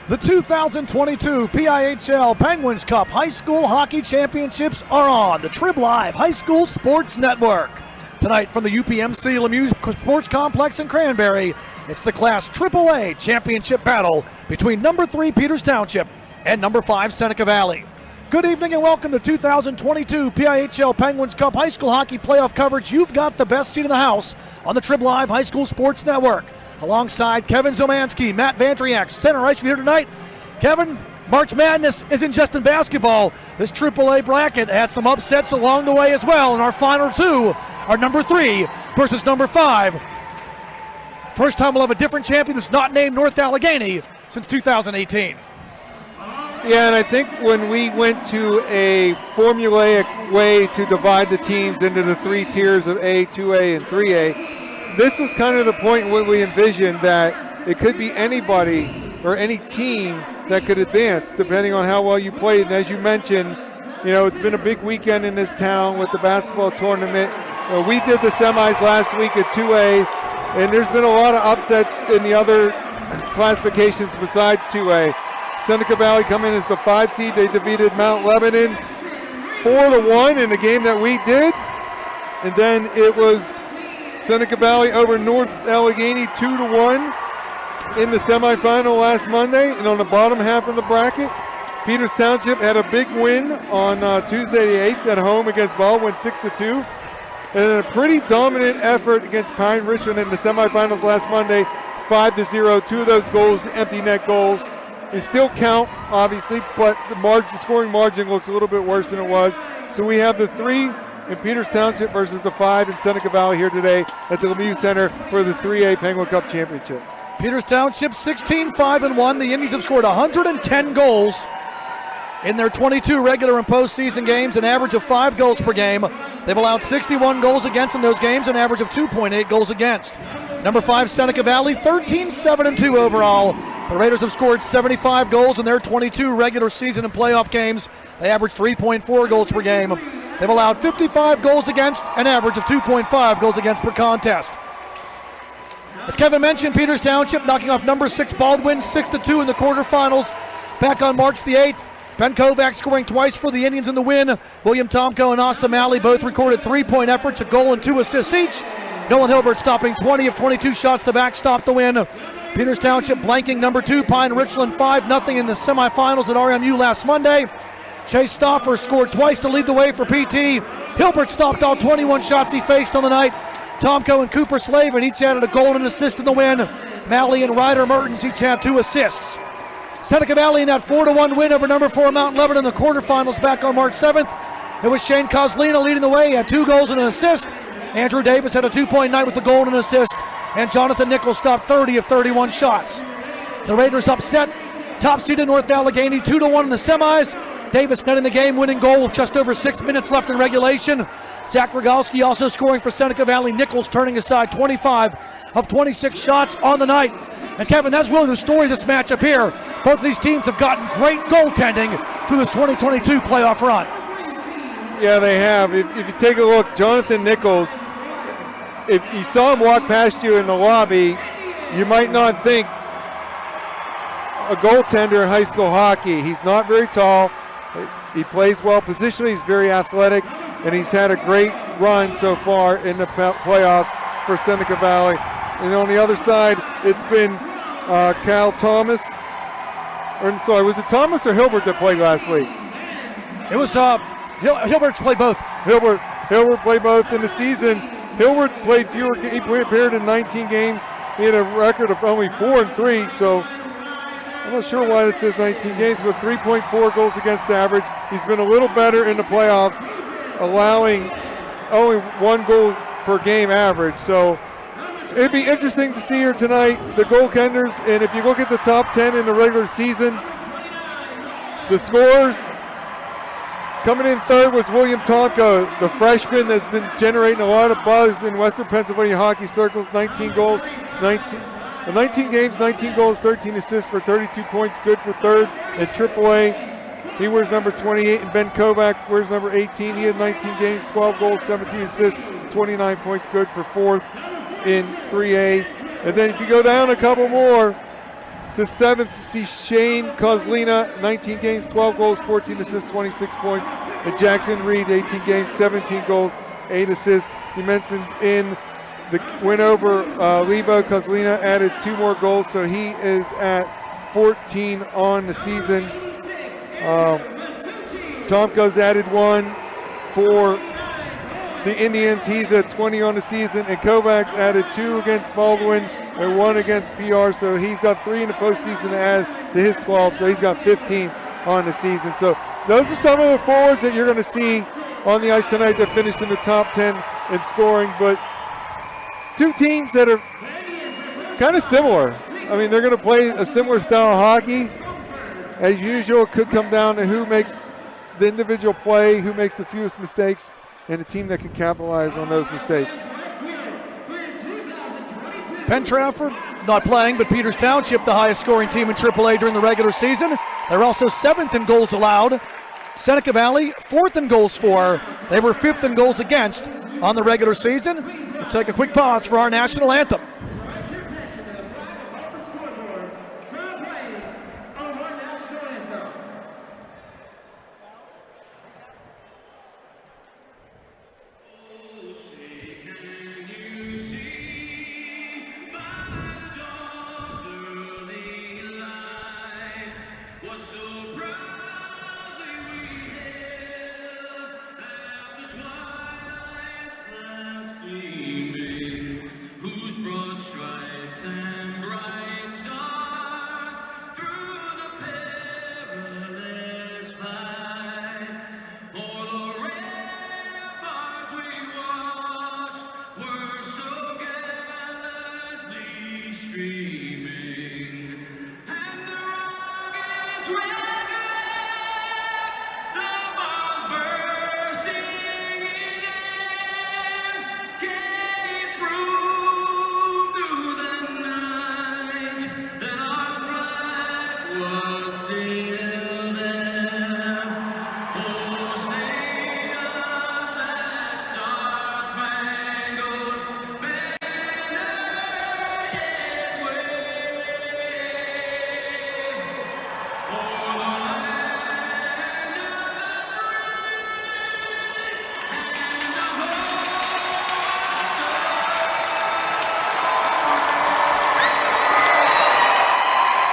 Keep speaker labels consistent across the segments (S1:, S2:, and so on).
S1: The 2022 PIHL Penguins Cup High School Hockey Championships are on the Trib Live High School Sports Network. Tonight from the UPMC Lemieux Sports Complex in Cranberry, it's the Class AAA Championship battle between number 3 Peters Township and number 5 Seneca Valley. Good evening and welcome to 2022 PIHL Penguins Cup High School Hockey Playoff coverage. You've got the best seat in the house on the Trib Live High School Sports Network. Alongside Kevin Zomansky, Matt Vandriak, center ice here tonight. Kevin, March Madness isn't just in basketball. This AAA bracket had some upsets along the way as well, and our final two are number 3 versus number 5. First time we'll have a different champion that's not named North Allegheny since 2018.
S2: Yeah, and I think when we went to a formulaic way to divide the teams into the 3 tiers of A, 2A, and 3A, this was kind of the point when we envisioned that it could be anybody or any team that could advance depending on how well you played. And as you mentioned, you know, it's been a big weekend in this town with the basketball tournament. We did the semis last week at 2A, and there's been a lot of upsets in the other classifications besides 2A. Seneca Valley coming as the 5 seed. They defeated Mount Lebanon 4-1 in the game that we did. And then it was Seneca Valley over North Allegheny 2-1 in the semifinal last Monday. And on the bottom half of the bracket, Peters Township had a big win on Tuesday the 8th at home against Baldwin 6-2. And a pretty dominant effort against Pine Richland in the semifinals last Monday, 5-0. 2 of those goals, empty net goals. They still count, obviously, but the scoring margin looks a little bit worse than it was. So we have the 3 in Peters Township versus the 5 in Seneca Valley here today at the Lemieux Center for the 3A Penguin Cup Championship.
S1: Peters Township 16-5-1. The Indians have scored 110 goals in their 22 regular and postseason games, an average of 5 goals per game. They've allowed 61 goals against in those games, an average of 2.8 goals against. Number 5 Seneca Valley 13-7-2 overall. The Raiders have scored 75 goals in their 22 regular season and playoff games. They average 3.4 goals per game. They've allowed 55 goals against, an average of 2.5 goals against per contest. As Kevin mentioned, Peters Township knocking off number 6 Baldwin 6-2 in the quarterfinals back on March the 8th. Ben Kovac scoring twice for the Indians in the win. William Tomko and Austin Malley both recorded 3-point efforts, a goal and 2 assists each. Nolan Hilbert stopping 20 of 22 shots to backstop the win. Peters Township blanking number 2 Pine Richland 5-0 in the semifinals at RMU last Monday. Chase Stoffer scored twice to lead the way for PT. Hilbert stopped all 21 shots he faced on the night. Tomko and Cooper Slavin each added a goal and an assist in the win. Malley and Ryder Mertens each had 2 assists. Seneca Valley in that 4-1 win over number 4 Mount Lebanon in the quarterfinals back on March 7th. It was Shane Coslina leading the way. He had 2 goals and an assist. Andrew Davis had a 2-point night with the goal and an assist. And Jonathan Nichols stopped 30 of 31 shots. The Raiders upset top seeded North Allegheny 2-1 in the semis. Davis netting the game-winning goal with just over 6 minutes left in regulation. Zach Rogalski also scoring for Seneca Valley. Nichols turning aside 25 of 26 shots on the night. And Kevin, that's really the story of this matchup here. Both of these teams have gotten great goaltending through this 2022 playoff run.
S2: Yeah, they have. If you take a look, Jonathan Nichols, if you saw him walk past you in the lobby, you might not think a goaltender in high school hockey. He's not very tall. He plays well positionally. He's very athletic, and he's had a great run so far in the playoffs for Seneca Valley. And on the other side, it's been Cal Thomas. Was it Thomas or Hilbert that played last week?
S1: It was Hilbert played both.
S2: Hilbert played both in the season. Hilbert played fewer. He appeared in 19 games. He had a record of only 4-3. So I'm not sure why it says 19 games, but 3.4 goals against average. He's been a little better in the playoffs, allowing only 1 goal per game average. So it'd be interesting to see here tonight the goaltenders. And if you look at the top 10 in the regular season, the scorers. Coming in third was William Tomko, the freshman that's been generating a lot of buzz in Western Pennsylvania hockey circles. 19 games, 19 goals, 13 assists for 32 points, good for third in AAA. He wears number 28, and Ben Kovac wears number 18. He had 19 games, 12 goals, 17 assists, 29 points, good for fourth in 3A. And then if you go down a couple more, to 7th, you see Shane Kozlina, 19 games, 12 goals, 14 assists, 26 points. And Jackson Reed, 18 games, 17 goals, 8 assists. You mentioned in the win over Lebo, Kozlina added 2 more goals, so he is at 14 on the season. Tomko's added 1 for the Indians. He's at 20 on the season, and Kovac added 2 against Baldwin and 1 against PR, so he's got 3 in the postseason to add to his 12, so he's got 15 on the season. So those are some of the forwards that you're going to see on the ice tonight that finished in the top 10 in scoring, but 2 teams that are kind of similar. I mean, they're going to play a similar style of hockey. As usual, it could come down to who makes the individual play, who makes the fewest mistakes, and a team that can capitalize on those mistakes.
S1: Penn Trafford not playing, but Peters Township, the highest scoring team in AAA during the regular season. They're also 7th in goals allowed. Seneca Valley, 4th in goals for. They were 5th in goals against on the regular season. We'll take a quick pause for our national anthem.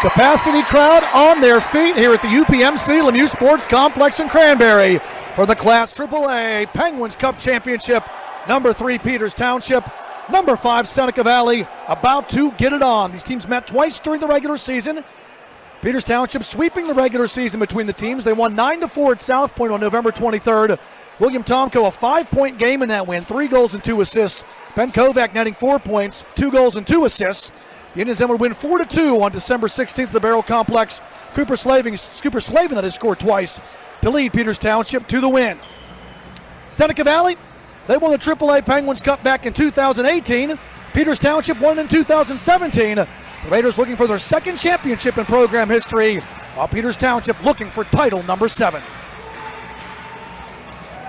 S1: Capacity crowd on their feet here at the UPMC Lemieux Sports Complex in Cranberry for the Class AAA Penguins Cup Championship. Number 3 Peters Township, number 5 Seneca Valley about to get it on. These teams met twice during the regular season. Peters Township sweeping the regular season between the teams. They won 9-4 at South Point on November 23rd. William Tomko, a 5-point game in that win, 3 goals and 2 assists. Ben Kovac netting 4 points, 2 goals and 2 assists. The Indians then would win 4-2 on December 16th at the Barrel Complex. Cooper Slavin that has scored twice to lead Peters Township to the win. Seneca Valley, they won the AAA Penguins Cup back in 2018. Peters Township won in 2017. The Raiders looking for their second championship in program history, while Peters Township looking for title number 7.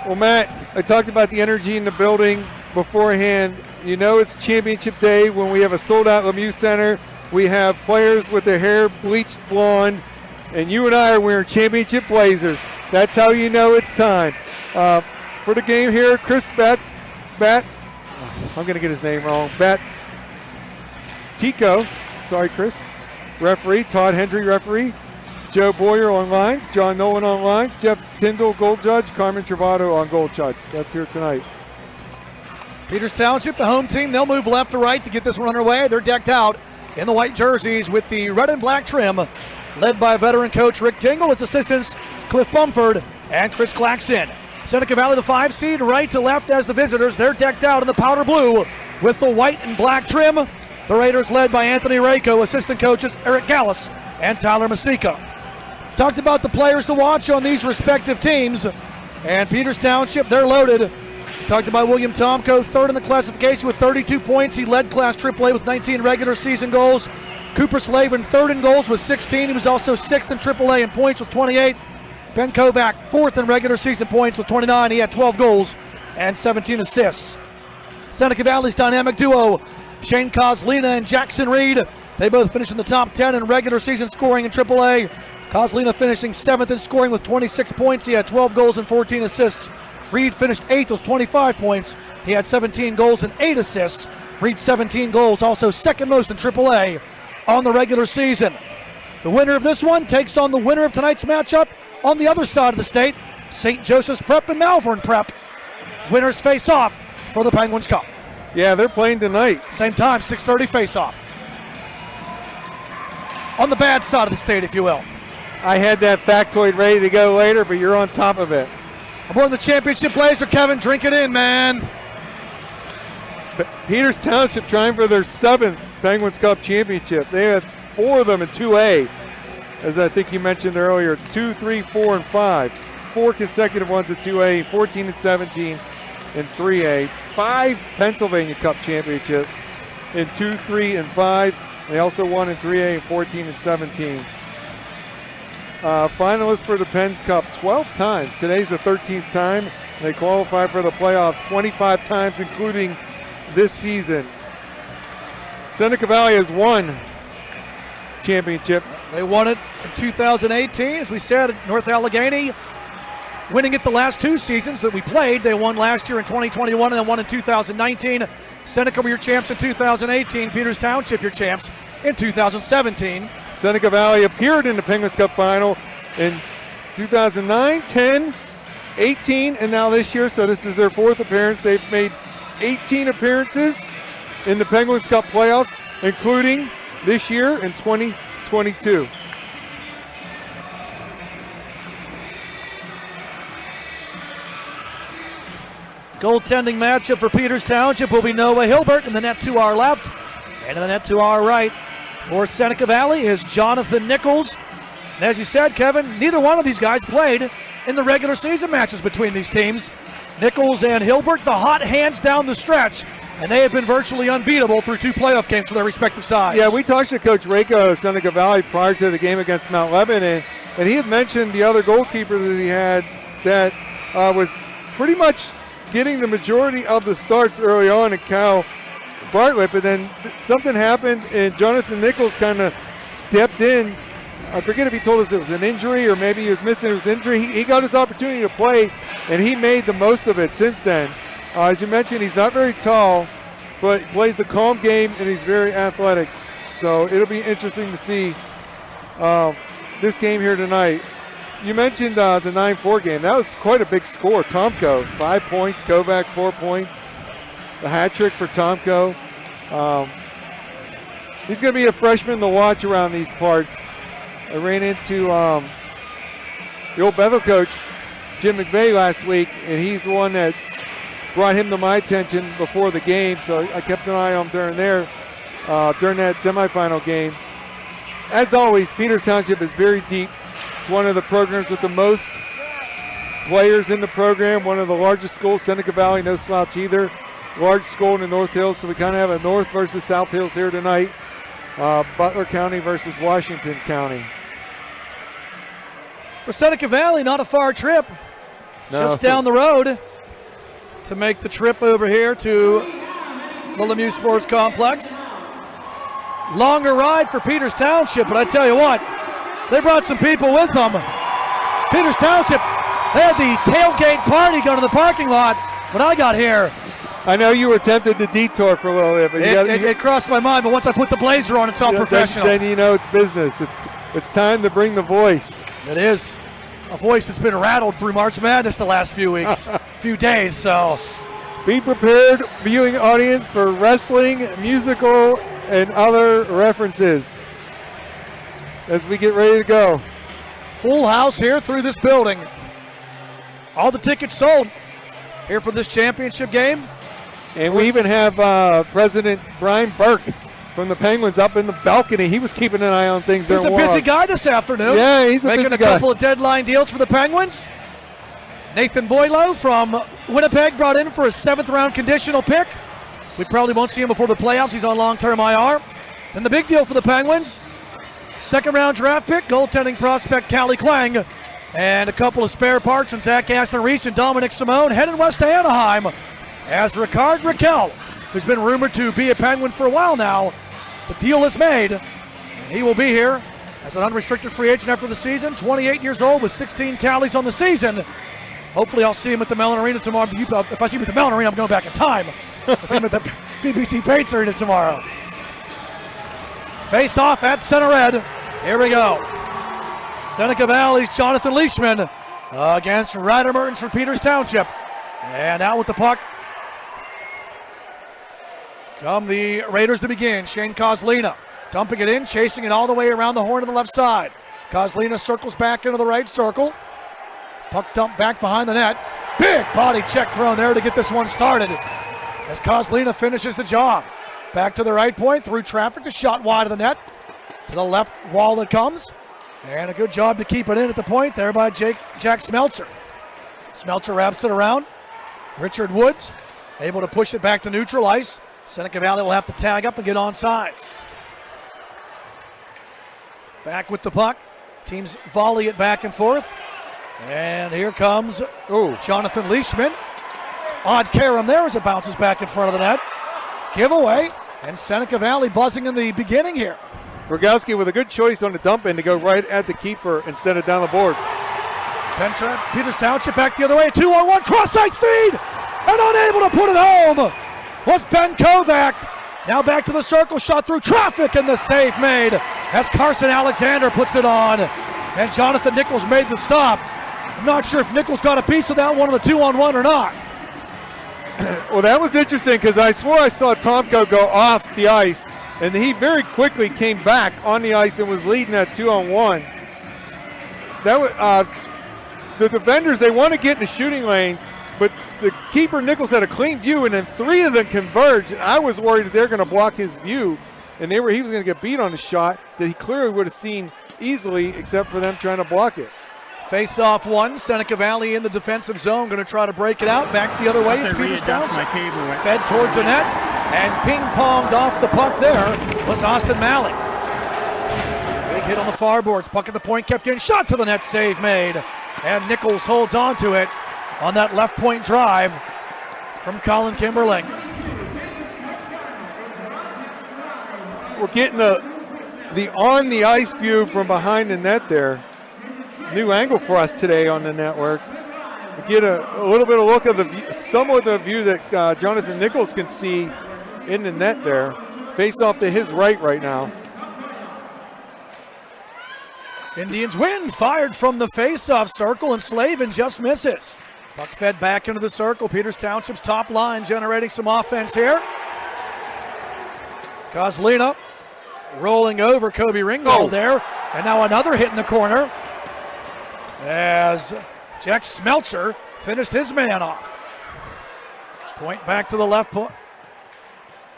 S2: Well, Matt, I talked about the energy in the building beforehand. You know it's championship day when we have a sold-out Lemieux Center. We have players with their hair bleached blonde, and you and I are wearing championship blazers. That's how you know it's time. For the game here, Chris I'm going to get his name wrong. Tico, sorry, Chris. Referee, Todd Hendry, referee. Joe Boyer on lines, John Nolan on lines, Jeff Tyndall, goal judge, Carmen Travato on goal judge. That's here tonight.
S1: Peters Township, the home team, they'll move left to right to get this one underway. They're decked out in the white jerseys with the red and black trim, led by veteran coach Rick Tingle. Its assistants Cliff Bumford and Chris Claxon. Seneca Valley, the 5 seed, right to left as the visitors. They're decked out in the powder blue with the white and black trim. The Raiders led by Anthony Rayco, assistant coaches Eric Gallus and Tyler Masica. Talked about the players to watch on these respective teams, and Peters Township, they're loaded. Talked about William Tomko, 3rd in the classification with 32 points. He led Class AAA with 19 regular season goals. Cooper Slavin, 3rd in goals with 16. He was also 6th in AAA in points with 28. Ben Kovac, 4th in regular season points with 29. He had 12 goals and 17 assists. Seneca Valley's dynamic duo, Shane Kozlina and Jackson Reed, they both finished in the top 10 in regular season scoring in AAA. Kozlina finishing 7th in scoring with 26 points. He had 12 goals and 14 assists. Reed finished 8th with 25 points. He had 17 goals and 8 assists. Reed 17 goals, also second most in AAA on the regular season. The winner of this one takes on the winner of tonight's matchup on the other side of the state, St. Joseph's Prep and Malvern Prep. Winners face off for the Penguins Cup.
S2: Yeah, they're playing tonight.
S1: Same time, 6:30 face off. On the bad side of the state, if you will.
S2: I had that factoid ready to go later, but you're on top of it.
S1: Aboard the championship blazer, Kevin, drink it in, man.
S2: Peters Township trying for their 7th Penguins Cup championship. They had 4 of them in 2A, as I think you mentioned earlier, 2, 3, 4, and 5. 4 consecutive ones in 2A, 14 and 17 in 3A. 5 Pennsylvania Cup championships in 2, 3, and 5. They also won in 3A in 14 and 17. Finalists for the Pens Cup 12 times. Today's the 13th time. They qualified for the playoffs 25 times, including this season. Seneca Valley has won championship.
S1: They won it in 2018, as we said, at North Allegheny. Winning it the last 2 seasons that we played. They won last year in 2021 and then won in 2019. Seneca were your champs in 2018. Peters Township your champs in 2017.
S2: Seneca Valley appeared in the Penguins Cup final in 2009, 10, 18, and now this year. So this is their 4th appearance. They've made 18 appearances in the Penguins Cup playoffs, including this year in 2022.
S1: Goaltending matchup for Peters Township will be Noah Hilbert in the net to our left, and in the net to our right for Seneca Valley is Jonathan Nichols. And as you said, Kevin, neither one of these guys played in the regular season matches between these teams. Nichols and Hilbert, the hot hands down the stretch, and they have been virtually unbeatable through 2 playoff games for their respective sides.
S2: Yeah, we talked to Coach Rako of Seneca Valley prior to the game against Mount Lebanon, and he had mentioned the other goalkeeper that he had that was pretty much getting the majority of the starts early on in Cal Bartlett, but then something happened and Jonathan Nichols kind of stepped in. I forget if he told us it was an injury or maybe he was missing his injury. He got his opportunity to play, and he made the most of it since then. As you mentioned, he's not very tall, but he plays a calm game, and he's very athletic. So it'll be interesting to see this game here tonight. You mentioned the 9-4 game. That was quite a big score. Tomko, 5 points. Kovac, 4 points. The hat trick for Tomko. He's going to be a freshman to watch around these parts. I ran into the old Bevel coach, Jim McVeigh, last week, and he's the one that brought him to my attention before the game, so I kept an eye on him during that semifinal game. As always, Peters Township is very deep. It's one of the programs with the most players in the program, one of the largest schools. Seneca Valley, no slouch either. Large school in the North Hills, so we kind of have a North versus South Hills here tonight. Butler County versus Washington County.
S1: For Seneca Valley, not a far trip.
S2: No.
S1: Just down the road to make the trip over here to the Lemieux Sports Complex. Longer ride for Peters Township, but I tell you what, they brought some people with them. Peters Township, they had the tailgate party going to the parking lot when I got here.
S2: I know you were tempted to detour for a little bit, but
S1: it crossed my mind, but once I put the blazer on, it's all professional.
S2: Then you know it's business. It's time to bring the voice.
S1: It is. A voice that's been rattled through March Madness the last few weeks, few days, so.
S2: Be prepared, viewing audience, for wrestling, musical, and other references as we get ready to go.
S1: Full house here through this building. All the tickets sold here for this championship game.
S2: And we even have President Brian Burke from the Penguins up in the balcony. He was keeping an eye on things there.
S1: He's a busy guy this afternoon.
S2: Yeah, he's
S1: making a couple of deadline deals for the Penguins. Nathan Boylo from Winnipeg brought in for a 7th-round conditional pick. We probably won't see him before the playoffs. He's on long-term IR. And the big deal for the Penguins, 2nd-round draft pick, goaltending prospect Callie Klang, and a couple of spare parts in Zach Aston Reese and Dominic Simone heading west to Anaheim as Ricard Raquel who's been rumored to be a Penguin for a while now. The deal is made, and he will be here as an unrestricted free agent after the season. 28 years old with 16 tallies on the season. Hopefully I'll see him at the Mellon Arena tomorrow. If I see him at the Mellon Arena, I'm going back in time. I'll see him at the BBC Paints Arena tomorrow. Face off at center red. Here we go. Seneca Valley's Jonathan Leishman against Ryder Mertens for Peters Township. And out with the puck come the Raiders to begin. Shane Kozlina dumping it in, chasing it all the way around the horn to the left side. Kozlina circles back into the right circle. Puck dump back behind the net. Big body check thrown there to get this one started as Kozlina finishes the job. Back to the right point, through traffic, a shot wide of the net. To the left wall it comes. And a good job to keep it in at the point there by Jack Smeltzer. Smeltzer wraps it around. Richard Woods able to push it back to neutral ice. Seneca Valley will have to tag up and get on sides. Back with the puck. Teams volley it back and forth. And here comes Jonathan Leishman. Odd carom there as it bounces back in front of the net. Giveaway, and Seneca Valley buzzing in the beginning here.
S2: Rogowski with a good choice on the dump in to go right at the keeper instead of down the boards.
S1: Pentra, Peters Township back the other way. 2-on-1 cross-ice feed, and unable to put it home was Ben Kovac. Now back to the circle, shot through traffic, and the save made as Carson Alexander puts it on. And Jonathan Nichols made the stop. I'm not sure if Nichols got a piece of that one on the 2-on-1 or not.
S2: Well, that was interesting because I swore I saw Tomko go off the ice, and he very quickly came back on the ice and was leading that 2-on-1. That was, the defenders, they want to get in the shooting lanes, but the keeper Nichols had a clean view, and then three of them converged. I was worried that they're going to block his view, and he was going to get beat on a shot that he clearly would have seen easily, except for them trying to block it.
S1: Face off one, Seneca Valley in the defensive zone, going to try to break it out. Back the other way, it's Peters Township. Fed towards the net, and ping-ponged off the puck there was Austin Malley. Big hit on the far boards, puck at the point kept in, shot to the net, save made. And Nichols holds on to it on that left point drive from Colin Kimberling.
S2: We're getting the on the ice view from behind the net there. New angle for us today on the network. We get a little bit of look of the view, somewhat the view that Jonathan Nichols can see in the net there. Faced off to his right now.
S1: Indians win, fired from the face-off circle, and Slavin just misses. Puck fed back into the circle. Peters Township's top line generating some offense here. Kozlina rolling over Kobe Ringgold there. And now another hit in the corner as Jack Smeltzer finished his man off. Point back to the left point.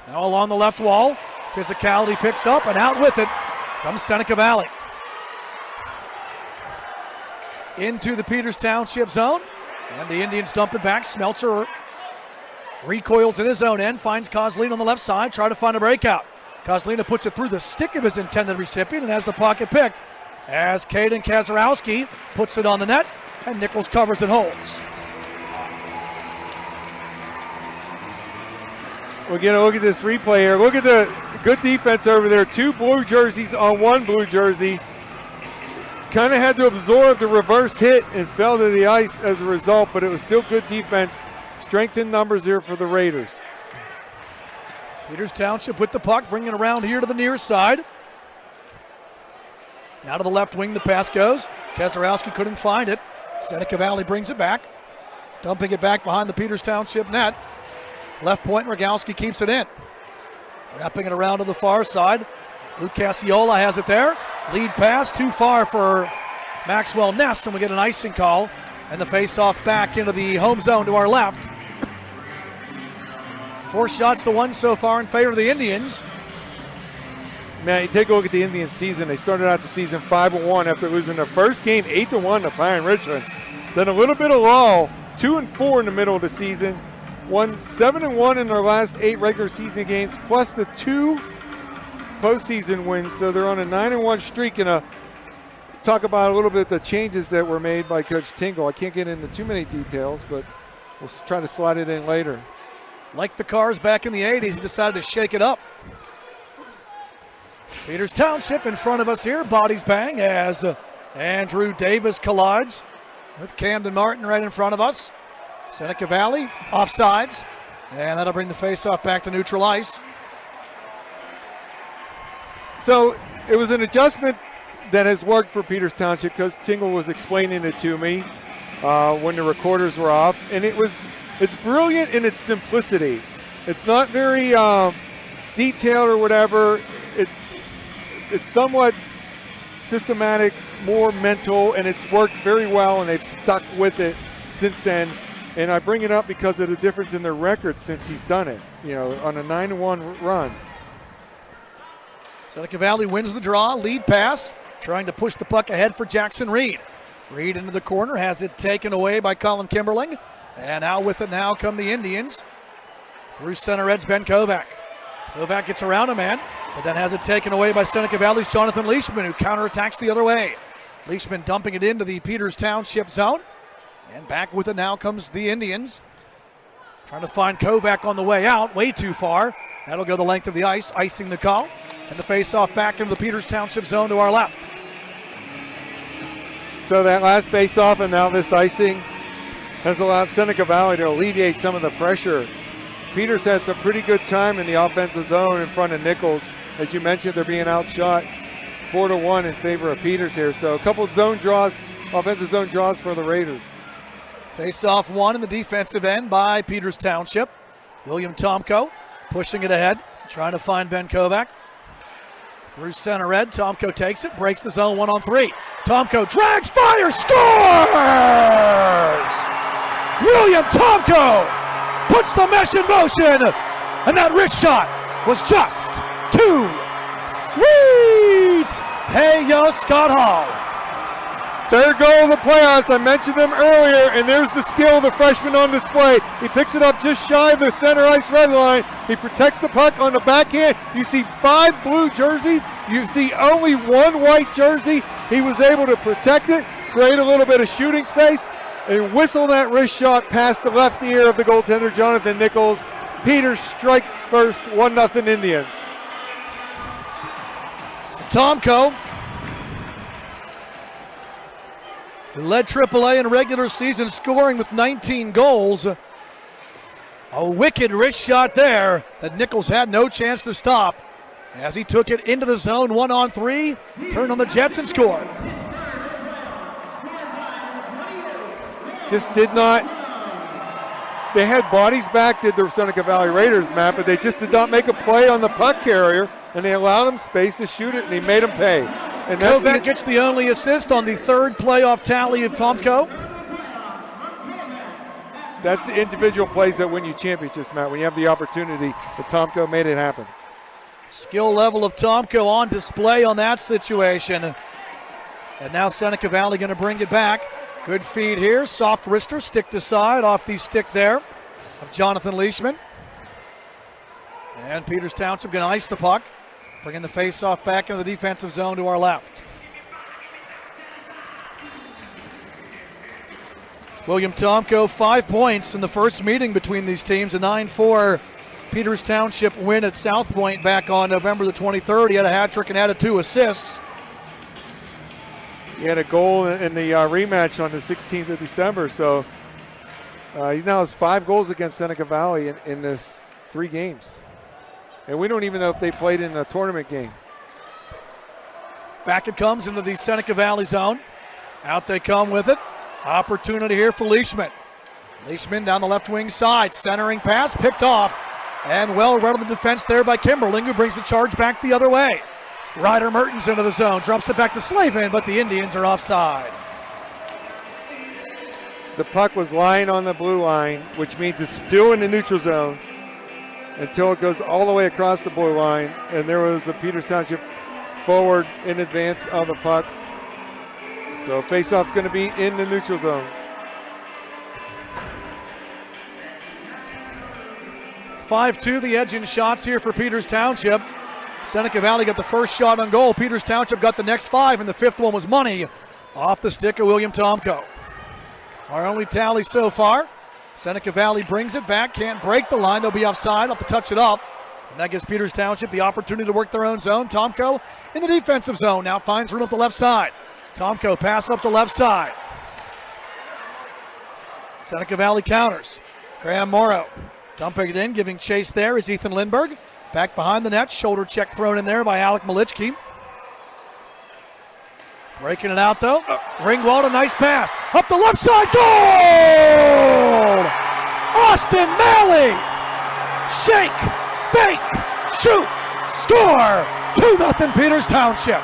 S1: Now along the left wall. Physicality picks up, and out with it comes Seneca Valley. Into the Peters Township zone. And the Indians dump it back. Smeltzer recoils in his own end, finds Kozlina on the left side, try to find a breakout. Kozlina puts it through the stick of his intended recipient and has the pocket picked as Caden Kazarowski puts it on the net, and Nichols covers and holds.
S2: We're going to look at this replay here. Look at the good defense over there. Two blue jerseys on one blue jersey. Kind of had to absorb the reverse hit and fell to the ice as a result, but it was still good defense. Strength in numbers here for the Raiders.
S1: Peters Township with the puck, bringing it around here to the near side. Now to the left wing, the pass goes. Kazarowski couldn't find it. Seneca Valley brings it back. Dumping it back behind the Peters Township net. Left point, Rogowski keeps it in. Wrapping it around to the far side. Luke Casiola has it there. Lead pass too far for Maxwell Ness, and we get an icing call. And the face-off back into the home zone to our left. 4 shots to 1 so far in favor of the Indians.
S2: Man, you take a look at the Indians season. They started out the season 5-1 after losing their first game 8-1 to Pine Richland. Then a little bit of lull, 2-4 in the middle of the season. Won 7-1 in their last 8 regular season games, plus the 2 postseason wins. So they're on a 9-1 streak. And talk about a little bit the changes that were made by Coach Tingle. I can't get into too many details, but we'll try to slide it in later.
S1: Like the cars back in the 80s, he decided to shake it up. Peters Township in front of us here. Bodies bang as Andrew Davis collides with Camden Martin right in front of us. Seneca Valley offsides, and that'll bring the faceoff back to neutral ice.
S2: So it was an adjustment that has worked for Peters Township because Tingle was explaining it to me when the recorders were off, and it's brilliant in its simplicity. It's not very detailed or whatever. It's somewhat systematic, more mental, and it's worked very well, and they've stuck with it since then. And I bring it up because of the difference in their record since he's done it, on a 9-1 run.
S1: Seneca Valley wins the draw, lead pass, trying to push the puck ahead for Jackson Reed. Reed into the corner, has it taken away by Colin Kimberling. And out with it now come the Indians. Through center edge, Ben Kovac. Kovac gets around a man, but then has it taken away by Seneca Valley's Jonathan Leishman, who counterattacks the other way. Leishman dumping it into the Peters Township zone. And back with it now comes the Indians. Trying to find Kovac on the way out, way too far. That'll go the length of the ice, icing the call. And the face-off back into the Peters Township zone to our left.
S2: So that last face-off and now this icing has allowed Seneca Valley to alleviate some of the pressure. Peters had some pretty good time in the offensive zone in front of Nichols. As you mentioned, they're being outshot 4-1 in favor of Peters here. So a couple of zone draws, offensive zone draws for the Raiders.
S1: Face-off one in the defensive end by Peters Township. William Tomko pushing it ahead, trying to find Ben Kovac. Through center red, Tomko takes it, breaks the zone 1-on-3. Tomko drags, fire, scores! William Tomko puts the mesh in motion, and that wrist shot was just too sweet. Hey, yo, Scott Hall.
S2: Third goal of the playoffs. I mentioned them earlier, and there's the skill of the freshman on display. He picks it up just shy of the center ice red line. He protects the puck on the backhand. You see 5 blue jerseys. You see only 1 white jersey. He was able to protect it, create a little bit of shooting space, and whistle that wrist shot past the left ear of the goaltender, Jonathan Nichols. Peters strikes first, 1-0 Indians.
S1: So Tomko, who led AAA in regular season scoring with 19 goals. A wicked wrist shot there that Nichols had no chance to stop as he took it into the zone 1-on-3, turned on the Jets and scored.
S2: Just did not, they had bodies back, did the Seneca Valley Raiders, Matt, but they just did not make a play on the puck carrier, and they allowed him space to shoot it, and he made him pay. And
S1: Kovac gets the only assist on the third playoff tally of Tomko.
S2: That's the individual plays that win you championships, Matt, when you have the opportunity. But Tomko made it happen.
S1: Skill level of Tomko on display on that situation. And now Seneca Valley going to bring it back. Good feed here. Soft wrister, stick to side, off the stick there of Jonathan Leishman. And Peters Township going to ice the puck. Bringing the face-off back into the defensive zone to our left. William Tomko, 5 points in the first meeting between these teams. A 9-4 Peters Township win at South Point back on November the 23rd. He had a hat trick and added 2 assists.
S2: He had a goal in the rematch on the 16th of December. So he now has 5 goals against Seneca Valley in the 3 games. And we don't even know if they played in a tournament game.
S1: Back it comes into the Seneca Valley zone. Out they come with it. Opportunity here for Leishman. Leishman down the left wing side. Centering pass picked off. And well read on the defense there by Kimberling, who brings the charge back the other way. Ryder Mertens into the zone. Drops it back to Slavin, but the Indians are offside.
S2: The puck was lying on the blue line, which means it's still in the neutral zone until it goes all the way across the blue line, and there was a Peters Township forward in advance of the puck. So faceoff's going to be in the neutral zone.
S1: 5-2 the edge in shots here for Peters Township. Seneca Valley got the first shot on goal. Peters Township got the next 5, and the 5th one was money off the stick of William Tomko. Our only tally so far, Seneca Valley brings it back, can't break the line. They'll be offside, have to touch it up. And that gives Peters Township the opportunity to work their own zone. Tomko in the defensive zone, now finds room up the left side. Tomko pass up the left side. Seneca Valley counters. Graham Morrow dumping it in, giving chase there is Ethan Lindberg. Back behind the net, shoulder check thrown in there by Alec Malichki. Breaking it out though. Ringwald, a nice pass. Up the left side, goal! Austin Malley! Shake, bake, shoot, score! 2-0 Peters Township.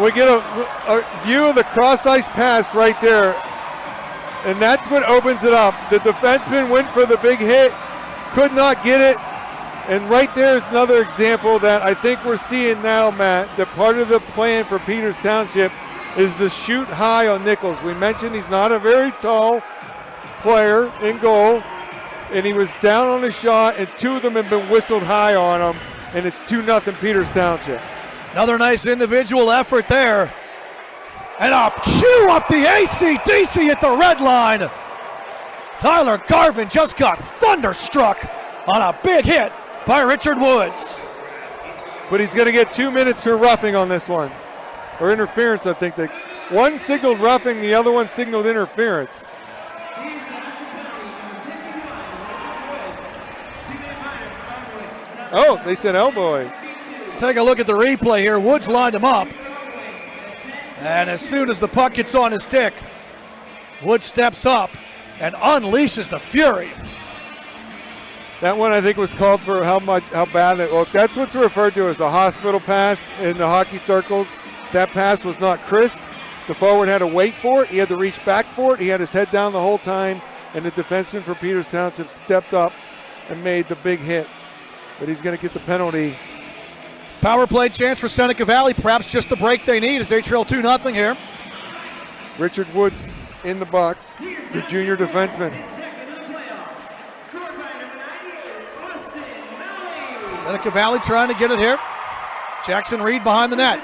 S2: We get a view of the cross-ice pass right there, and that's what opens it up. The defenseman went for the big hit, could not get it, and right there is another example that I think we're seeing now, Matt, that part of the plan for Peters Township is to shoot high on Nichols. We mentioned he's not a very tall player in goal, and he was down on the shot, and two of them have been whistled high on him, and it's 2-0 Peters Township.
S1: Another nice individual effort there. And a cue up the AC/DC at the red line. Tyler Garvin just got thunderstruck on a big hit by Richard Woods.
S2: But he's going to get 2 minutes for roughing on this one. Or interference, I think. One signaled roughing, the other one signaled interference. Oh, they said elbow.
S1: Let's take a look at the replay here. Woods lined him up. And as soon as the puck gets on his stick, Woods steps up and unleashes the fury.
S2: That one I think was called for how bad it looked. That's what's referred to as the hospital pass in the hockey circles. That pass was not crisp. The forward had to wait for it. He had to reach back for it. He had his head down the whole time. And the defenseman for Peters Township stepped up and made the big hit. But he's going to get the penalty.
S1: Power play chance for Seneca Valley. Perhaps just the break they need as they trail 2-0 here.
S2: Richard Woods in the box, the junior defenseman.
S1: Seneca Valley trying to get it here. Jackson Reed behind the net.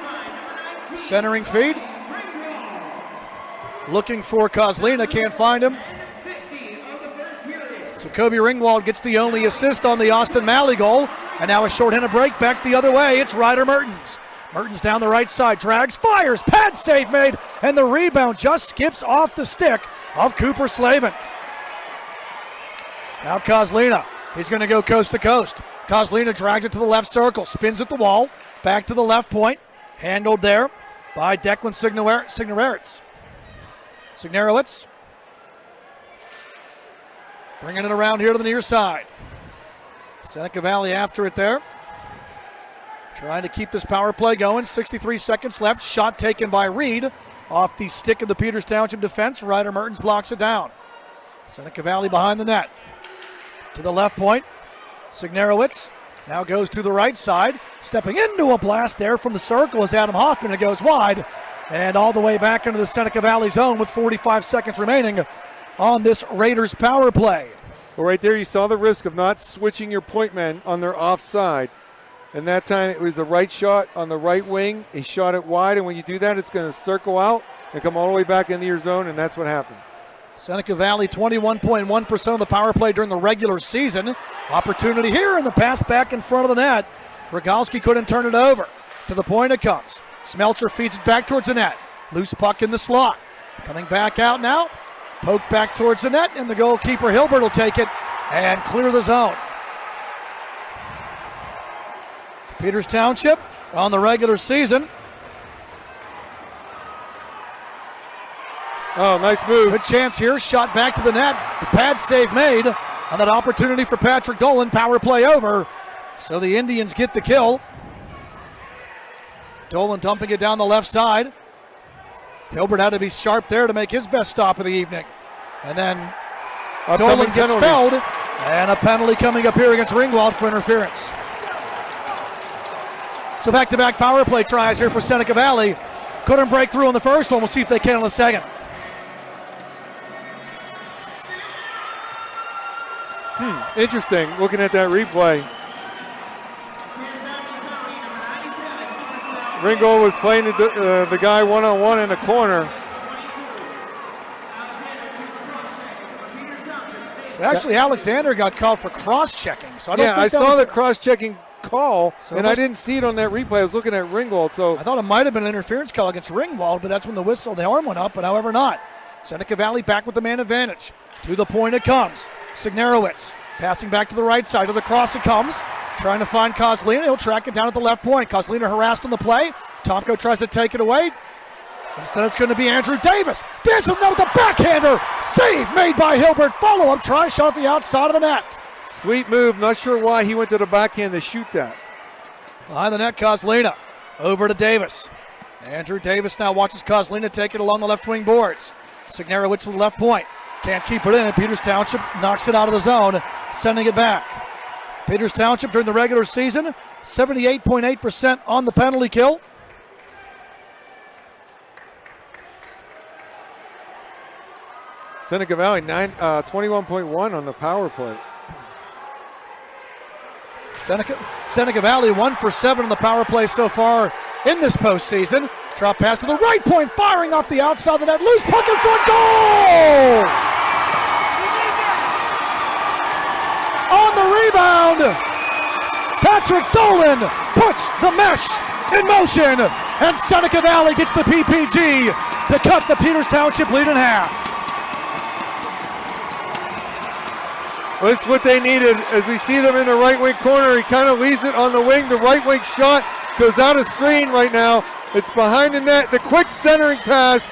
S1: Centering feed. Looking for Kozlina, can't find him. So Kobe Ringwald gets the only assist on the Austin Malley goal. And now a shorthanded break back the other way. It's Ryder Mertens. Mertens down the right side, drags, fires, pad save made, and the rebound just skips off the stick of Cooper Slavin. Now Kozlina, he's going to go coast to coast. Kozlina drags it to the left circle, spins at the wall, back to the left point, handled there by Declan Signerowitz. Bringing it around here to the near side. Seneca Valley after it there. Trying to keep this power play going. 63 seconds left. Shot taken by Reed off the stick of the Peters Township defense. Ryder Mertens blocks it down. Seneca Valley behind the net. To the left point. Signerowitz now goes to the right side. Stepping into a blast there from the circle is Adam Hoffman. It goes wide. And all the way back into the Seneca Valley zone with 45 seconds remaining on this Raiders power play.
S2: Well, right there you saw the risk of not switching your point men on their offside. And that time it was the right shot on the right wing. He shot it wide, and when you do that, it's going to circle out and come all the way back into your zone, and that's what happened.
S1: Seneca Valley 21.1% of the power play during the regular season. Opportunity here, and the pass back in front of the net. Rogalski couldn't turn it over. To the point it comes. Smeltzer feeds it back towards the net. Loose puck in the slot. Coming back out now. Poke back towards the net, and the goalkeeper Hilbert will take it and clear the zone. Peters Township on the regular season.
S2: Oh, nice move.
S1: Good chance here. Shot back to the net. The pad save made on that opportunity for Patrick Dolan. Power play over. So the Indians get the kill. Dolan dumping it down the left side. Hilbert had to be sharp there to make his best stop of the evening. And then Dolan gets fouled. And a penalty coming up here against Ringwald for interference. So back-to-back power play tries here for Seneca Valley. Couldn't break through on the first one. We'll see if they can on the second.
S2: Interesting, looking at that replay. Ringgold was playing the guy one-on-one in the corner.
S1: Actually, Alexander got called for cross-checking. So
S2: I saw the cross-checking call, and I didn't see it on that replay. I was looking at Ringwald. So
S1: I thought it might have been an interference call against Ringwald, but that's when the horn went up, but however not. Seneca Valley back with the man advantage. To the point it comes. Signerowicz passing back to the right side. To the cross it comes. Trying to find Kozlina. He'll track it down at the left point. Kozlina harassed on the play. Tomko tries to take it away. Instead, it's going to be Andrew Davis. Dancing now with the backhander. Save made by Hilbert. Follow-up try. Shot the outside of the net.
S2: Sweet move. Not sure why he went to the backhand to shoot that.
S1: Behind the net, Kozlina. Over to Davis. Andrew Davis now watches Kozlina take it along the left wing boards. Signerowicz to the left point. Can't keep it in, and Peters Township knocks it out of the zone, sending it back. Peters Township during the regular season, 78.8% on the penalty kill.
S2: Seneca Valley, 21.1 on the power play.
S1: Seneca Valley 1 for 7 on the power play so far in this postseason. Drop pass to the right point, firing off the outside of the net. Loose puck in front, goal! On the rebound, Patrick Dolan puts the mesh in motion, and Seneca Valley gets the PPG to cut the Peters Township lead in half.
S2: Well, this is what they needed. As we see them in the right wing corner, he kind of leaves it on the wing. The right wing shot goes out of screen right now. It's behind the net. The quick centering pass,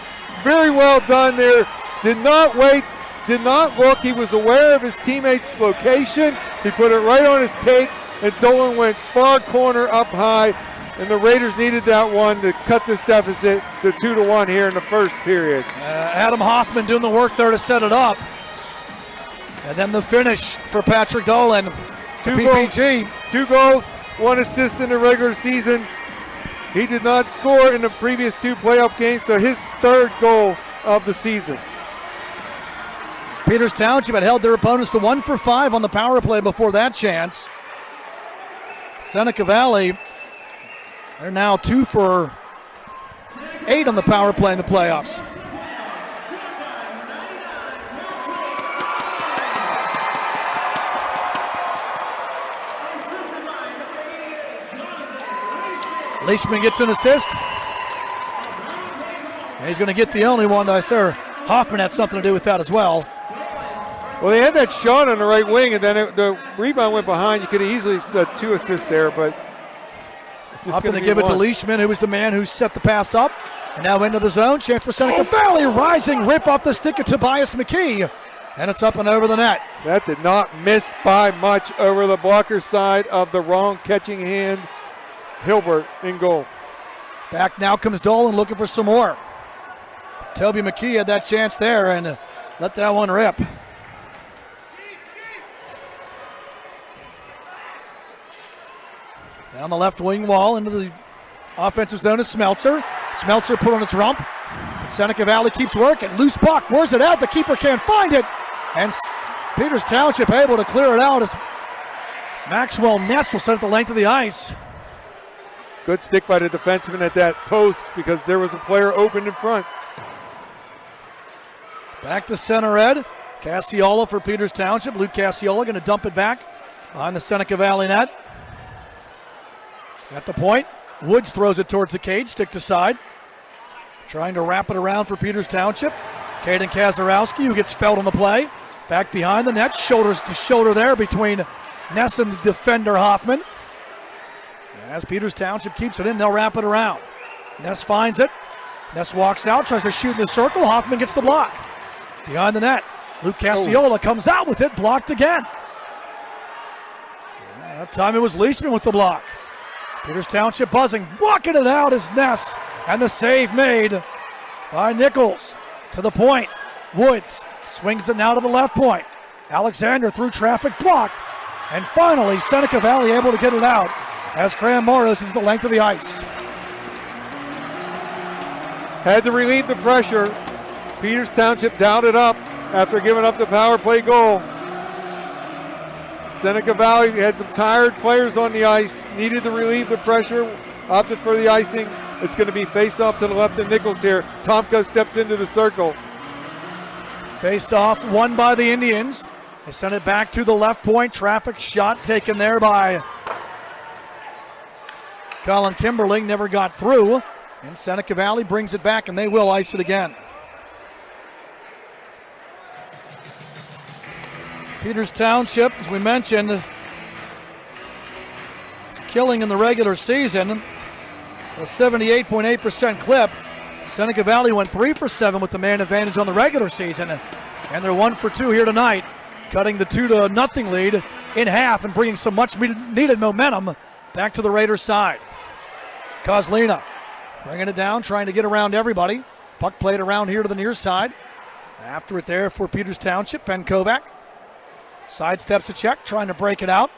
S2: very well done there. Did not wait, did not look. He was aware of his teammate's location. He put it right on his tape, and Dolan went far corner up high. And the Raiders needed that one to cut this deficit to 2-1 here in the first period.
S1: Adam Hoffman doing the work there to set it up. And then the finish for Patrick Dolan.
S2: Two goals, 1 assist in the regular season. He did not score in the previous 2 playoff games, so his 3rd goal of the season.
S1: Peters Township had held their opponents to 1 for 5 on the power play before that chance. Seneca Valley, they're now 2 for 8 on the power play in the playoffs. Leishman gets an assist. And he's going to get the only one that I saw. Hoffman had something to do with that as well.
S2: Well, they had that shot on the right wing, and then the rebound went behind. You could have easily said 2 assists there, but it's just
S1: going to give it to Leishman, who was the man who set the pass up. And now into the zone. Chance for Seneca Valley. Rising rip off the stick of Tobias McKee. And it's up and over the net.
S2: That did not miss by much over the blocker side of the wrong catching hand. Hilbert in goal.
S1: Back now comes Dolan looking for some more. Toby McKee had that chance there and let that one rip. Down the left wing wall into the offensive zone is Smeltzer. Smeltzer put on its rump. But Seneca Valley keeps working. Loose puck. Where's it at? The keeper can't find it. And Peters Township able to clear it out as Maxwell Ness will set it the length of the ice.
S2: Good stick by the defenseman at that post because there was a player open in front.
S1: Back to center Ed. Cassiola for Peters Township. Luke Cassiola going to dump it back behind the Seneca Valley net. At the point, Woods throws it towards the cage, stick to side. Trying to wrap it around for Peters Township. Caden Kazarowski, who gets felled on the play. Back behind the net, shoulders to shoulder there between Ness and the defender Hoffman. As Peters Township keeps it in, they'll wrap it around. Ness finds it. Ness walks out, tries to shoot in the circle. Hoffman gets the block. Behind the net, Luke Cassiola comes out with it, blocked again. That time it was Leishman with the block. Peters Township buzzing, walking it out is Ness, and the save made by Nichols. To the point, Woods swings it now to the left point. Alexander through traffic blocked, and finally Seneca Valley able to get it out as Graham Morris is the length of the ice.
S2: Had to relieve the pressure. Peters Township dialed it up after giving up the power play goal. Seneca Valley had some tired players on the ice, needed to relieve the pressure, opted for the icing. It's going to be face-off to the left of Nichols here. Tomka steps into the circle.
S1: Face-off won by the Indians, They send it back to the left point. Traffic shot taken there by Colin Kimberling. Never got through. And Seneca Valley brings it back, and they will ice it again. Peters Township, as we mentioned, is killing in the regular season. A 78.8% clip. Seneca Valley went 3 for 7 with the man advantage on the regular season. And they're 1 for 2 here tonight, cutting the 2-0 lead in half and bringing some much needed momentum back to the Raiders side. Kozlina bringing it down, trying to get around everybody. Puck played around here to the near side. After it there for Peters Township, Ben Kovac. Sidesteps a check, trying to break it out.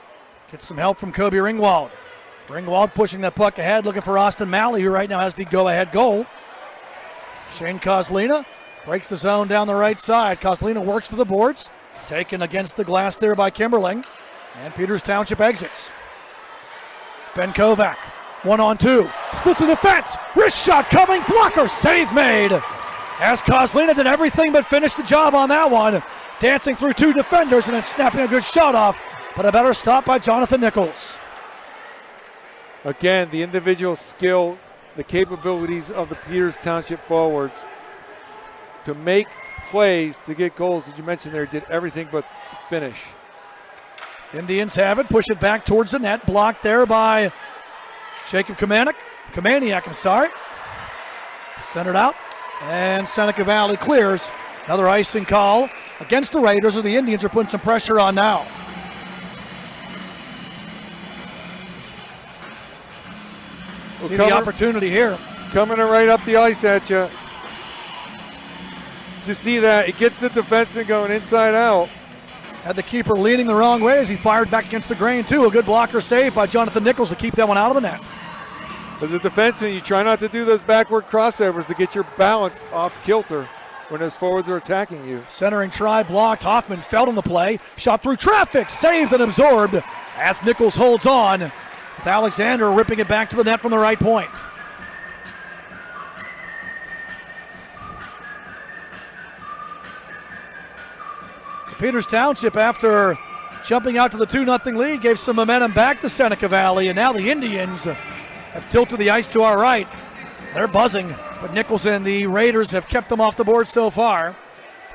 S1: Gets some help from Kobe Ringwald. Ringwald pushing that puck ahead, looking for Austin Malley, who right now has the go-ahead goal. Shane Kozlina breaks the zone down the right side. Kozlina works to the boards. Taken against the glass there by Kimberling. And Peters Township exits. Ben Kovac, 1-on-2. Splits the defense. Wrist shot coming. Blocker. Save made. As Kozlina did everything but finish the job on that one. Dancing through 2 defenders and then snapping a good shot off. But a better stop by Jonathan Nichols.
S2: Again, the individual skill, the capabilities of the Peters Township forwards to make plays, to get goals, as you mentioned there, did everything but finish.
S1: Indians have it, push it back towards the net, blocked there by Jacob Kamaniak, Centered out, and Seneca Valley clears. Another icing call against the Raiders, or the Indians are putting some pressure on now. See the opportunity here.
S2: Coming right up the ice at you. To see that, it gets the defenseman going inside out.
S1: Had the keeper leaning the wrong way as he fired back against the grain, too. A good blocker save by Jonathan Nichols to keep that one out of the net.
S2: As a defenseman, you try not to do those backward crossovers to get your balance off kilter when those forwards are attacking you.
S1: Centering try blocked. Hoffman fell on the play. Shot through traffic. Saved and absorbed as Nichols holds on, with Alexander ripping it back to the net from the right point. So Peters Township, after jumping out to the 2-0 lead, gave some momentum back to Seneca Valley, and now the Indians have tilted the ice to our right. They're buzzing, but Nichols and the Raiders have kept them off the board so far,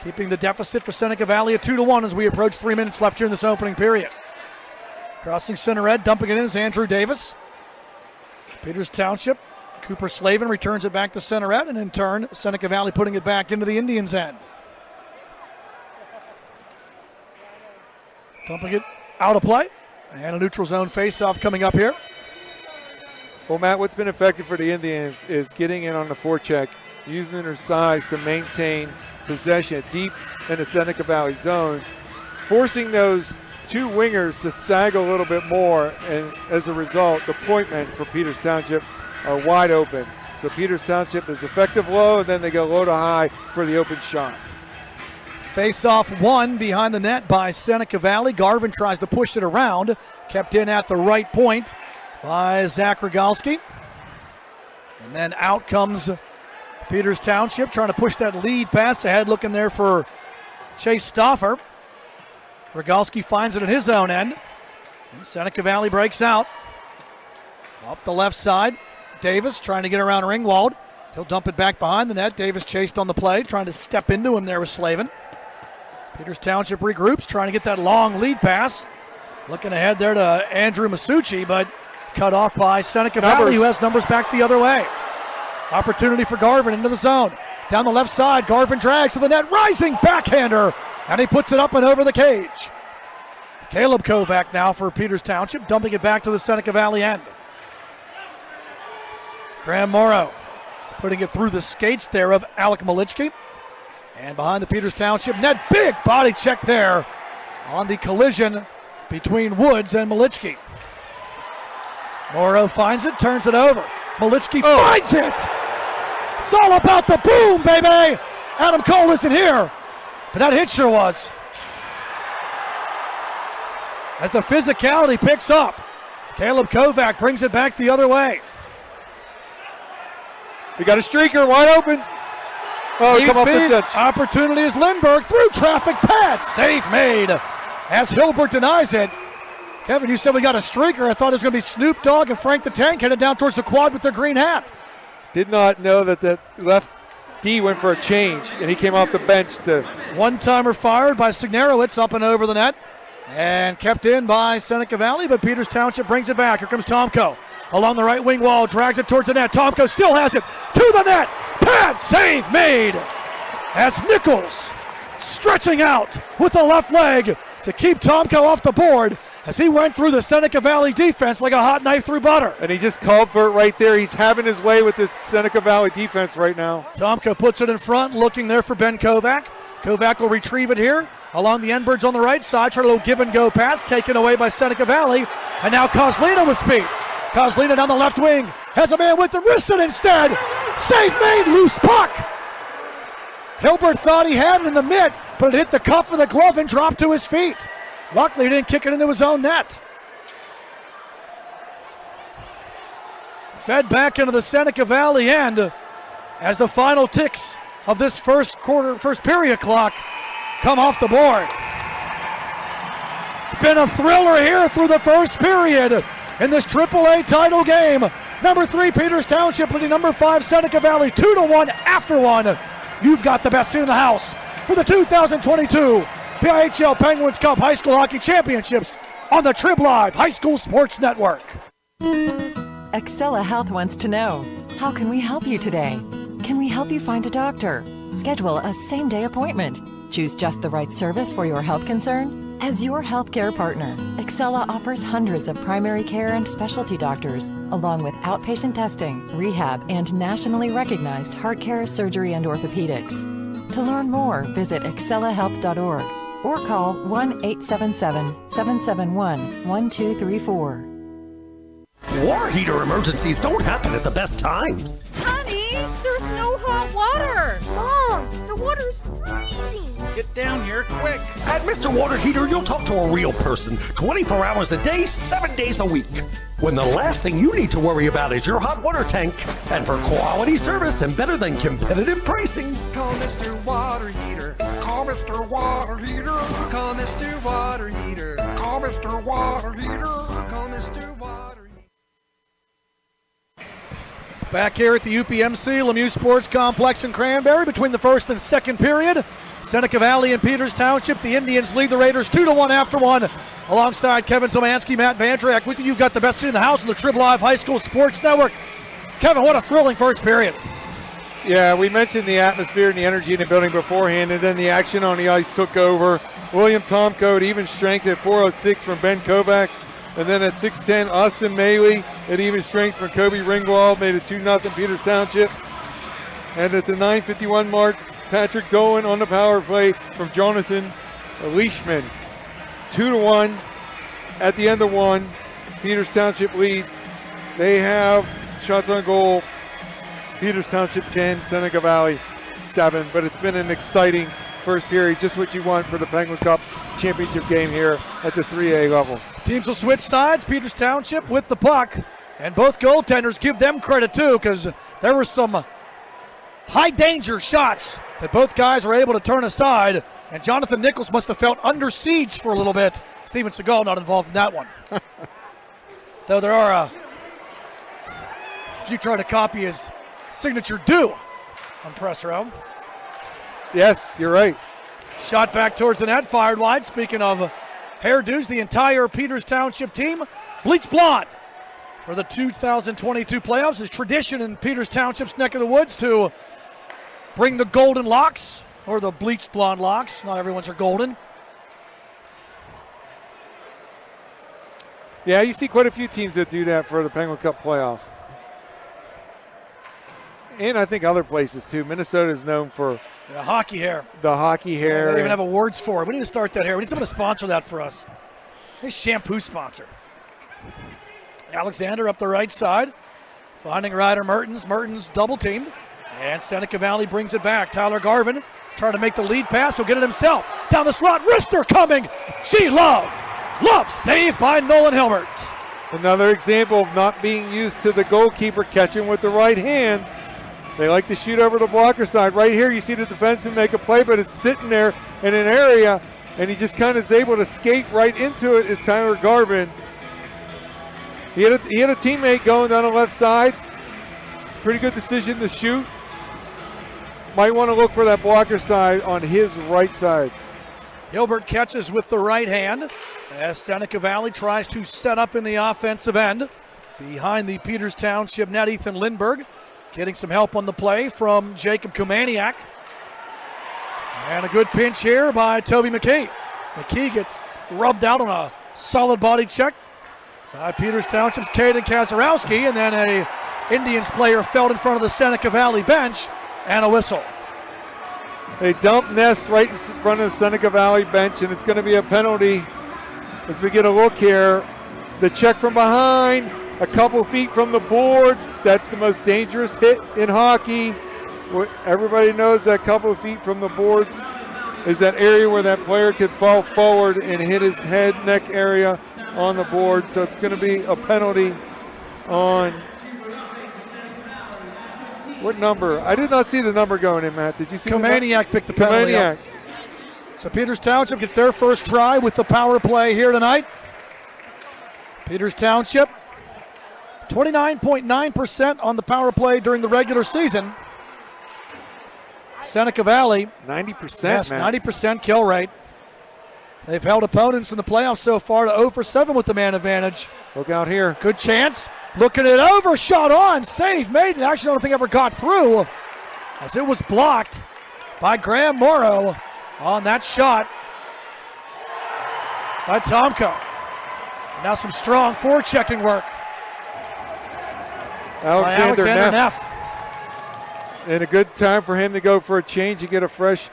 S1: keeping the deficit for Seneca Valley at 2-1 as we approach 3 minutes left here in this opening period. Crossing center ed, dumping it in is Andrew Davis. Peters Township, Cooper Slavin returns it back to center ed, and in turn, Seneca Valley putting it back into the Indians' end. Dumping it out of play, and a neutral zone face-off coming up here.
S2: Well, Matt, what's been effective for the Indians is getting in on the forecheck, using their size to maintain possession deep in the Seneca Valley zone, forcing those 2 wingers to sag a little bit more, and as a result, the point men for Peters Township are wide open. So Peters Township is effective low, and then they go low to high for the open shot.
S1: Face-off won behind the net by Seneca Valley. Garvin tries to push it around, kept in at the right point by Zach Rogalski. And then out comes Peters Township, trying to push that lead pass ahead, looking there for Chase Stauffer. Rogalski finds it at his own end. And Seneca Valley breaks out. Up the left side, Davis trying to get around Ringwald. He'll dump it back behind the net. Davis chased on the play, trying to step into him there with Slavin. Peters Township regroups, trying to get that long lead pass. Looking ahead there to Andrew Masucci, but cut off by Seneca Valley, who has numbers back the other way. Opportunity for Garvin into the zone. Down the left side, Garvin drags to the net, rising backhander, and he puts it up and over the cage. Caleb Kovac now for Peters Township, dumping it back to the Seneca Valley end. Graham Morrow putting it through the skates there of Alec Malichki. And behind the Peters Township net, big body check there on the collision between Woods and Malichki. Morrow finds it, turns it over. Malichki finds it! It's all about the boom, baby! Adam Cole isn't here, but that hit sure was. As the physicality picks up, Caleb Kovac brings it back the other way.
S2: We got a streaker wide open. Oh, come off the ditch.
S1: Opportunity is Lindbergh through traffic pad. Save made as Hilbert denies it. Kevin, you said we got a streaker. I thought it was going to be Snoop Dogg and Frank the Tank headed down towards the quad with their green hat.
S2: Did not know that the left D went for a change, and he came off the bench to.
S1: One-timer fired by Signerowitz up and over the net and kept in by Seneca Valley, but Peters Township brings it back. Here comes Tomko along the right wing wall, drags it towards the net. Tomko still has it to the net. Pad save made as Nichols stretching out with the left leg to keep Tomko off the board as he went through the Seneca Valley defense like a hot knife through butter.
S2: And he just called for it right there. He's having his way with this Seneca Valley defense right now.
S1: Tomko puts it in front, looking there for Ben Kovac. Kovac will retrieve it here along the Endbirds on the right side. Try a little give and go pass taken away by Seneca Valley. And now Kozlina with speed. Kozlina down the left wing. Has a man with him. Wrists it instead. Save made. Loose puck. Hilbert thought he had it in the mitt, but it hit the cuff of the glove and dropped to his feet. Luckily, he didn't kick it into his own net. Fed back into the Seneca Valley end as the final ticks of this first period clock come off the board. It's been a thriller here through the first period in this AAA title game. Number 3, Peters Township leading number 5, Seneca Valley 2-1 after one. You've got the best seat in the house for the 2022 PIHL Penguins Cup High School Hockey Championships on the Trib Live High School Sports Network.
S3: Excella Health wants to know, how can we help you today? Can we help you find a doctor? Schedule a same-day appointment. Choose just the right service for your health concern? As your healthcare partner, Excella offers hundreds of primary care and specialty doctors, along with outpatient testing, rehab, and nationally recognized heart care, surgery, and orthopedics. To learn more, visit excellahealth.org or call 1-877-771-1234.
S4: Water heater emergencies don't happen at the best times.
S5: Honey, there's no hot water. Mom, the water's freezing.
S4: Get down here quick. At Mr. Water Heater, you'll talk to a real person 24 hours a day, 7 days a week. When the last thing you need to worry about is your hot water tank. And for quality service and better than competitive pricing,
S6: call Mr. Water Heater. Call Mr. Water Heater. Call Mr. Water Heater. Call Mr. Water Heater. Call Mr. Water Heater.
S1: Back here at the UPMC Lemieux Sports Complex in Cranberry between the first and second period. Seneca Valley and Peters Township. The Indians lead the Raiders 2-1 after one. Alongside Kevin Zomansky, Matt Vandrak. With you, you've got the best seat in the house on the Trib Live High School Sports Network. Kevin, what a thrilling first period.
S2: Yeah, we mentioned the atmosphere and the energy in the building beforehand, and then the action on the ice took over. William Tomko at even strength at 4:06 from Ben Kovac. And then at 6:10, Austin Maley at even strength from Kobe Ringwald made it 2-0 Peters Township. And at the 9:51 mark, Patrick Dolan on the power play from Jonathan Leishman. 2-1 at the end of one. Peters Township leads. They have shots on goal. Peters Township 10, Seneca Valley 7. But it's been an exciting first period, just what you want for the Penguin Cup championship game here at the 3A level.
S1: Teams will switch sides. Peters Township with the puck. And both goaltenders, give them credit too, because there were some high danger shots that both guys were able to turn aside. And Jonathan Nichols must have felt under siege for a little bit. Steven Seagal not involved in that one. Though there are if you try to copy his signature do on press row.
S2: Yes, you're right.
S1: Shot back towards the net, fired wide. Speaking of hairdos, the entire Peters Township team bleach blonde for the 2022 playoffs. It's tradition in Peters Township's neck of the woods to bring the golden locks or the bleached blonde locks. Not everyone's are golden.
S2: Yeah, you see quite a few teams that do that for the Penguin Cup playoffs. And I think other places too. Minnesota is known for
S1: the hockey hair.
S2: The hockey hair.
S1: They don't even have awards for it. We need to start that here. We need someone to sponsor that for us. A shampoo sponsor. Alexander up the right side. Finding Ryder Mertens. Mertens double teamed. And Seneca Valley brings it back. Tyler Garvin trying to make the lead pass. He'll get it himself. Down the slot. Wrister coming. Love saved by Nolan Hilbert.
S2: Another example of not being used to the goalkeeper catching with the right hand. They like to shoot over the blocker side. Right here you see the defenseman make a play, but it's sitting there in an area and he just kind of is able to skate right into it is Tyler Garvin. He had a teammate going down the left side. Pretty good decision to shoot. Might want to look for that blocker side on his right side.
S1: Hilbert catches with the right hand as Seneca Valley tries to set up in the offensive end. Behind the Peters Township net, Ethan Lindberg getting some help on the play from Jacob Kumaniak. And a good pinch here by Toby McKee. McKee gets rubbed out on a solid body check by Peters Township's Caden Kazarowski, and then a Indians player fell in front of the Seneca Valley bench, and a whistle.
S2: They dump Ness right in front of the Seneca Valley bench, and it's going to be a penalty as we get a look here. The check from behind, a couple feet from the boards. That's the most dangerous hit in hockey. Everybody knows that couple of feet from the boards is that area where that player could fall forward and hit his head, neck area on the board. So it's going to be a penalty on what number? I did not see the number going in, Matt. Did you see?
S1: Kumaniak picked the penalty up. So Peters Township gets their first try with the power play here tonight. Peters Township, 29.9% on the power play during the regular season. Seneca Valley,
S2: 90%.
S1: Yes,
S2: man.
S1: 90% kill rate. They've held opponents in the playoffs so far to 0 for 7 with the man advantage.
S2: Look out here.
S1: Good chance. Looking it over. Shot on. Save made. Actually, I don't think ever got through as it was blocked by Graham Morrow on that shot by Tomko. Now some strong forechecking work by Alexander Neff.
S2: And a good time for him to go for a change and get a fresh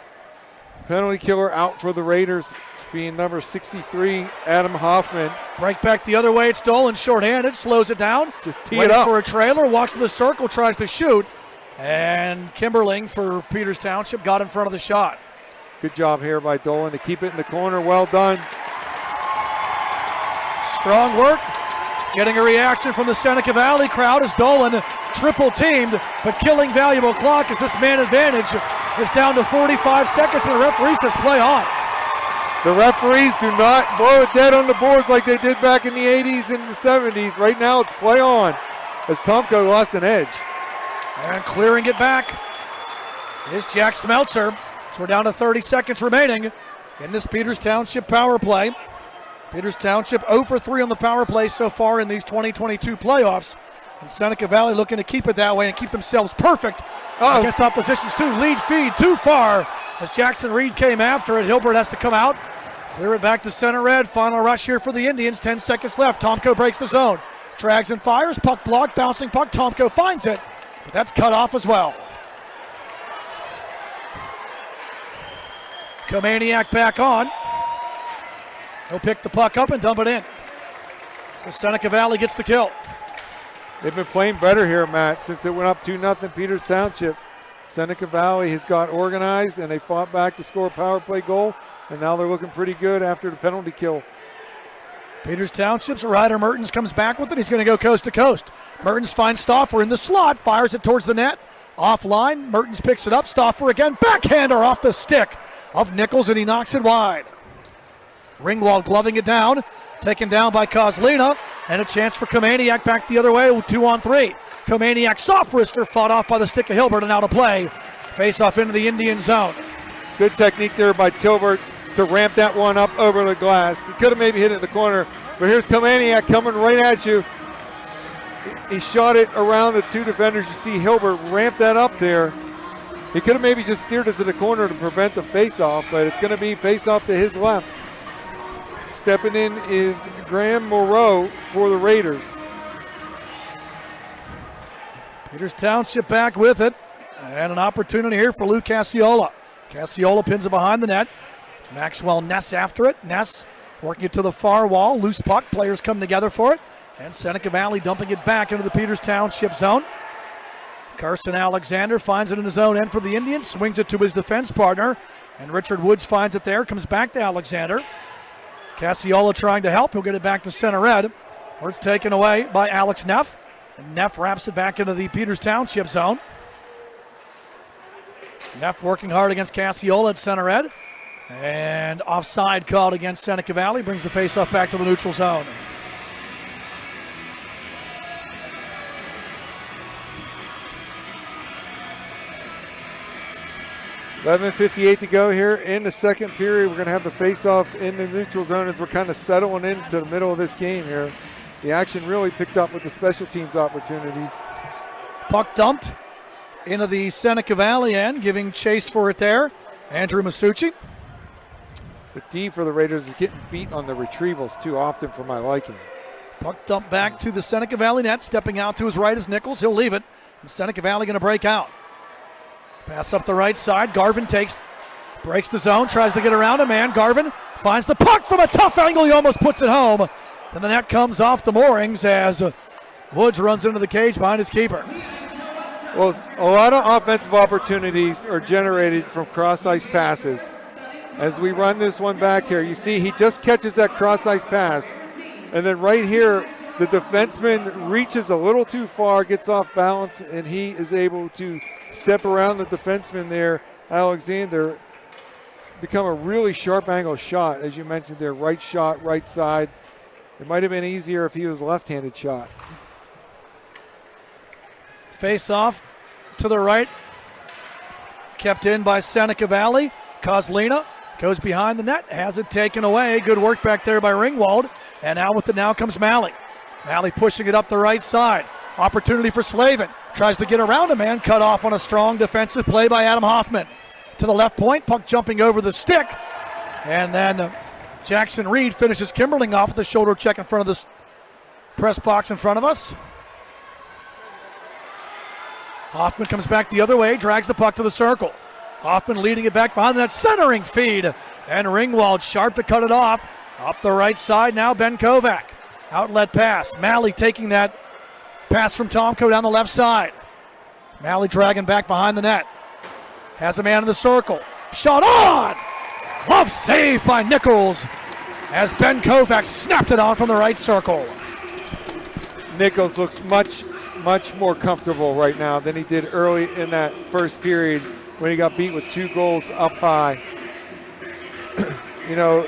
S2: penalty killer out for the Raiders, being number 63, Adam Hoffman.
S1: Break back the other way. It's Dolan shorthanded. Slows it down.
S2: Just tee it up.
S1: For a trailer. Walks to the circle. Tries to shoot. And Kimberling for Peters Township got in front of the shot.
S2: Good job here by Dolan to keep it in the corner. Well done.
S1: Strong work. Getting a reaction from the Seneca Valley crowd as Dolan triple teamed, but killing valuable clock as this man advantage is down to 45 seconds and the referee says play on.
S2: The referees do not blow it dead on the boards like they did back in the 80s and the 70s. Right now it's play on as Tomko lost an edge.
S1: And clearing it back is Jack Smeltzer. So we're down to 30 seconds remaining in this Peters Township power play. Peters Township 0 for 3 on the power play so far in these 2022 playoffs. And Seneca Valley looking to keep it that way and keep themselves perfect against opposition's two. Lead feed too far as Jackson Reed came after it. Hilbert has to come out. Clear it back to center red. Final rush here for the Indians. 10 seconds left. Tomko breaks the zone. Drags and fires. Puck blocked. Bouncing puck. Tomko finds it. But that's cut off as well. Komaniak back on. He'll pick the puck up and dump it in. So Seneca Valley gets the kill.
S2: They've been playing better here, Matt, since it went up 2-0 Peters Township. Seneca Valley has got organized, and they fought back to score a power play goal, and now they're looking pretty good after the penalty kill.
S1: Peters Township's Ryder Mertens comes back with it. He's going to go coast to coast. Mertens finds Stauffer in the slot, fires it towards the net. Offline, Mertens picks it up. Stauffer again, backhander off the stick of Nichols, and he knocks it wide. Ringwald gloving it down, taken down by Kozlina, and a chance for Komaniak back the other way, 2-on-3. Komaniak soft wrister fought off by the stick of Hilbert and out of play. Face off into the Indian zone.
S2: Good technique there by Tilbert to ramp that one up over the glass. He could have maybe hit it in the corner, but here's Komaniak coming right at you. He shot it around the two defenders. You see Hilbert ramp that up there. He could have maybe just steered it to the corner to prevent the face-off, but it's going to be face-off to his left. Stepping in is Graham Moreau for the Raiders.
S1: Peters Township back with it. And an opportunity here for Lou Cassiola. Cassiola pins it behind the net. Maxwell Ness after it. Ness working it to the far wall. Loose puck. Players come together for it. And Seneca Valley dumping it back into the Peters Township zone. Carson Alexander finds it in his own end for the Indians. Swings it to his defense partner. And Richard Woods finds it there. Comes back to Alexander. Cassiola trying to help. He'll get it back to center red. Where it's taken away by Alex Neff. And Neff wraps it back into the Peters Township zone. Neff working hard against Cassiola at center red. And offside called against Seneca Valley, brings the faceoff back to the neutral zone.
S2: $11:58 to go here in the second period. We're going to have the faceoff in the neutral zone as we're kind of settling into the middle of this game here. The action really picked up with the special teams opportunities.
S1: Puck dumped into the Seneca Valley end, giving chase for it there. Andrew Masucci.
S2: The D for the Raiders is getting beat on the retrievals too often for my liking.
S1: Puck dumped back to the Seneca Valley net. Stepping out to his right is Nichols. He'll leave it. And Seneca Valley going to break out. Pass up the right side. Garvin breaks the zone, tries to get around a man. Garvin finds the puck from a tough angle. He almost puts it home. Then the net comes off the moorings as Woods runs into the cage behind his keeper.
S2: Well, a lot of offensive opportunities are generated from cross-ice passes. As we run this one back here, you see he just catches that cross-ice pass. And then right here, the defenseman reaches a little too far, gets off balance, and he is able to step around the defenseman there, Alexander. Become a really sharp angle shot, as you mentioned there, right shot, right side. It might have been easier if he was left-handed shot.
S1: Face off to the right, kept in by Seneca Valley. Kozlina goes behind the net, has it taken away. Good work back there by Ringwald. And now with it now comes Malley. Malley pushing it up the right side. Opportunity for Slavin. Tries to get around a man, cut off on a strong defensive play by Adam Hoffman. To the left point, puck jumping over the stick. And then Jackson Reed finishes Kimberling off with the shoulder check in front of this press box in front of us. Hoffman comes back the other way, drags the puck to the circle. Hoffman leading it back behind that centering feed. And Ringwald sharp to cut it off. Up the right side now, Ben Kovac. Outlet pass. Malley taking that pass from Tomko down the left side. Malley dragging back behind the net. Has a man in the circle. Shot on! Glove save by Nichols as Ben Kovac snapped it on from the right circle.
S2: Nichols looks much more comfortable right now than he did early in that first period when he got beat with 2 goals up high. You know,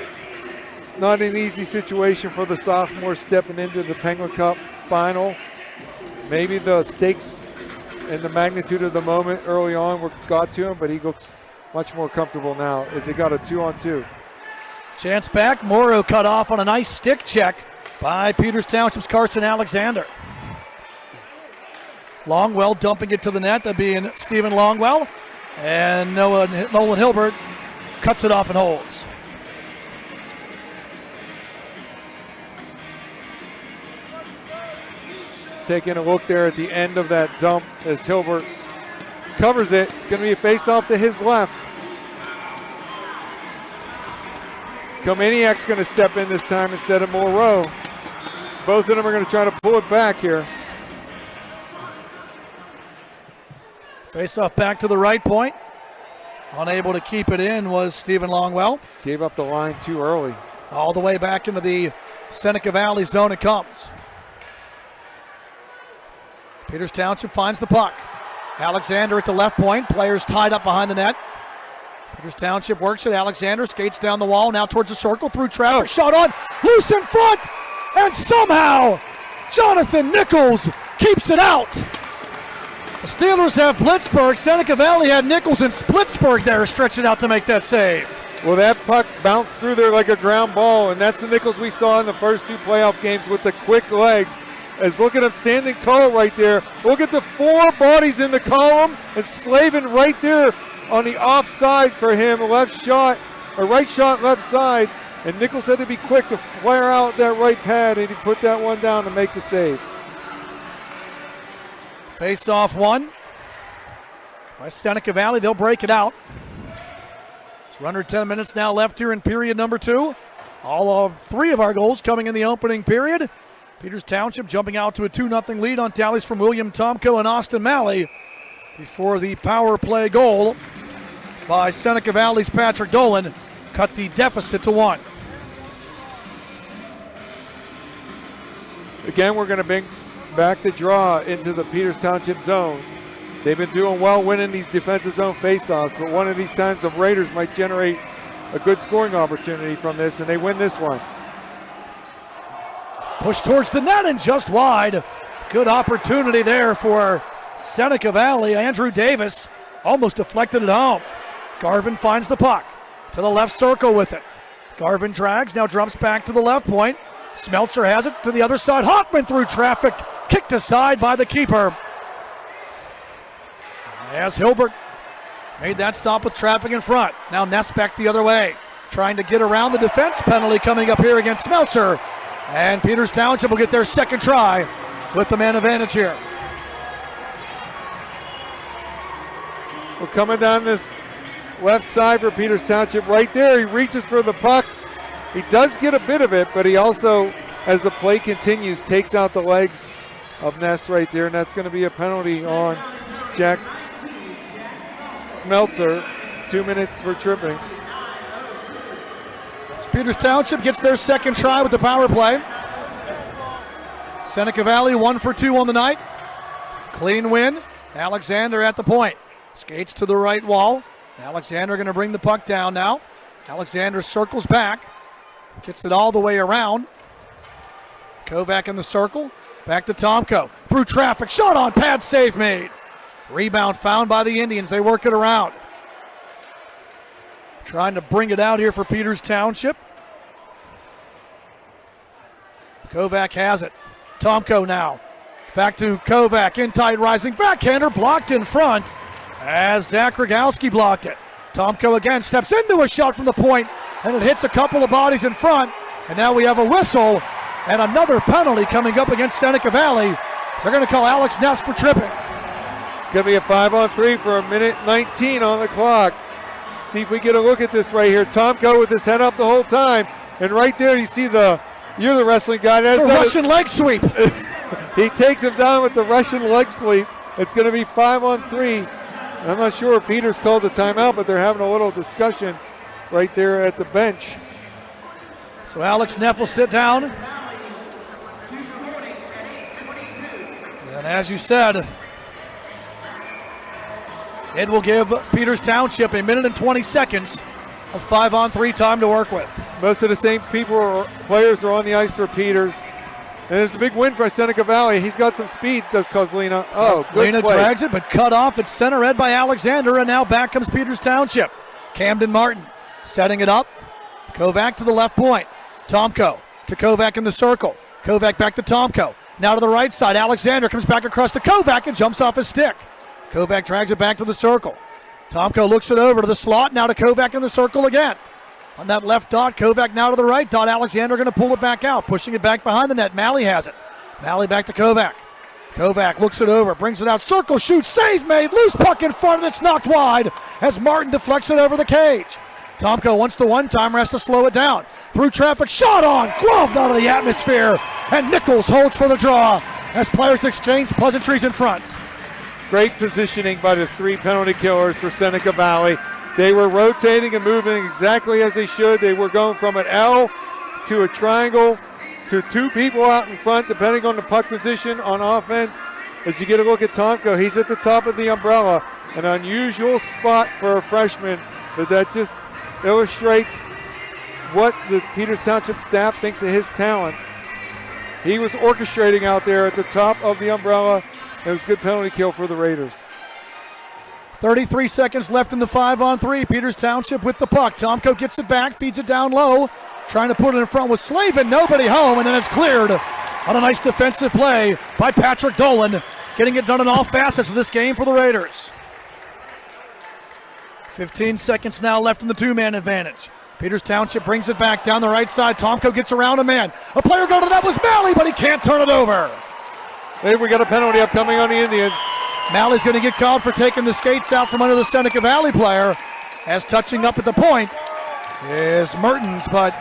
S2: it's not an easy situation for the sophomore stepping into the Penguin Cup final. Maybe the stakes and the magnitude of the moment early on got to him, but he looks much more comfortable now as he got a 2-on-2.
S1: Chance back. Morrow cut off on a nice stick check by Peters Township's Carson Alexander. Longwell dumping it to the net. That being Stephen Longwell. And Nolan Hilbert cuts it off and holds.
S2: Taking a look there at the end of that dump as Hilbert covers it. It's going to be a face-off to his left. Komaniak's going to step in this time instead of Moreau. Both of them are going to try to pull it back here.
S1: Face-off back to the right point. Unable to keep it in was Stephen Longwell.
S2: Gave up the line too early.
S1: All the way back into the Seneca Valley zone it comes. Peters Township finds the puck. Alexander at the left point. Players tied up behind the net. Peters Township works it. Alexander skates down the wall, now towards the circle, through traffic. Shot on, loose in front, and somehow Jonathan Nichols keeps it out. The Steelers have Blitzburg. Seneca Valley had Nichols and Splitsburg there stretching out to make that save.
S2: Well, that puck bounced through there like a ground ball, and that's the Nichols we saw in the first 2 playoff games with the quick legs. As look at him standing tall right there. Look at the 4 bodies in the column, and Slavin right there on the offside for him. Left shot, or right shot, left side. And Nichols had to be quick to flare out that right pad, and he put that one down to make the save.
S1: Face off one by Seneca Valley. They'll break it out. It's under 10 minutes now left here in period number 2. All of 3 of our goals coming in the opening period. Peters Township jumping out to a 2-0 lead on tallies from William Tomko and Austin Malley before the power play goal by Seneca Valley's Patrick Dolan cut the deficit to 1.
S2: Again, we're going to bring back the draw into the Peters Township zone. They've been doing well winning these defensive zone faceoffs, but one of these times the Raiders might generate a good scoring opportunity from this, and they win this one.
S1: Push towards the net and just wide. Good opportunity there for Seneca Valley. Andrew Davis almost deflected it home. Garvin finds the puck to the left circle with it. Garvin drags, now jumps back to the left point. Smeltzer has it to the other side. Hoffman through traffic, kicked aside by the keeper. As Hilbert made that stop with traffic in front. Now Nesbeck the other way, trying to get around the defense penalty coming up here against Smeltzer. And Peters Township will get their second try with the man advantage here.
S2: We're coming down this left side for Peters Township. Right there, he reaches for the puck. He does get a bit of it, but he also, as the play continues, takes out the legs of Ness right there, and that's going to be a penalty on Jack Smeltzer. 2 minutes for tripping.
S1: Peters Township gets their second try with the power play. Seneca Valley 1 for 2 on the night. Clean win. Alexander at the point. Skates to the right wall. Alexander going to bring the puck down now. Alexander circles back. Gets it all the way around. Kovac in the circle. Back to Tomko. Through traffic. Shot on pad. Save made. Rebound found by the Indians. They work it around. Trying to bring it out here for Peters Township. Kovac has it. Tomko now. Back to Kovac. In tight rising. Backhander blocked in front as Zach Rogowski blocked it. Tomko again steps into a shot from the point, and it hits a couple of bodies in front. And now we have a whistle and another penalty coming up against Seneca Valley. So they're going to call Alex Ness for tripping.
S2: It's going to be a 5-on-3 for 1:19 on the clock. See if we get a look at this right here. Tomko with his head up the whole time. And right there you see you're the wrestling guy.
S1: It's a Russian leg sweep.
S2: He takes him down with the Russian leg sweep. It's going to be 5-on-3. I'm not sure if Peters called the timeout, but they're having a little discussion right there at the bench.
S1: So Alex Neff will sit down. And as you said, it will give Peters Township 1 minute and 20 seconds of 5-on-3 time to work with.
S2: Most of the same players are on the ice for Peters. And it's a big win for Seneca Valley. He's got some speed, does Kozlina. Oh, good
S1: Lena
S2: play.
S1: drags it, but cut off at center ed by Alexander, and now back comes Peters Township. Camden Martin setting it up. Kovac to the left point. Tomko to Kovac in the circle. Kovac back to Tomko. Now to the right side. Alexander comes back across to Kovac and jumps off his stick. Kovac drags it back to the circle. Tomko looks it over to the slot. Now to Kovac in the circle again. On that left dot, Kovac now to the right dot. Alexander going to pull it back out, pushing it back behind the net. Malley has it. Malley back to Kovac. Kovac looks it over, brings it out, circle, shoots, save made, loose puck in front, and it's knocked wide as Martin deflects it over the cage. Tomko wants the one-timer, has to slow it down. Through traffic, shot on, gloved out of the atmosphere, and Nichols holds for the draw as players exchange pleasantries in front.
S2: Great positioning by the 3 penalty killers for Seneca Valley. They were rotating and moving exactly as they should. They were going from an L to a triangle to 2 people out in front, depending on the puck position on offense. As you get a look at Tomko, he's at the top of the umbrella. An unusual spot for a freshman, but that just illustrates what the Peters Township staff thinks of his talents. He was orchestrating out there at the top of the umbrella. It was a good penalty kill for the Raiders.
S1: 33 seconds left in the 5-on-3. Peters Township with the puck. Tomko gets it back, feeds it down low, trying to put it in front with Slavin. Nobody home, and then it's cleared on a nice defensive play by Patrick Dolan, getting it done in all facets of this game for the Raiders. 15 seconds now left in the 2-man advantage. Peters Township brings it back down the right side. Tomko gets around a man. A player going to that was Malley, but he can't turn it over.
S2: Hey, we got a penalty upcoming on the Indians.
S1: Malley's going to get called for taking the skates out from under the Seneca Valley player, as touching up at the point is Mertens, but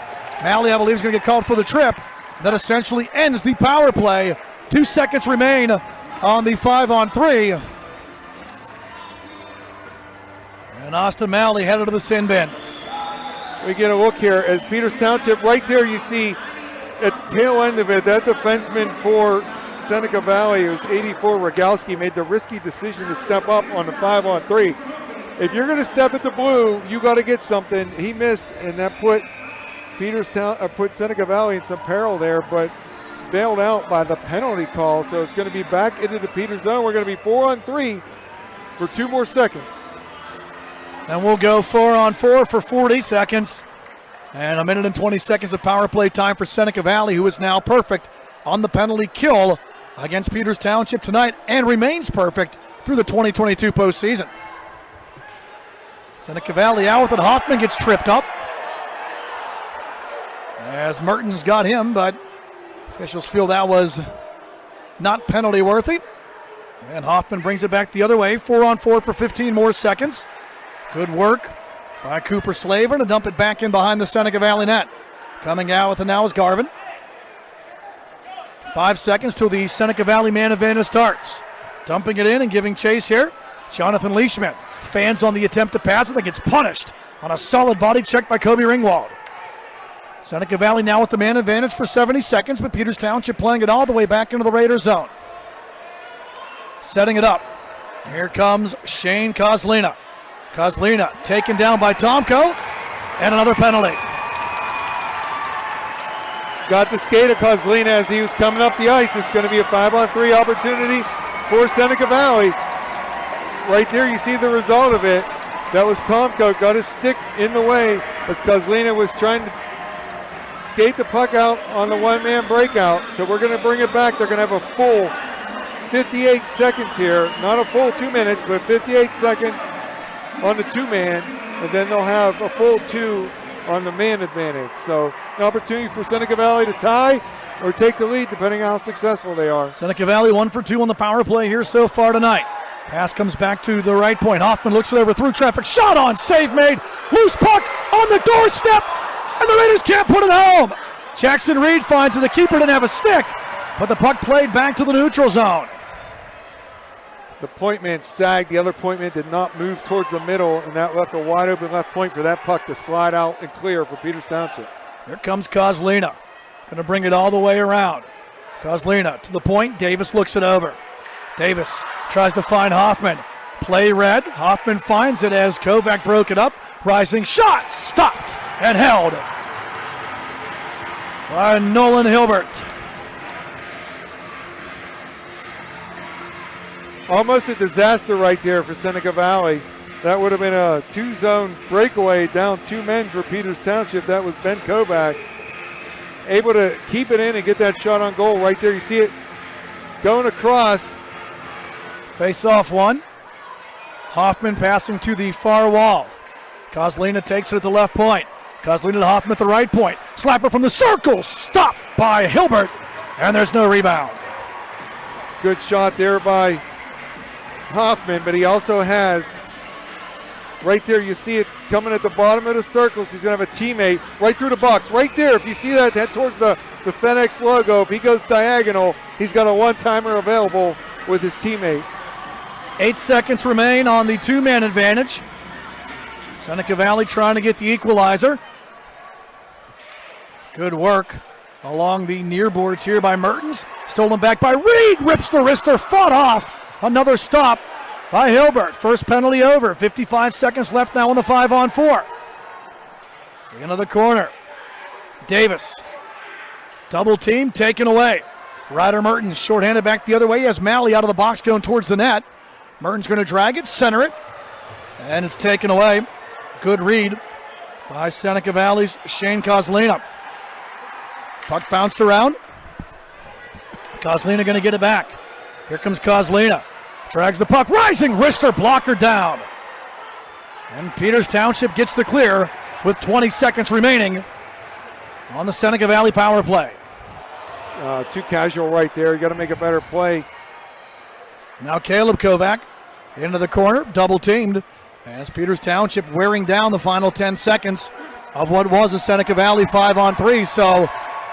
S1: Malley, I believe, is going to get called for the trip. That essentially ends the power play. 2 seconds remain on the 5-on-3. And Austin Malley headed to the sin bin.
S2: We get a look here as Peters Township, right there you see at the tail end of it, that defenseman for Seneca Valley, it was 84, Rogowski, made the risky decision to step up on the 5-on-3. if you're going to step at the blue, you got to get something. He missed, and that put Seneca Valley in some peril there, but bailed out by the penalty call. So it's going to be back into the Peters zone. We're going to be 4-on-3 for 2 more seconds.
S1: And we'll go 4-on-4 for 40 seconds. And 1 minute and 20 seconds of power play time for Seneca Valley, who is now perfect on the penalty kill against Peters Township tonight and remains perfect through the 2022 postseason. Seneca Valley out with it. Hoffman gets tripped up as Mertens got him, but officials feel that was not penalty worthy. And Hoffman brings it back the other way. 4-on-4 for 15 more seconds. Good work by Cooper Slaver to dump it back in behind the Seneca Valley net. Coming out with it now is Garvin. 5 seconds till the Seneca Valley man advantage starts. Dumping it in and giving chase here. Jonathan Leishman. Fans on the attempt to pass it that gets punished on a solid body check by Kobe Ringwald. Seneca Valley now with the man advantage for 70 seconds, but Peters Township playing it all the way back into the Raider zone. Setting it up. Here comes Shane Kozlina. Kozlina taken down by Tomko, and another penalty.
S2: Got the skate of Kozlina as he was coming up the ice. It's going to be a 5-on-3 opportunity for Seneca Valley. Right there, you see the result of it. That was Tomko, got his stick in the way as Kozlina was trying to skate the puck out on the one-man breakout. So we're going to bring it back. They're going to have a full 58 seconds here. Not a full 2 minutes, but 58 seconds on the two-man. And then they'll have a full 2 on the man advantage. So an opportunity for Seneca Valley to tie or take the lead, depending on how successful they are.
S1: Seneca Valley 1 for 2 on the power play here so far tonight. Pass comes back to the right point. Hoffman looks it over through traffic. Shot on, save made. Loose puck on the doorstep, and the Raiders can't put it home. Jackson Reed finds that the keeper didn't have a stick, but the puck played back to the neutral zone.
S2: The point man sagged. The other point man did not move towards the middle, and that left a wide open left point for that puck to slide out and clear for Peters Township.
S1: Here comes Kozlina. Going to bring it all the way around. Kozlina to the point. Davis looks it over. Davis tries to find Hoffman. Play red. Hoffman finds it as Kovac broke it up. Rising shot. Stopped and held by Nolan Hilbert.
S2: Almost a disaster right there for Seneca Valley. That would have been a 2-zone breakaway down 2 men for Peters Township. That was Ben Kovac. Able to keep it in and get that shot on goal right there. You see it going across.
S1: Face off one. Hoffman passing to the far wall. Kozlina takes it at the left point. Kozlina to Hoffman at the right point. Slapper from the circle. Stopped by Hilbert. And there's no rebound.
S2: Good shot there by Hoffman, but he also has, right there, you see it coming at the bottom of the circles. He's going to have a teammate right through the box. Right there, if you see that, head towards the FedEx logo. If he goes diagonal, he's got a one-timer available with his teammate.
S1: 8 seconds remain on the 2-man advantage. Seneca Valley trying to get the equalizer. Good work along the near boards here by Mertens. Stolen back by Reed. Rips the wrister. Fought off. Another stop by Hilbert. First penalty over. 55 seconds left now on the 5-on-4. Into the corner. Davis. Double team taken away. Ryder Mertens shorthanded back the other way. He has Malley out of the box going towards the net. Mertens going to drag it, center it, and it's taken away. Good read by Seneca Valley's Shane Kozlina. Puck bounced around. Kozlina going to get it back. Here comes Kozlina. Drags the puck, rising, wrister, blocker down. And Peters Township gets the clear with 20 seconds remaining on the Seneca Valley power play.
S2: Too casual right there. You got to make a better play.
S1: Now Caleb Kovac into the corner, double teamed, as Peters Township wearing down the final 10 seconds of what was a Seneca Valley 5-on-3. So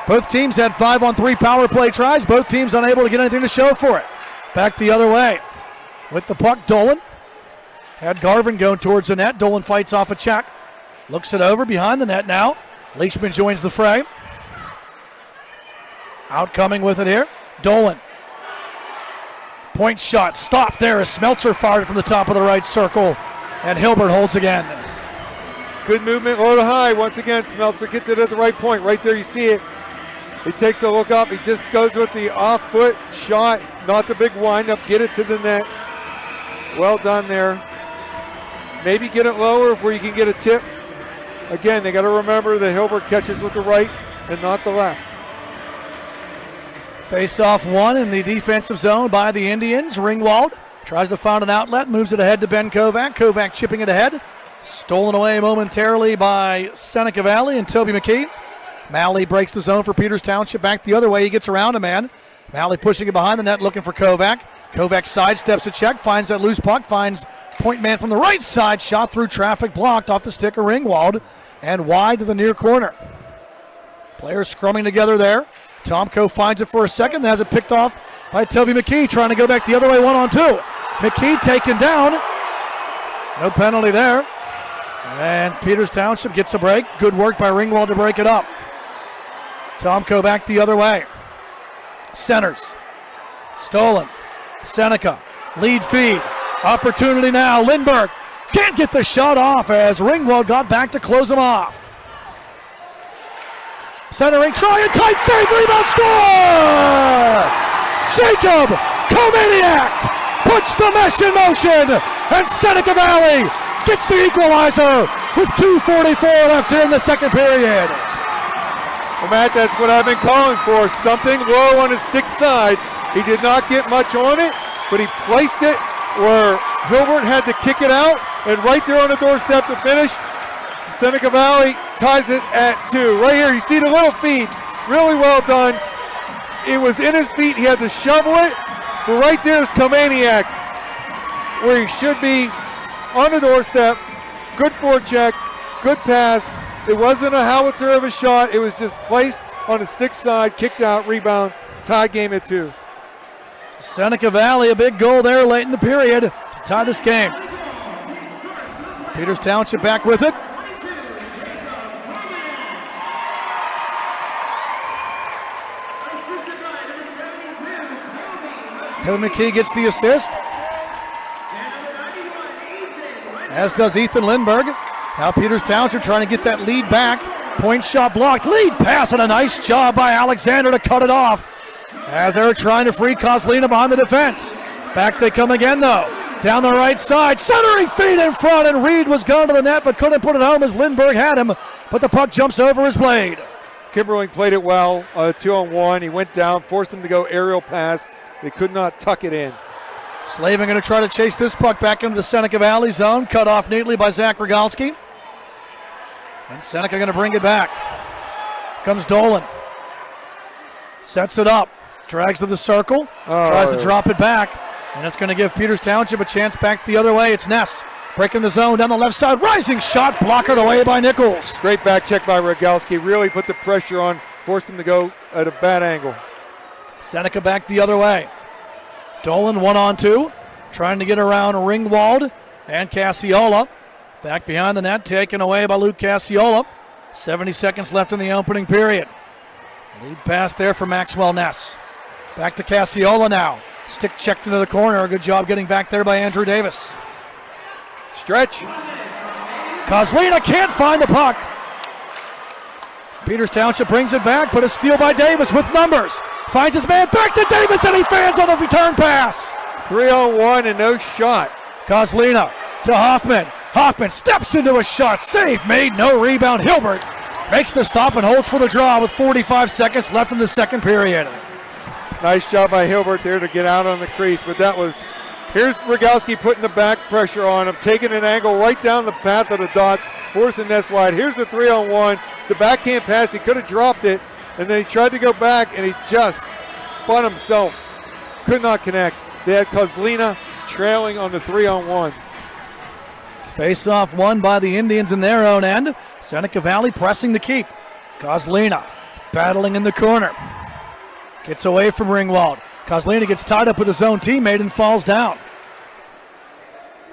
S1: both teams had 5-on-3 power play tries. Both teams unable to get anything to show for it. Back the other way with the puck, Dolan. Had Garvin going towards the net. Dolan fights off a check. Looks it over behind the net now. Leishman joins the fray. Outcoming with it here. Dolan. Point shot stopped there as Smeltzer fired from the top of the right circle. And Hilbert holds again.
S2: Good movement, low to high. Once again, Smeltzer gets it at the right point. Right there, you see it. He takes a look up. He just goes with the off-foot shot, not the big wind-up. Get it to the net. Well done there. Maybe get it lower where you can get a tip. Again, they got to remember that Hilbert catches with the right and not the left.
S1: Face-off one in the defensive zone by the Indians. Ringwald tries to find an outlet, moves it ahead to Ben Kovac. Kovac chipping it ahead. Stolen away momentarily by Seneca Valley and Toby McKee. Malley breaks the zone for Peters Township. Back the other way. He gets around a man. Malley pushing it behind the net, looking for Kovac. Kovac sidesteps a check, finds that loose puck, finds point man from the right side. Shot through traffic, blocked off the stick of Ringwald and wide to the near corner. Players scrumming together there. Tomko finds it for a second, has it picked off by Toby McKee, trying to go back the other way, 1-on-2. McKee taken down. No penalty there. And Peters Township gets a break. Good work by Ringwald to break it up. Tomko back the other way. Centers. Stolen. Seneca. Lead feed. Opportunity now. Lindbergh can't get the shot off as Ringwald got back to close him off. Centering, try and tight save, rebound, score! Jacob Komaniak puts the mesh in motion, and Seneca Valley gets the equalizer with 2:44 left here in the second period.
S2: Well, Matt, that's what I've been calling for. Something low on his stick side. He did not get much on it, but he placed it where Hilbert had to kick it out, and right there on the doorstep to finish. Seneca Valley ties it at 2. Right here, you see the little feed. Really well done. It was in his feet. He had to shovel it. But right there is Komaniak, where he should be on the doorstep. Good forecheck, good pass. It wasn't a howitzer of a shot. It was just placed on the stick side, kicked out, rebound, tie game at 2.
S1: Seneca Valley, a big goal there late in the period to tie this game. Peters Township back with it. Toby McKee gets the assist, as does Ethan Lindbergh. Now Peters Township trying to get that lead back. Point shot blocked. Lead pass, and a nice job by Alexander to cut it off as they're trying to free Kozlina behind the defense. Back they come again, though. Down the right side. Centering feed in front, and Reed was going to the net but couldn't put it home as Lindbergh had him, but the puck jumps over his blade.
S2: Kimberling played it well, 2-on-1. He went down, forced him to go aerial pass. They could not tuck it in.
S1: Slavin going to try to chase this puck back into the Seneca Valley zone. Cut off neatly by Zach Rogalski. And Seneca going to bring it back. Comes Dolan. Sets it up. Drags to the circle. Tries to drop it back. And it's going to give Peters Township a chance back the other way. It's Ness breaking the zone down the left side. Rising shot. Blockered away by Nichols.
S2: Great back check by Rogalski. Really put the pressure on. Forced him to go at a bad angle.
S1: Seneca back the other way. Dolan 1-on-2. Trying to get around Ringwald and Cassiola. Back behind the net, taken away by Luke Cassiola. 70 seconds left in the opening period. Lead pass there for Maxwell Ness. Back to Cassiola now. Stick checked into the corner. Good job getting back there by Andrew Davis.
S2: Stretch.
S1: Kozlina can't find the puck. Peters Township brings it back, but a steal by Davis with numbers. Finds his man back to Davis, and he fans on the return pass.
S2: 3-on-1 and no shot.
S1: Kozlina to Hoffman. Hoffman steps into a shot. Save made, no rebound. Hilbert makes the stop and holds for the draw with 45 seconds left in the second period.
S2: Nice job by Hilbert there to get out on the crease, but that was, here's Rogalski putting the back pressure on him, taking an angle right down the path of the dots, forcing Ness wide. Here's the 3-on-1. The backhand pass, he could have dropped it, and then he tried to go back, and he just spun himself. Could not connect. They had Kozlina trailing on the 3-on-1.
S1: Face-off won by the Indians in their own end. Seneca Valley pressing to keep. Kozlina battling in the corner. Gets away from Ringwald. Kozlina gets tied up with his own teammate and falls down.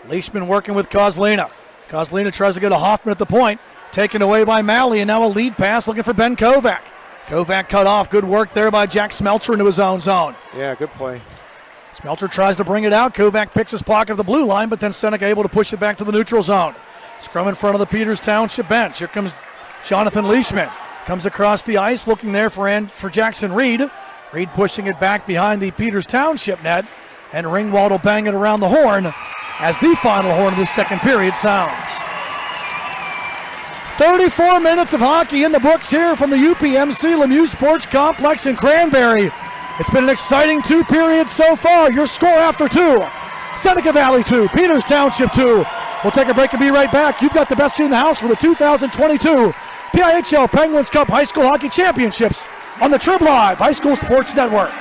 S1: Leishman working with Kozlina. Kozlina tries to go to Hoffman at the point. Taken away by Malley, and now a lead pass looking for Ben Kovac. Kovac cut off. Good work there by Jack Smeltzer into his own zone.
S2: Yeah, good play.
S1: Smelter tries to bring it out. Kovac picks his pocket of the blue line, but then Seneca able to push it back to the neutral zone. Scrum in front of the Peters Township bench. Here comes Jonathan Leishman. Comes across the ice, looking there for Jackson Reed. Reed pushing it back behind the Peters Township net, and Ringwald will bang it around the horn as the final horn of the second period sounds. 34 minutes of hockey in the books here from the UPMC Lemieux Sports Complex in Cranberry. It's been an exciting 2 periods so far. Your score after 2. Seneca Valley 2, Peters Township 2. We'll take a break and be right back. You've got the best seat in the house for the 2022 PIHL Penguins Cup High School Hockey Championships on the Trib Live High School Sports Network.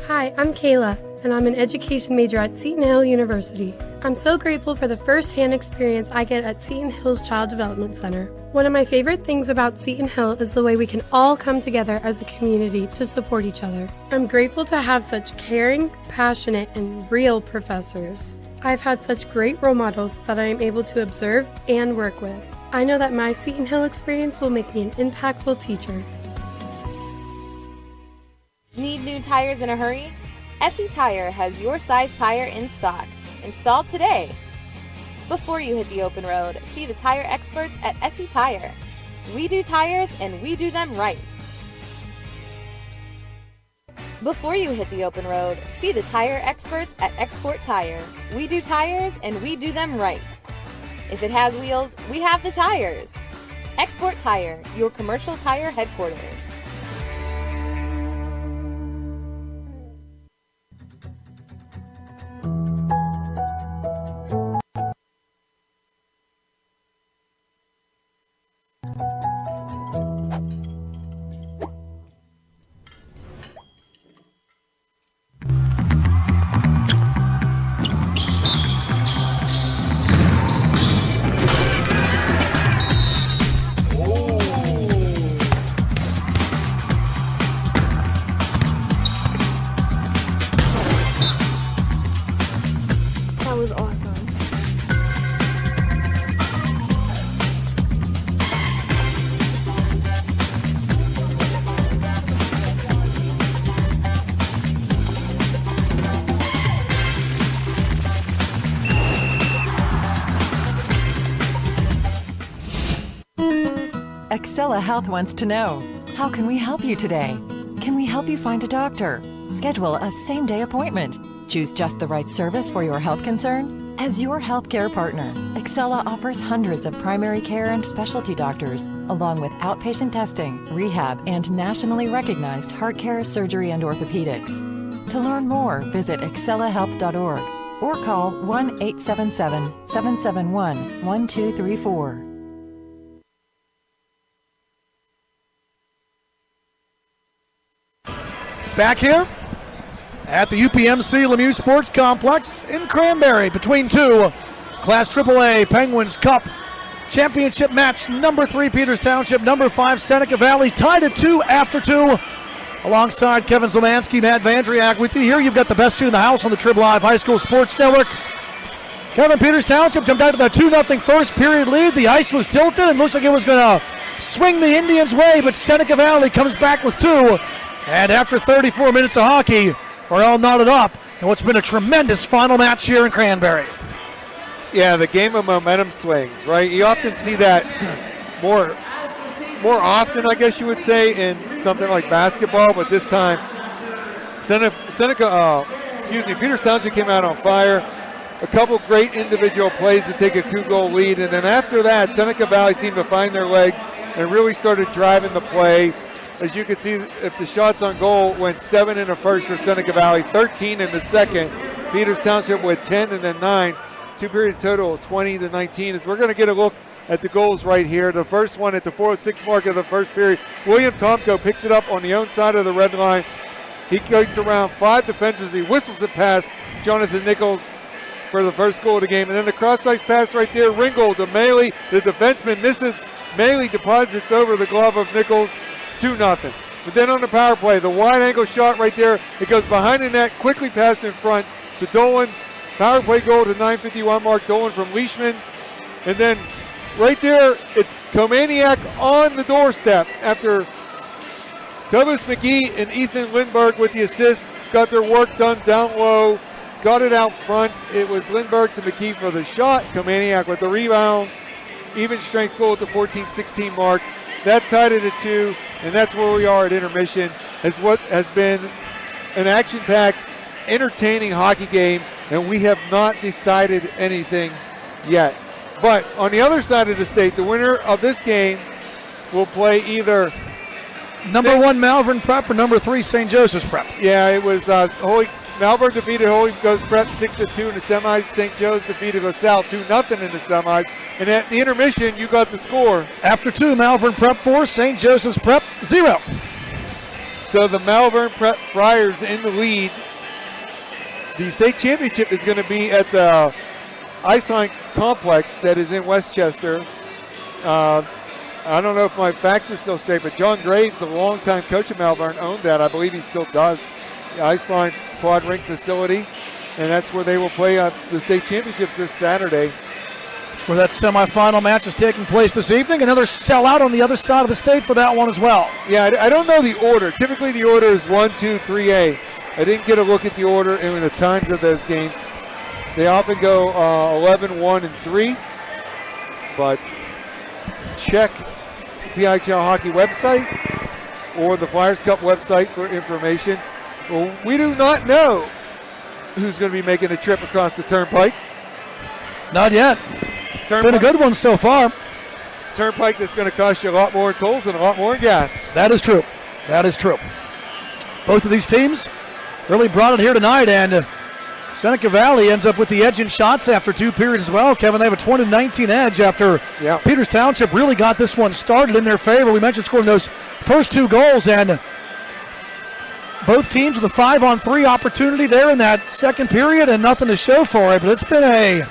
S7: Hi, I'm Kayla, and I'm an education major at Seton Hill University. I'm so grateful for the first-hand experience I get at Seton Hill's Child Development Center. One of my favorite things about Seton Hill is the way we can all come together as a community to support each other. I'm grateful to have such caring, passionate, and real professors. I've had such great role models that I am able to observe and work with. I know that my Seton Hill experience will make me an impactful teacher.
S5: Need new tires in a hurry? SE Tire has your size tire in stock. Install today. Before you hit the open road, see the tire experts at SE Tire. We do tires and we do them right. Before you hit the open road, see the tire experts at Export Tire. We do tires and we do them right. If it has wheels, we have the tires. Export Tire, your commercial tire headquarters. That was awesome.
S3: Excella Health wants to know, how can we help you today? Can we help you find a doctor? Schedule a same-day appointment. Choose just the right service for your health concern? As your healthcare partner, Excella offers hundreds of primary care and specialty doctors, along with outpatient testing, rehab, and nationally recognized heart care, surgery, and orthopedics. To learn more, visit excellahealth.org or call 1-877-771-1234.
S1: Back here at the UPMC Lemieux Sports Complex in Cranberry between two Class AAA Penguins Cup Championship match. Number 3 Peters Township, number 5 Seneca Valley, tied at 2 after 2. Alongside Kevin Zlemansky, Matt Vandriak with you here. You've got the best seat in the house on the Trib Live High School Sports Network. Kevin, Peters Township jumped out to that 2-0 first period lead. The ice was tilted and looks like it was going to swing the Indians' way, but Seneca Valley comes back with 2. And after 34 minutes of hockey, we're all knotted up in what's been a tremendous final match here in Cranberry.
S2: Yeah, the game of momentum swings, right? You often see that more often, I guess you would say, in something like basketball, but this time Peters Township came out on fire. A couple great individual plays to take a 2-goal lead, and then after that, Seneca Valley seemed to find their legs and really started driving the play. As you can see, if the shots on goal went 7 in the first for Seneca Valley, 13 in the second. Peters Township with 10 and then 9. 2-period total of 20-19. As we're going to get a look at the goals right here. The first one at the 4:06 mark of the first period. William Tomko picks it up on the own side of the red line. He goes around 5 defenders. He whistles it past Jonathan Nichols for the first goal of the game. And then the cross-ice pass right there. Ringgold to Maley. The defenseman misses. Maley deposits over the glove of Nichols. 2-0. But then on the power play, the wide angle shot right there, it goes behind the net, quickly passed in front to Dolan. Power play goal to 9:51 mark, Dolan from Leishman. And then right there, it's Komaniak on the doorstep after Thomas McGee and Ethan Lindberg with the assist. got their work done down low, got it out front. It was Lindbergh to McKee for the shot, Komaniak with the rebound, even strength goal at the 14-16 mark. That tied it at 2, and that's where we are at intermission, as what has been an action-packed, entertaining hockey game, and we have not decided anything yet. But on the other side of the state, the winner of this game will play either
S1: number 1 Malvern Prep or number 3 St. Joseph's Prep.
S2: Yeah, it was Malvern defeated Holy Ghost Prep 6-2 in the semis. St. Joe's defeated LaSalle 2-0 in the semis. And at the intermission, you got the score.
S1: After 2, Malvern Prep 4, St. Joseph's Prep 0.
S2: So the Malvern Prep Friars in the lead. The state championship is going to be at the Iceland Complex that is in Westchester. I don't know if my facts are still straight, but John Graves, the longtime coach of Malvern, owned that. I believe he still does. The Iceland Quad Rink facility, and that's where they will play the state championships this Saturday.
S1: That's where that semifinal match is taking place this evening. Another sellout on the other side of the state for that one as well.
S2: Yeah, I don't know the order. Typically the order is 1, 2, 3A. I didn't get a look at the order and the times of those games. They often go 11, 1, and 3, but check the PIHL hockey website or the Flyers Cup website for information. Well, we do not know who's going to be making a trip across the Turnpike.
S1: Not yet. Been a good one so far.
S2: Turnpike that's going to cost you a lot more in tolls and a lot more in gas.
S1: That is true. That is true. Both of these teams really brought it here tonight, and Seneca Valley ends up with the edge in shots after 2 periods as well. Kevin, they have a 20-19 edge after Peters Township really got this one started in their favor. We mentioned scoring those first 2 goals, and both teams with a 5-on-3 opportunity there in that second period and nothing to show for it. But it's been a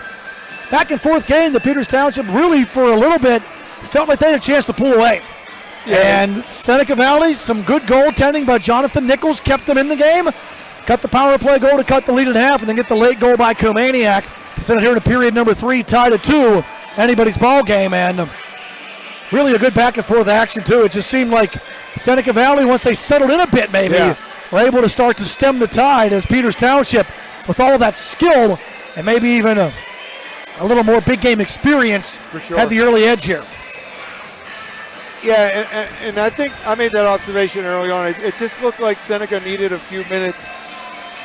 S1: back-and-forth game that Peters Township really, for a little bit, felt like they had a chance to pull away. Yeah. And Seneca Valley, some good goaltending by Jonathan Nichols kept them in the game. Cut the power play goal to cut the lead in half, and then get the late goal by Komaniak to set it here in period number 3, tied at 2. Anybody's ball game, and really a good back-and-forth action, too. It just seemed like Seneca Valley, once they settled in a bit, maybe, were able to start to stem the tide as Peters Township, with all that skill and maybe even a little more big game experience, had the early edge here.
S2: Yeah, and I think I made that observation early on. It just looked like Seneca needed a few minutes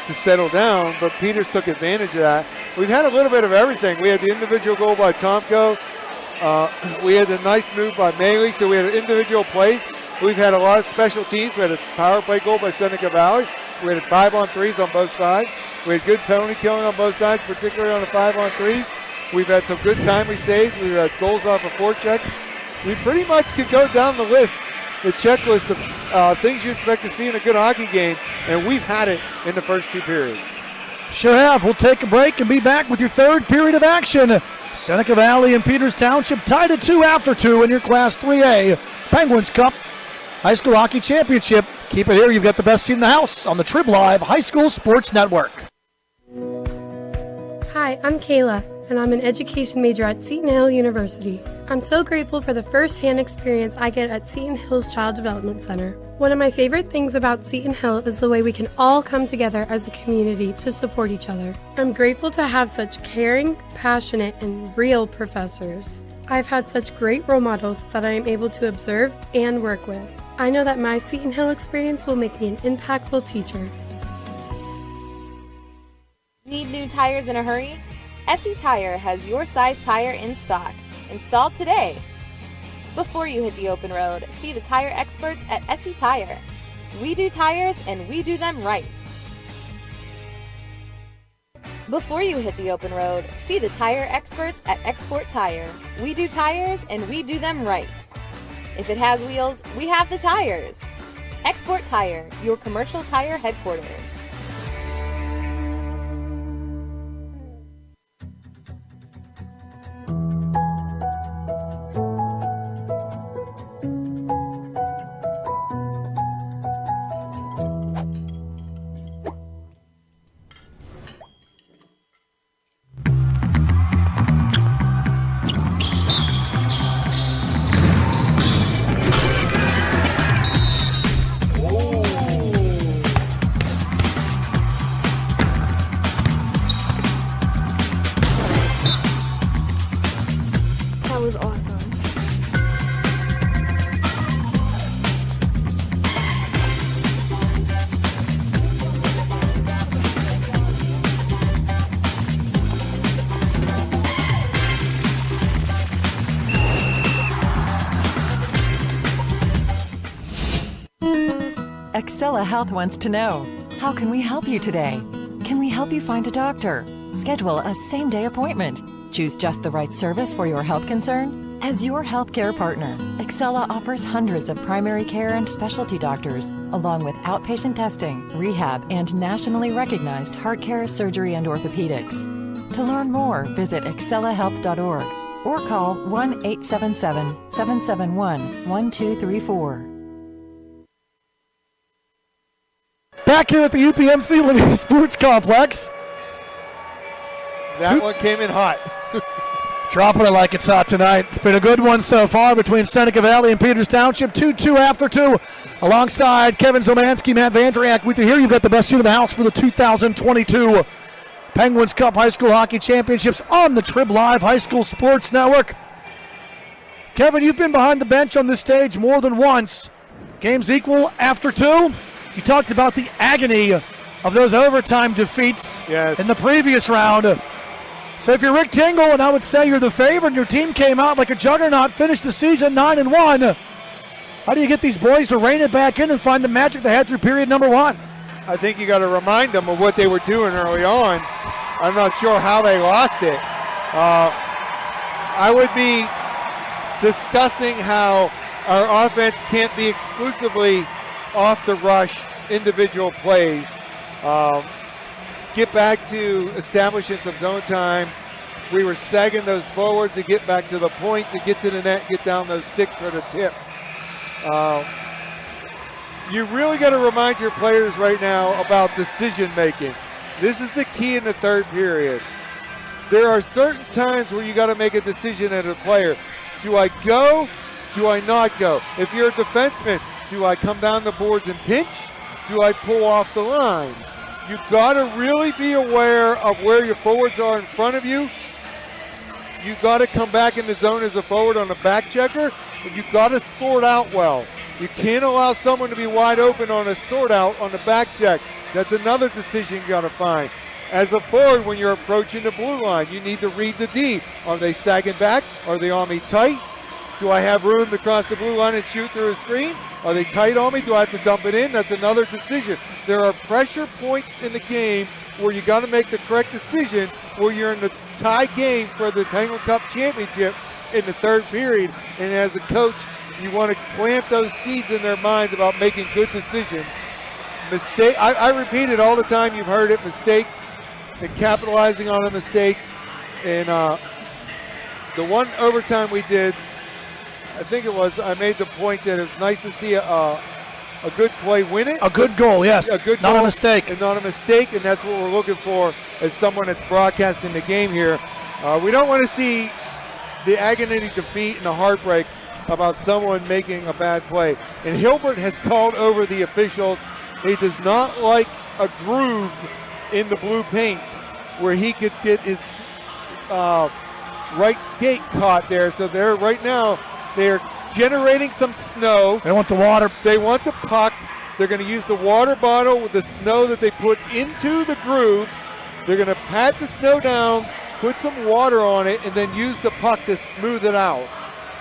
S2: to settle down, but Peters took advantage of that. We've had a little bit of everything. We had the individual goal by Tomko. We had the nice move by Maley, so we had individual plays. We've had a lot of special teams. We had a power play goal by Seneca Valley. We had 5-on-3s on both sides. We had good penalty killing on both sides, particularly on the 5-on-3s. We've had some good timely saves. We've had goals off of forechecks. We pretty much could go down the list, the checklist of things you expect to see in a good hockey game, and we've had it in the first 2 periods.
S1: Sure have. We'll take a break and be back with your third period of action. Seneca Valley and Peters Township tied at 2 after 2 in your Class 3A Penguins Cup High School Hockey Championship. Keep it here. You've got the best seat in the house on the Trib Live High School Sports Network.
S7: Hi, I'm Kayla, and I'm an education major at Seton Hill University. I'm so grateful for the first-hand experience I get at Seton Hill's Child Development Center. One of my favorite things about Seton Hill is the way we can all come together as a community to support each other. I'm grateful to have such caring, passionate, and real professors. I've had such great role models that I am able to observe and work with. I know that my Seton Hill experience will make me an impactful teacher.
S5: Need new tires in a hurry? SE Tire has your size tire in stock. Install today. Before you hit the open road, see the tire experts at SE Tire. We do tires and we do them right. Before you hit the open road, see the tire experts at Export Tire. We do tires and we do them right. If it has wheels, we have the tires. Export Tire, your commercial tire headquarters.
S3: Excella Health wants to know, how can we help you today? Can we help you find a doctor? Schedule a same-day appointment. Choose just the right service for your health concern? As your healthcare partner, Excella offers hundreds of primary care and specialty doctors, along with outpatient testing, rehab, and nationally recognized heart care, surgery, and orthopedics. To learn more, visit excellahealth.org or call 1-877-771-1234.
S1: Back here at the UPMC Living Sports Complex.
S2: That one came in hot.
S1: Dropping it like it's hot tonight. It's been a good one so far between Seneca Valley and Peters Township. 2-2 after 2. Alongside Kevin Zomansky, Matt Vandriak with you here. You've got the best seat in the house for the 2022 Penguins Cup High School Hockey Championships on the Trib Live High School Sports Network. Kevin, you've been behind the bench on this stage more than once. Games equal after 2. You talked about the agony of those overtime defeats in the previous round. So if you're Rick Tingle, and I would say you're the favorite, and your team came out like a juggernaut, finished the season 9-1, how do you get these boys to rein it back in and find the magic they had through period number 1?
S2: I think you got to remind them of what they were doing early on. I'm not sure how they lost it. I would be discussing how our offense can't be exclusively off the rush individual plays. Get back to establishing some zone time. We were sagging those forwards to get back to the point, to get to the net, get down those sticks for the tips. You really got to remind your players right now about decision making. This is the key in the third period. There are certain times where you got to make a decision as a player. Do I go? Do I not go? If you're a defenseman, do I come down the boards and pinch? Do I pull off the line? You've got to really be aware of where your forwards are in front of you. You've got to come back in the zone as a forward on the back checker, and you've got to sort out well. You can't allow someone to be wide open on a sort out on the back check. That's another decision you got to find. As a forward, when you're approaching the blue line, you need to read the D. Are they sagging back? Are they on me tight? Do I have room to cross the blue line and shoot through a screen? Are they tight on me? Do I have to dump it in? That's another decision. There are pressure points in the game where you got to make the correct decision where you're in the tie game for the Penguin Cup Championship in the third period. And as a coach, you want to plant those seeds in their minds about making good decisions. I repeat it all the time. You've heard it. Mistakes and capitalizing on the mistakes. And the one overtime we did, I think it was, I made the point that it was nice to see a good play win it.
S1: A good goal, yes.
S2: A good
S1: not
S2: goal,
S1: a mistake.
S2: And not a mistake, and that's what we're looking for as someone that's broadcasting the game here. We don't want to see the agony defeat and the heartbreak about someone making a bad play. And Hilbert has called over the officials. He does not like a groove in the blue paint where he could get his right skate caught there. So they're right now, they're generating some snow.
S1: They want the water.
S2: They want the puck. They're going to use the water bottle with the snow that they put into the groove. They're going to pat the snow down, put some water on it, and then use the puck to smooth it out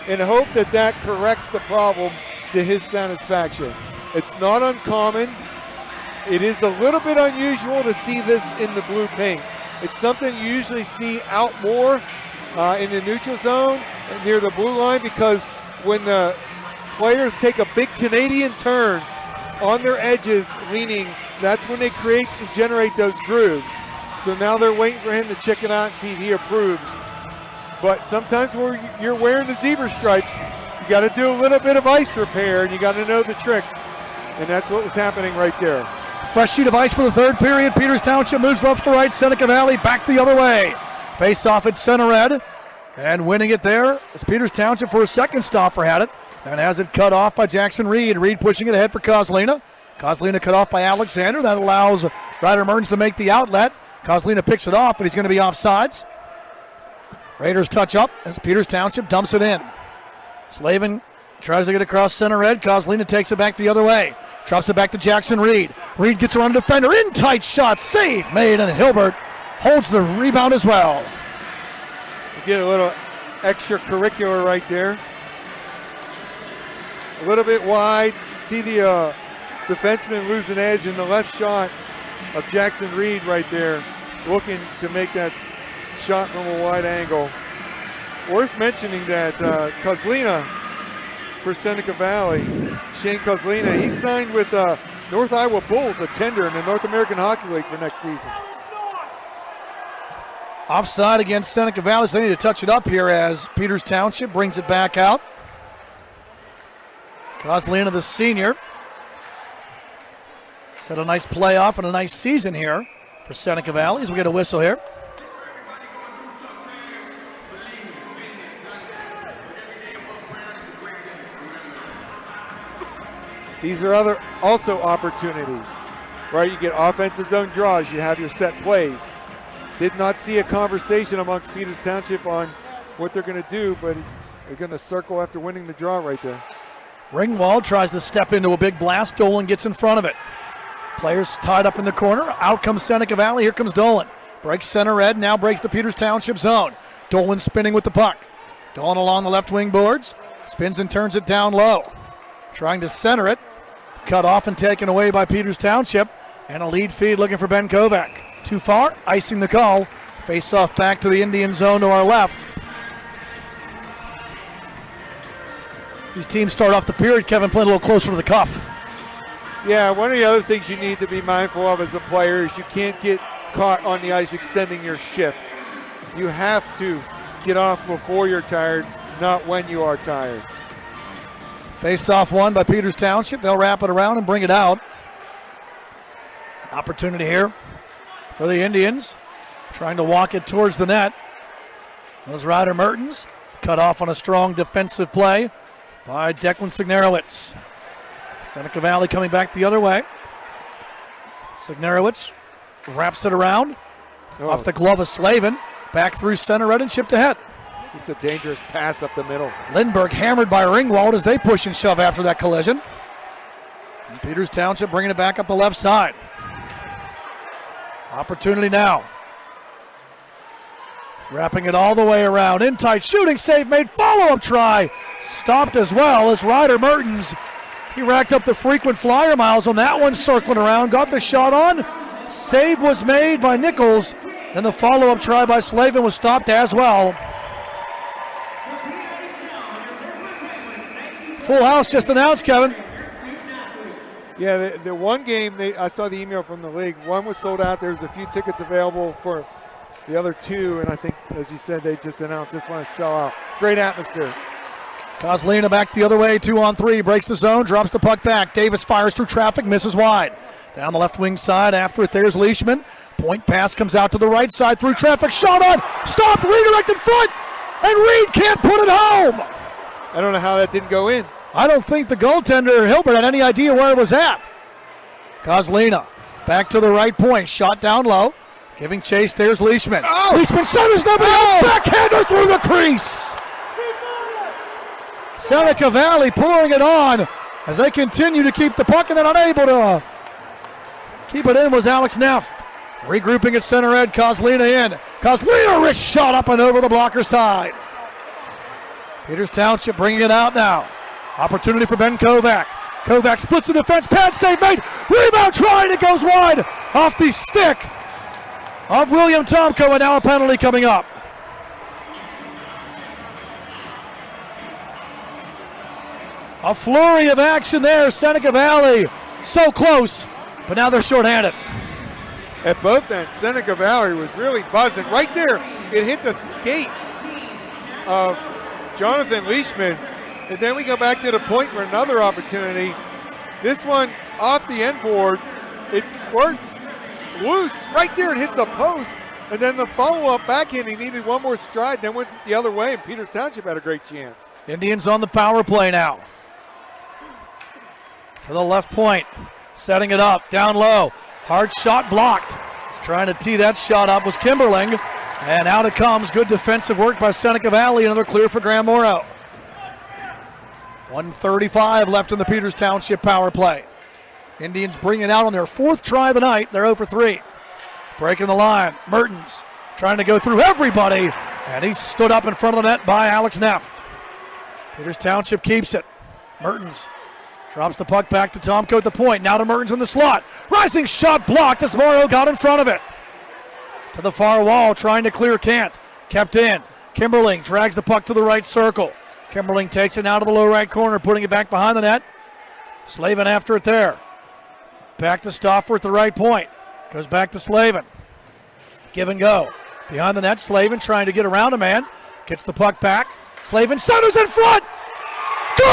S2: and hope that that corrects the problem to his satisfaction. It's not uncommon. It is a little bit unusual to see this in the blue paint. It's something you usually see out more in the neutral zone near the blue line, because when the players take a big Canadian turn on their edges leaning, that's when they create and generate those grooves. So now they're waiting for him to check it out and see if he approves. But sometimes where you're wearing the zebra stripes, you got to do a little bit of ice repair, and you got to know the tricks. And that's what was happening right there.
S1: Fresh sheet of ice for the third period. Peters Township moves left to right. Seneca Valley back the other way. Face off at center red. And winning it there is Peters Township for a second stopper had it. And has it cut off by Jackson Reed. Reed pushing it ahead for Kozlina. Kozlina cut off by Alexander. That allows Ryder Merns to make the outlet. Kozlina picks it off, but he's going to be offsides. Raiders touch up as Peters Township dumps it in. Slavin tries to get across center red. Kozlina takes it back the other way. Drops it back to Jackson Reed. Reed gets around the defender. In tight shot. Save made, and Hilbert holds the rebound as well.
S2: Get a little extracurricular right there. A little bit wide. See the defensemen lose an edge in the left shot of Jackson Reed right there, looking to make that shot from a wide angle. Worth mentioning that Kozlina for Seneca Valley, Shane Kozlina, he signed with North Iowa Bulls, a tender in the North American Hockey League for next season.
S1: Offside against Seneca Valley, so they need to touch it up here as Peters Township brings it back out. Kozlina, the senior, has had a nice playoff and a nice season here for Seneca Valley as we get a whistle here.
S2: These are also opportunities, right? You get offensive zone draws, you have your set plays. Did not see a conversation amongst Peters Township on what they're going to do, but they're going to circle after winning the draw right there.
S1: Ringwald tries to step into a big blast. Dolan gets in front of it. Players tied up in the corner. Out comes Seneca Valley. Here comes Dolan. Breaks center red, now breaks the Peters Township zone. Dolan spinning with the puck. Dolan along the left wing boards. Spins and turns it down low. Trying to center it. Cut off and taken away by Peters Township. And a lead feed looking for Ben Kovac. Too far, icing the call. Face off back to the Indian zone to our left. As these teams start off the period, Kevin playing a little closer to the cuff.
S2: Yeah, one of the other things you need to be mindful of as a player is you can't get caught on the ice extending your shift. You have to get off before you're tired, not when you are tired.
S1: Face off one by Peters Township. They'll wrap it around and bring it out. Opportunity here for the Indians. Trying to walk it towards the net. Those Ryder Mertens cut off on a strong defensive play by Declan Signerowicz. Seneca Valley coming back the other way. Signerowicz wraps it around. Off the glove of Slavin. Back through center red and chipped ahead.
S2: Just a dangerous pass up the middle.
S1: Lindbergh hammered by Ringwald as they push and shove after that collision. And Peters Township bringing it back up the left side. Opportunity now. Wrapping it all the way around. In tight, shooting save made, follow-up try. Stopped as well as Ryder Mertens. He racked up the frequent flyer miles on that one, circling around, got the shot on. Save was made by Nichols. Then the follow-up try by Slavin was stopped as well. Full house just announced, Kevin.
S2: Yeah, the one game, I saw the email from the league. One was sold out. There's a few tickets available for the other two, and I think, as you said, they just announced this one is sell out. Great atmosphere.
S1: Kozlina back the other way, 2-on-3, breaks the zone, drops the puck back. Davis fires through traffic, misses wide. Down the left wing side, after it, there's Leishman. Point pass comes out to the right side through traffic, shot on, stopped, redirected foot, and Reed can't put it home.
S2: I don't know how that didn't go in.
S1: I don't think the goaltender, Hilbert, had any idea where it was at. Kozlina back to the right point, shot down low. Giving chase, there's Leishman.
S2: Oh!
S1: Leishman centers nobody out, backhander through the crease. Seneca Valley pouring it on as they continue to keep the puck and then unable to keep it in was Alex Neff. Regrouping at center red, Kozlina in. Kozlina wrist shot up and over the blocker side. Peters Township bringing it out now. Opportunity for Ben Kovac. Kovac splits the defense, pad save made, rebound try, and it goes wide off the stick of William Tomko, and now a penalty coming up. A flurry of action there, Seneca Valley, so close, but now they're shorthanded.
S2: At both ends, Seneca Valley was really buzzing. Right there, it hit the skate of Jonathan Leishman. And then we go back to the point for another opportunity. This one off the end boards. It squirts loose. Right there, it hits the post. And then the follow-up backhand, he needed one more stride, then went the other way, and Peters Township had a great chance.
S1: Indians on the power play now. To the left point. Setting it up, down low. Hard shot blocked. Trying to tee that shot up was Kimberling. And out it comes. Good defensive work by Seneca Valley. Another clear for Graham Morrow. 1:35 left in the Peters Township power play. Indians bring it out on their fourth try of the night. They're 0 for 3. Breaking the line. Mertens trying to go through everybody. And he stood up in front of the net by Alex Neff. Peters Township keeps it. Mertens Drops the puck back to Tomko at the point. Now to Mertens in the slot. Rising shot blocked as Morrow got in front of it. To the far wall, trying to clear, can't. Kept in. Kimberling drags the puck to the right circle. Kimberling takes it now to the low right corner, putting it back behind the net. Slavin after it there. Back to Stauffer at the right point. Goes back to Slavin. Give and go. Behind the net, Slavin trying to get around a man. Gets the puck back. Slavin centers in front. Goal!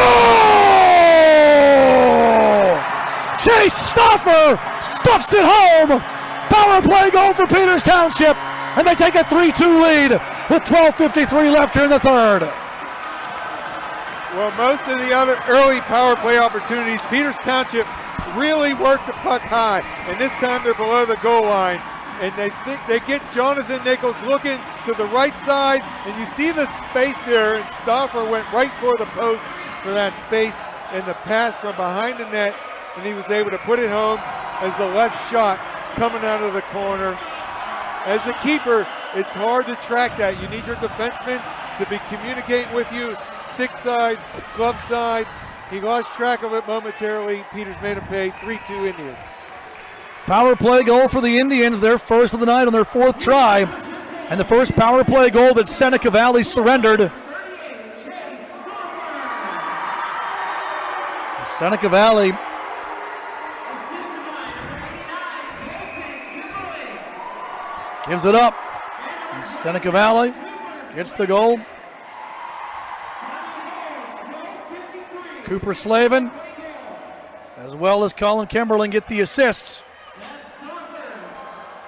S1: Chase Stauffer stuffs it home. Power play goal for Peters Township. And they take a 3-2 lead with 12:53 left here in the third.
S2: Well, most of the other early power play opportunities, Peters Township really worked the puck high. And this time they're below the goal line. And they get Jonathan Nichols looking to the right side. And you see the space there. And Stauffer went right for the post for that space. And the pass from behind the net. And he was able to put it home as the left shot coming out of the corner. As a keeper, it's hard to track that. You need your defenseman to be communicating with you. Stick side, glove side. He lost track of it momentarily. Peters made him pay. 3-2 Indians.
S1: Power play goal for the Indians, their first of the night on their fourth try. And the first power play goal that Seneca Valley surrendered. Seneca Valley gives it up. And Seneca Valley gets the goal. Cooper Slavin, as well as Colin Kimberling, get the assists.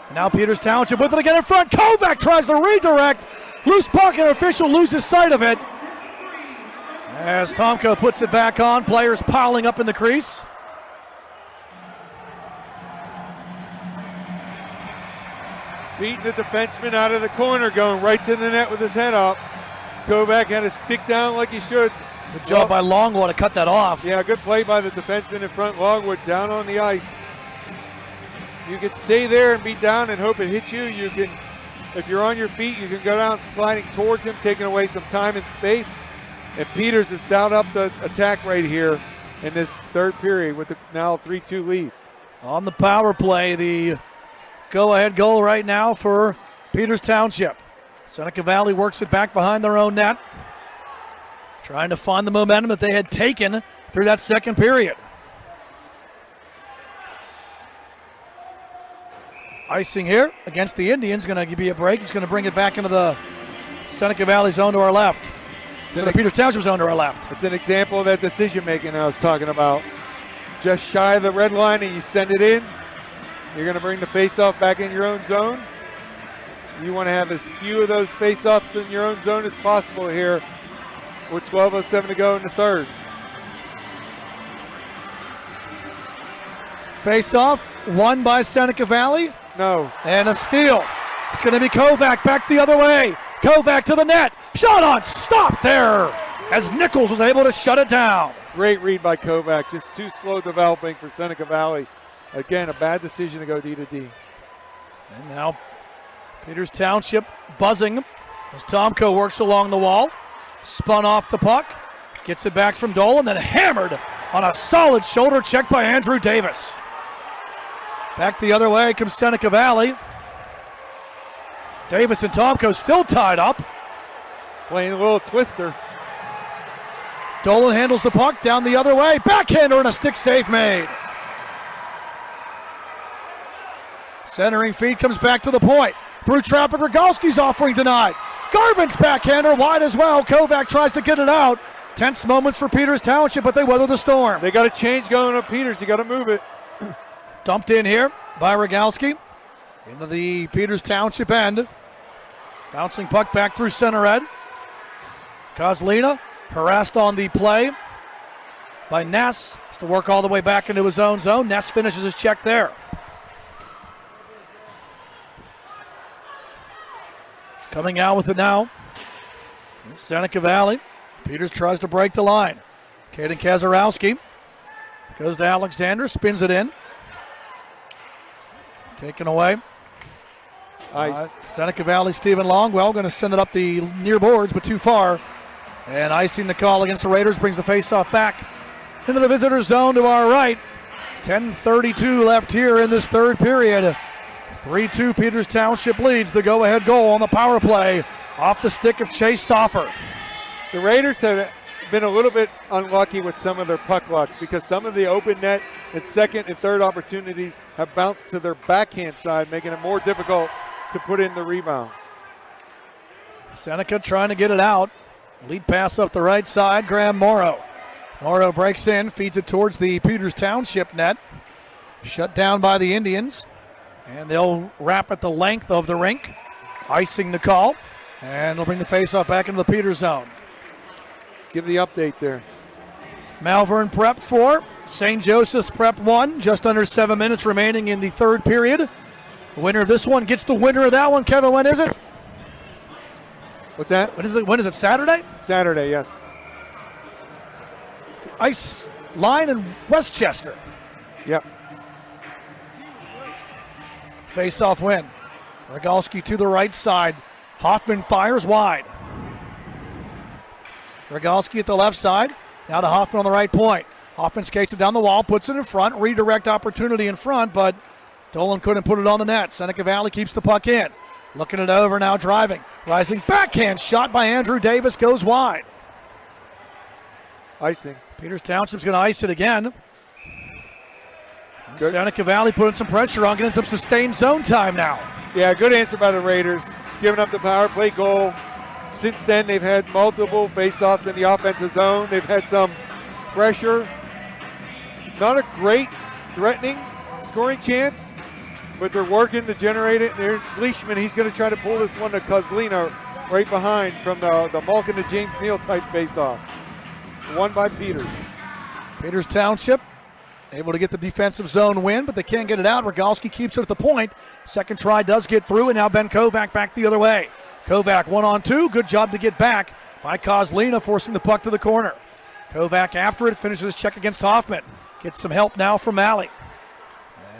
S1: And now Peters Township with it again in front. Kovac tries to redirect. Loose puck, and official loses sight of it. As Tomko puts it back on, players piling up in the crease.
S2: Beating the defenseman out of the corner, going right to the net with his head up. Kovac had to stick down like he should.
S1: Good job by Longwood to cut that off.
S2: Yeah, good play by the defenseman in front. Longwood down on the ice. You can stay there and be down and hope it hits you. You can, if you're on your feet, you can go down sliding towards him, taking away some time and space. And Peters has dialed up the attack right here in this third period with the now 3-2 lead.
S1: On the power play, the go-ahead goal right now for Peters Township. Seneca Valley works it back behind their own net, trying to find the momentum that they had taken through that second period. Icing here against the Indians, going to give you a break. It's going to bring it back into the Seneca Valley zone to our left. So the Peters Township zone to our left.
S2: It's an example of that decision making I was talking about. Just shy of the red line and you send it in. You're going to bring the faceoff back in your own zone. You want to have as few of those faceoffs in your own zone as possible here with 12:07 to go in the third.
S1: Faceoff won by Seneca Valley.
S2: No.
S1: And a steal. It's going to be Kovac back the other way. Kovac to the net. Shot on. Stop there as Nichols was able to shut it down.
S2: Great read by Kovac. Just too slow developing for Seneca Valley. Again, a bad decision to go D to D.
S1: And now Peters Township buzzing as Tomko works along the wall. Spun off the puck. Gets it back from Dolan, then hammered on a solid shoulder check by Andrew Davis. Back the other way comes Seneca Valley. Davis and Tomko still tied up.
S2: Playing a little twister.
S1: Dolan handles the puck down the other way. Backhander and a stick save made. Centering feed comes back to the point. Through traffic, Rogalski's offering denied. Garvin's backhander wide as well. Kovac tries to get it out. Tense moments for Peters Township, but they weather the storm.
S2: They got a change going on Peters. You got to move it.
S1: Dumped in here by Rogalski into the Peters Township end. Bouncing puck back through center ed. Kozlina harassed on the play by Ness. Has to work all the way back into his own zone. Ness finishes his check there. Coming out with it now. Seneca Valley. Peters tries to break the line. Caden Kazarowski goes to Alexander, spins it in. Taken away. Seneca Valley, Stephen Longwell going to send it up the near boards, but too far. And icing the call against the Raiders brings the faceoff back into the visitor zone to our right. 10:32 left here in this third period. 3-2 Peters Township leads. The go-ahead goal on the power play off the stick of Chase Stauffer.
S2: The Raiders have been a little bit unlucky with some of their puck luck because some of the open net and second and third opportunities have bounced to their backhand side, making it more difficult to put in the rebound.
S1: Seneca trying to get it out. Lead pass up the right side, Graham Morrow. Morrow breaks in, feeds it towards the Peters Township net. Shut down by the Indians. And they'll wrap at the length of the rink. Icing the call. And they'll bring the faceoff back into the Peters zone.
S2: Give the update there.
S1: Malvern Prep 4, St. Joseph's Prep 1. Just under 7 minutes remaining in the third period. The winner of this one gets the winner of that one. Kevin, when is it?
S2: What's that?
S1: When is it, Saturday?
S2: Saturday, yes.
S1: Ice Line in Westchester.
S2: Yep.
S1: Face-off win. Rogalski to the right side. Hoffman fires wide. Rogalski at the left side. Now to Hoffman on the right point. Hoffman skates it down the wall, puts it in front. Redirect opportunity in front, but Dolan couldn't put it on the net. Seneca Valley keeps the puck in. Looking it over now, driving. Rising backhand shot by Andrew Davis goes wide.
S2: Icing.
S1: Peters Township's going to ice it again.
S2: Good.
S1: Seneca Valley putting some pressure on, getting some sustained zone time now.
S2: Yeah, good answer by the Raiders. Giving up the power play goal. Since then, they've had multiple faceoffs in the offensive zone. They've had some pressure. Not a great threatening scoring chance, but they're working to generate it. There's Leishman. He's going to try to pull this one to Kozlina right behind from the Malkin to James Neal type faceoff. Won by Peters.
S1: Peters Township able to get the defensive zone win, but they can't get it out. Rogalski keeps it at the point. Second try does get through, and now Ben Kovac back the other way. Kovac 1-on-2. Good job to get back by Kozlina, forcing the puck to the corner. Kovac after it, finishes his check against Hoffman. Gets some help now from Malley.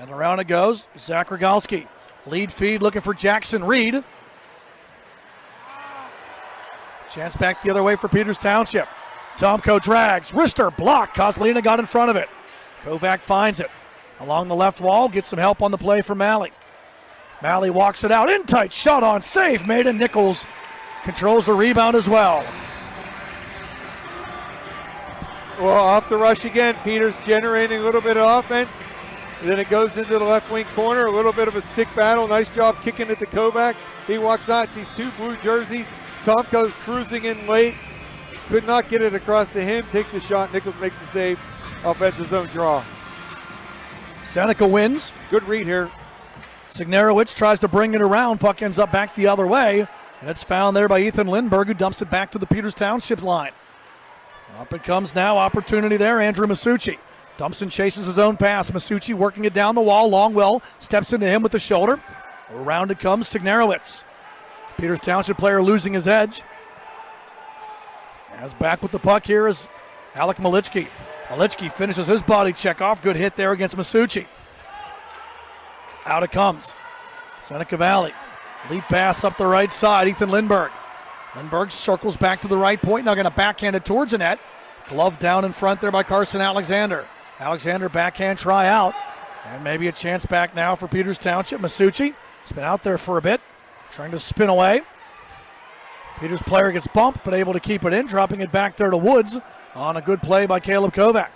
S1: And around it goes. Zach Rogalski. Lead feed looking for Jackson Reed. Chance back the other way for Peters Township. Tomko drags. Wrister blocked. Kozlina got in front of it. Kovac finds it. Along the left wall, gets some help on the play from Malley. Malley walks it out. In tight. Shot on. Save made, and Nichols controls the rebound as well.
S2: Well, off the rush again. Peters generating a little bit of offense. And then it goes into the left wing corner. A little bit of a stick battle. Nice job kicking it to Kovac. He walks out, sees two blue jerseys. Tomko's cruising in late. Could not get it across to him. Takes the shot. Nichols makes the save. Offensive zone draw.
S1: Seneca wins.
S2: Good read here.
S1: Signerowicz tries to bring it around. Puck ends up back the other way. And it's found there by Ethan Lindberg, who dumps it back to the Peters Township line. Up it comes now. Opportunity there. Andrew Masucci. Dumps and chases his own pass. Masucci working it down the wall. Longwell steps into him with the shoulder. Around it comes Signerowicz. Peters Township player losing his edge. As back with the puck here is Alec Malichki. Malichki finishes his body check off. Good hit there against Masucci. Out it comes. Seneca Valley. Lead pass up the right side. Ethan Lindberg. Lindberg circles back to the right point. Now going to backhand it towards the net. Glove down in front there by Carson Alexander. Alexander backhand try out. And maybe a chance back now for Peters Township. Masucci has been out there for a bit. Trying to spin away. Peters player gets bumped, but able to keep it in. Dropping it back there to Woods on a good play by Caleb Kovac.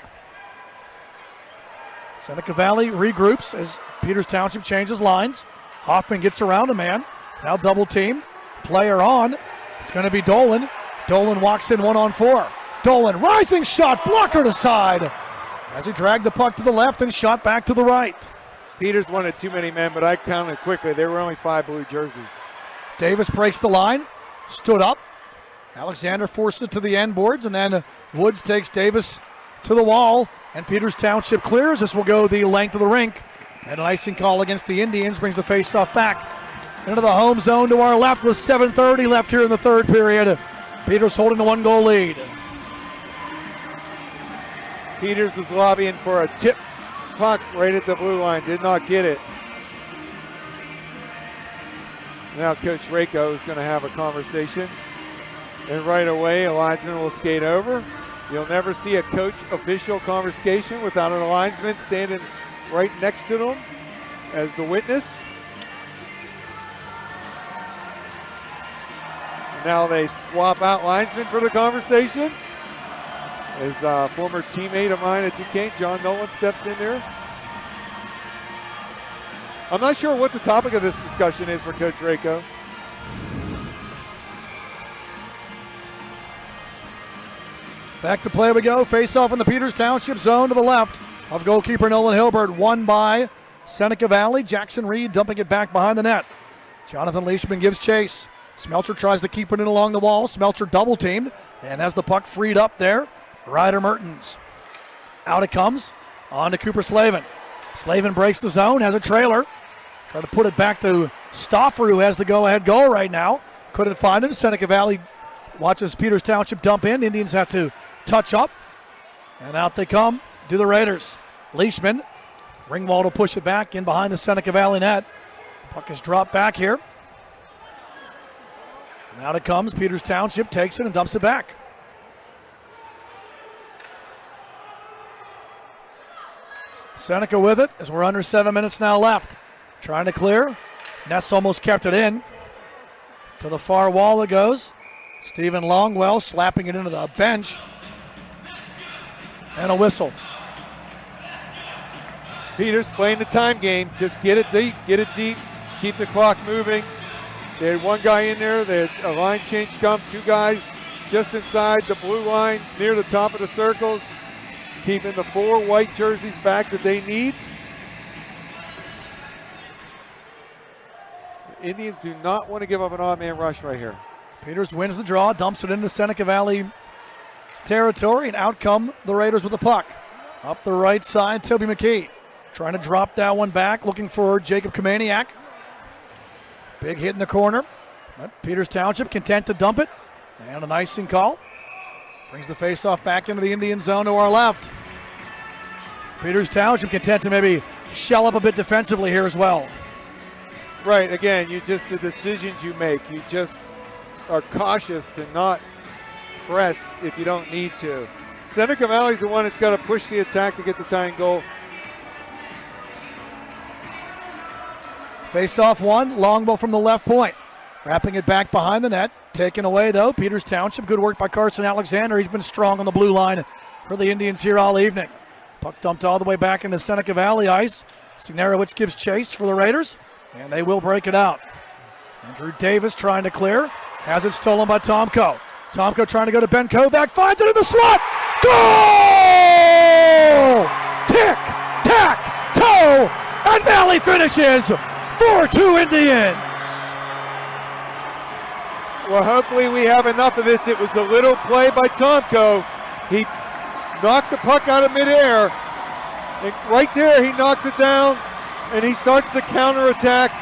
S1: Seneca Valley regroups as Peters Township changes lines. Hoffman gets around a man. Now double team. Player on. It's going to be Dolan. Dolan walks in 1-on-4. Dolan, rising shot, blocker to side. As he dragged the puck to the left and shot back to the right.
S2: Peters wanted too many men, but I counted quickly. There were only 5 blue jerseys.
S1: Davis breaks the line. Stood up. Alexander forced it to the end boards, and then Woods takes Davis to the wall, and Peters Township clears. This will go the length of the rink. And an icing call against the Indians brings the faceoff back into the home zone to our left with 7:30 left here in the third period. Peters holding the 1-goal lead.
S2: Peters was lobbying for a tip puck right at the blue line. Did not get it. Now Coach Rako is going to have a conversation. And right away, a linesman will skate over. You'll never see a coach-official conversation without a linesman standing right next to them as the witness. Now they swap out linesmen for the conversation. As a former teammate of mine at Duquesne, John Nolan, steps in there. I'm not sure what the topic of this discussion is for Coach Draco.
S1: Back to play we go. Face off in the Peters Township zone to the left of goalkeeper Nolan Hilbert. Won by Seneca Valley. Jackson Reed dumping it back behind the net. Jonathan Leishman gives chase. Smelter tries to keep it in along the wall. Smelter double teamed and has the puck freed up there. Ryder Mertens. Out it comes. On to Cooper Slavin. Slavin breaks the zone, has a trailer. Try to put it back to Stoffer, who has the go-ahead goal right now. Couldn't find him. Seneca Valley watches Peters Township dump in. Indians have to touch up. And out they come. Do the Raiders. Leishman. Ringwald will push it back in behind the Seneca Valley net. Puck is dropped back here. And out it comes. Peters Township takes it and dumps it back. Seneca with it as we're under 7 minutes now left. Trying to clear. Ness almost kept it in. To the far wall it goes. Stephen Longwell slapping it into the bench. And a whistle.
S2: Peters playing the time game. Just get it deep, keep the clock moving. They had one guy in there. They had a line change come. Two guys just inside the blue line near the top of the circles. Keeping the 4 white jerseys back that they need. The Indians do not want to give up an odd man rush right here.
S1: Peters wins the draw, dumps it into Seneca Valley territory, and out come the Raiders with the puck. Up the right side, Toby McKee. Trying to drop that one back, looking for Jacob Kamaniak. Big hit in the corner. But Peters Township content to dump it. And an icing call. Brings the faceoff back into the Indian zone to our left. Peters Township content to maybe shell up a bit defensively here as well.
S2: Right, again, the decisions you make. You just are cautious to not press if you don't need to. Seneca Valley's the one that's got to push the attack to get the tying goal.
S1: Face-off one, Longbow from the left point. Wrapping it back behind the net. Taken away, though. Peters Township, good work by Carson Alexander. He's been strong on the blue line for the Indians here all evening. Puck dumped all the way back into Seneca Valley ice. Signerowicz gives chase for the Raiders, and they will break it out. Andrew Davis trying to clear. Has it stolen by Tomko. Tomko trying to go to Ben Kovac. Finds it in the slot. Goal! Tick, tack, toe, and Valley finishes 4-2 Indians.
S2: Well, hopefully we have enough of this. It was a little play by Tomko. He knocked the puck out of midair. And right there, he knocks it down, and he starts the counterattack.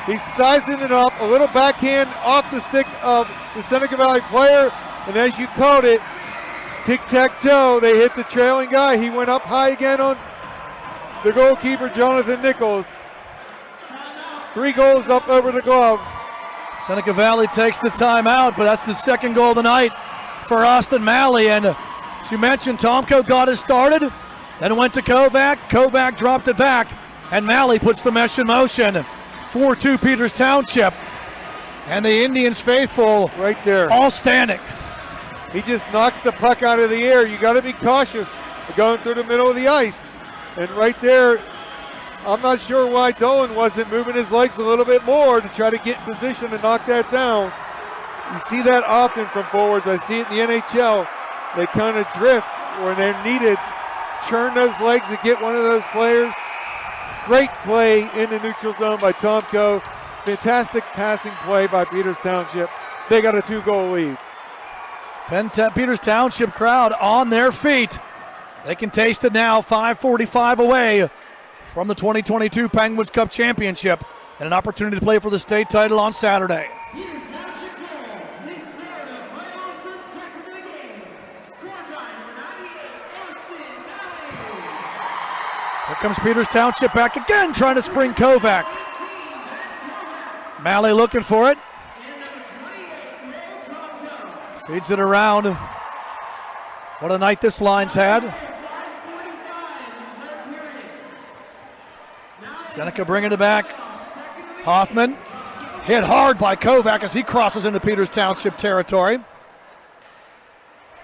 S2: He's sizing it up, a little backhand off the stick of the Seneca Valley player, and as you called it, tic-tac-toe, they hit the trailing guy. He went up high again on the goalkeeper, Jonathan Nichols. 3 goals up over the glove.
S1: Seneca Valley takes the timeout, but that's the second goal of the night for Austin Malley. And as you mentioned, Tomko got it started, then went to Kovac. Kovac dropped it back, and Malley puts the mesh in motion. 4-2 Peters Township. And the Indians faithful
S2: right there,
S1: all standing.
S2: He just knocks the puck out of the air. You got to be cautious going through the middle of the ice. And right there, I'm not sure why Dolan wasn't moving his legs a little bit more to try to get in position to knock that down. You see that often from forwards. I see it in the NHL. They kind of drift when they're needed. Churn those legs to get one of those players. Great play in the neutral zone by Tomko. Fantastic passing play by Peters Township. They got a 2-goal lead.
S1: Peters Township crowd on their feet. They can taste it now, 5:45 away from the 2022 Penguins Cup Championship and an opportunity to play for the state title on Saturday. Here comes Peters Township back again, trying to spring Kovac. Malley looking for it. Feeds it around What a night this line's had. Seneca bringing it back. Hoffman hit hard by Kovac as he crosses into Peters Township territory.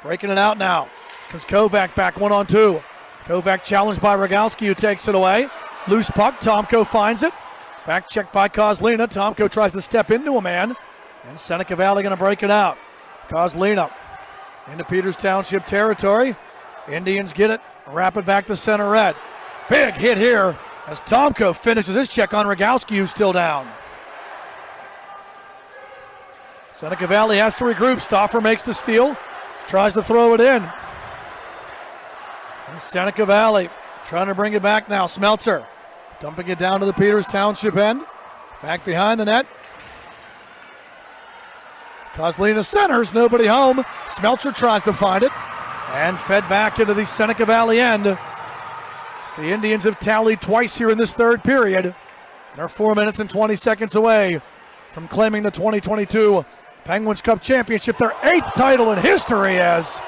S1: Breaking it out now. Comes Kovac back 1-on-2. Kovac challenged by Rogalski, who takes it away. Loose puck. Tomko finds it. Back check by Kozlina. Tomko tries to step into a man. And Seneca Valley going to break it out. Kozlina into Peters Township territory. Indians get it. Wrap it back to center red. Big hit here as Tomko finishes his check on Rogalski, who's still down. Seneca Valley has to regroup. Stauffer makes the steal. Tries to throw it in. And Seneca Valley trying to bring it back now. Smeltzer dumping it down to the Peters Township end. Back behind the net. Kozlina centers, nobody home. Smeltzer tries to find it. And fed back into the Seneca Valley end. As the Indians have tallied twice here in this third period. And are 4 minutes and 20 seconds away from claiming the 2022 Penguins Cup Championship, their 8th title in history, as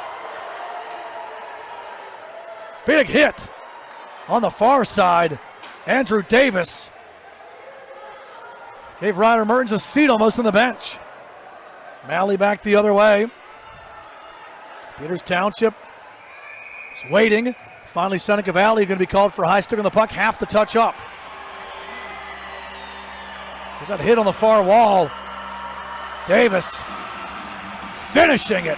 S1: big hit on the far side. Andrew Davis gave Ryder Mertens a seat almost on the bench. Malley back the other way. Peters Township is waiting. Finally, Seneca Valley going to be called for a high stick on the puck, half the touch up. There's that hit on the far wall. Davis finishing it.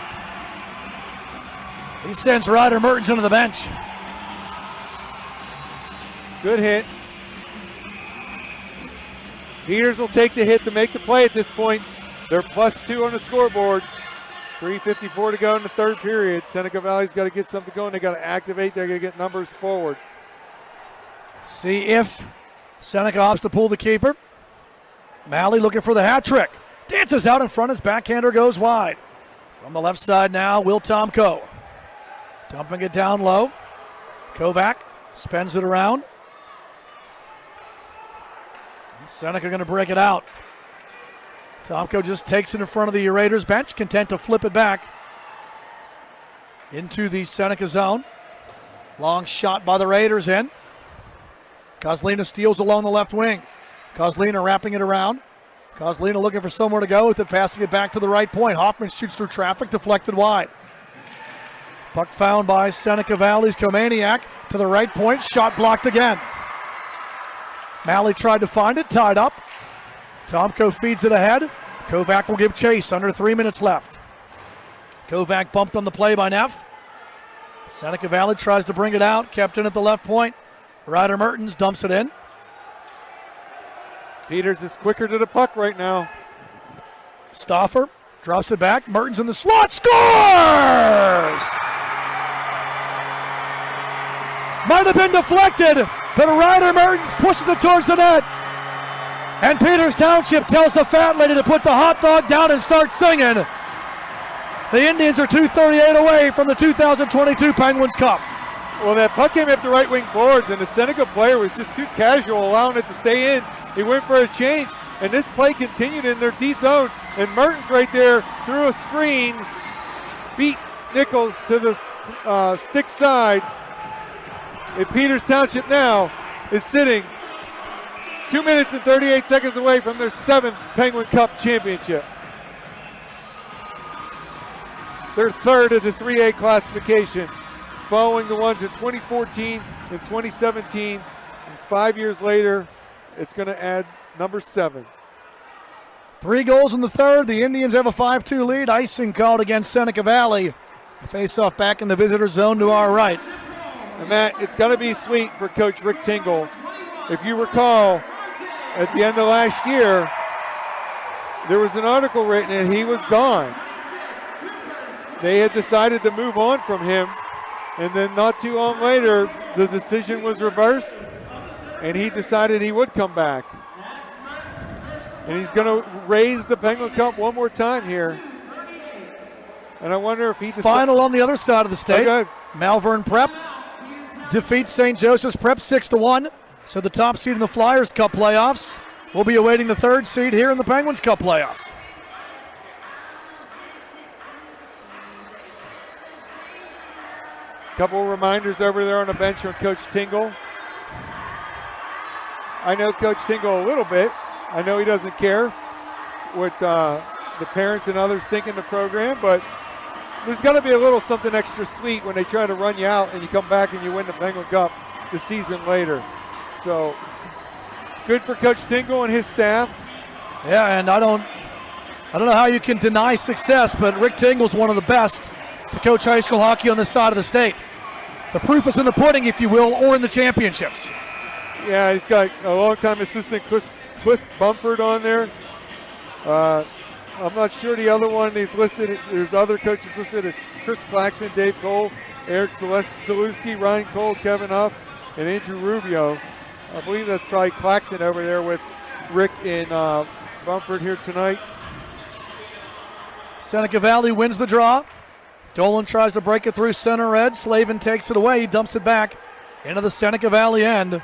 S1: He sends Ryder Mertens into the bench.
S2: Good hit. Peters will take the hit to make the play at this point. They're +2 on the scoreboard. 3:54 to go in the third period. Seneca Valley's got to get something going. They got to activate. They're going to get numbers forward.
S1: See if Seneca opts to pull the keeper. Malley looking for the hat trick. Dances out in front as backhander goes wide. From the left side now, Will Tomko. Dumping it down low. Kovac spins it around. Seneca going to break it out. Tomko just takes it in front of the Raiders bench, content to flip it back into the Seneca zone. Long shot by the Raiders in. Kozlina steals along the left wing. Kozlina wrapping it around. Kozlina looking for somewhere to go with it, passing it back to the right point. Hoffman shoots through traffic, deflected wide. Puck found by Seneca Valley's Komaniak to the right point, shot blocked again. Malley tried to find it, tied up. Tomko feeds it ahead. Kovac will give chase, under 3 minutes left. Kovac bumped on the play by Neff. Seneca Valley tries to bring it out, kept in at the left point. Ryder Mertens dumps it in.
S2: Peters is quicker to the puck right now.
S1: Stauffer drops it back. Mertens in the slot, scores! Might have been deflected, but Ryder Mertens pushes it towards the net. And Peters Township tells the fat lady to put the hot dog down and start singing. The Indians are 2:38 away from the 2022 Penguins Cup.
S2: Well, that puck came up the right wing boards, and the Seneca player was just too casual, allowing it to stay in. He went for a change, and this play continued in their D zone. And Mertens right there threw a screen, beat Nichols to the stick side. And Peters Township now is sitting 2 minutes and 38 seconds away from their 7th Penguin Cup championship. Their third of the 3A classification, following the ones in 2014 and 2017. And 5 years later, it's going to add number 7.
S1: 3 goals in the third. The Indians have a 5-2 lead. Icing called against Seneca Valley. The face-off back in the visitor zone to our right.
S2: And Matt, it's got to be sweet for Coach Rick Tingle. If you recall, at the end of last year, there was an article written and he was gone. They had decided to move on from him, and then not too long later, the decision was reversed, and he decided he would come back. And he's going to raise the Penguin Cup one more time here. And I wonder if he...
S1: Final on the other side of the state.
S2: Okay.
S1: Malvern Prep defeats St. Joseph's Prep 6-1. So the top seed in the Flyers Cup playoffs will be awaiting the third seed here in the Penguins Cup playoffs.
S2: Couple of reminders over there on the bench from Coach Tingle. I know Coach Tingle a little bit. I know he doesn't care what the parents and others think in the program, but there's got to be a little something extra sweet when they try to run you out and you come back and you win the Penguin Cup the season later. So good for Coach Tingle and his staff.
S1: Yeah, and I don't know how you can deny success, but Rick Tingle's one of the best to coach high school hockey on this side of the state. The proof is in the pudding, if you will, or in the championships.
S2: Yeah, he's got a long-time assistant, Cliff Bumford, on there. I'm not sure the other one he's listed. There's other coaches listed as Chris Claxton, Dave Cole, Eric Zalewski, Ryan Cole, Kevin Huff, and Andrew Rubio. I believe that's probably Claxton over there with Rick and Bumford here tonight.
S1: Seneca Valley wins the draw. Dolan tries to break it through center red. Slavin takes it away. He dumps it back into the Seneca Valley end.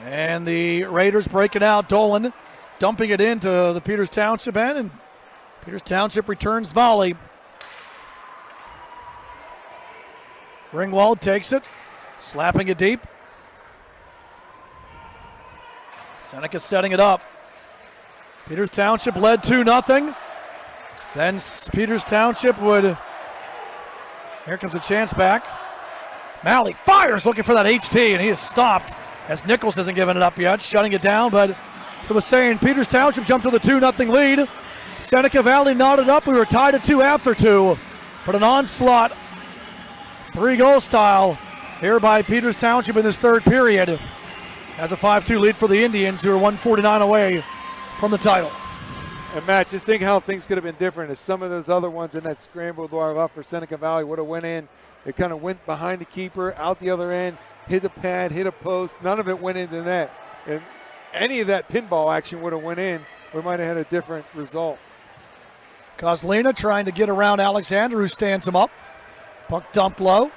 S1: And the Raiders break it out. Dolan dumping it into the Peters Township end. And Peters Township returns volley. Ringwald takes it. Slapping it deep. Seneca setting it up. Peters Township led 2-0. Then Peters Township would... Here comes a chance back. Malley fires, looking for that HT, and he is stopped as Nichols hasn't given it up yet, shutting it down. But as I was saying, Peters Township jumped to the 2-0 lead. Seneca Valley knotted up. We were tied at 2 after 2. But an onslaught, 3-goal style here by Peters Township in this third period. Has a 5-2 lead for the Indians, who are 149 away from the title.
S2: And Matt, just think how things could have been different if some of those other ones in that scramble to our left for Seneca Valley would have went in. It kind of went behind the keeper, out the other end, hit the pad, hit a post. None of it went into net. And any of that pinball action would have went in, we might have had a different result.
S1: Kozlina trying to get around Alexander, who stands him up. Puck dumped low.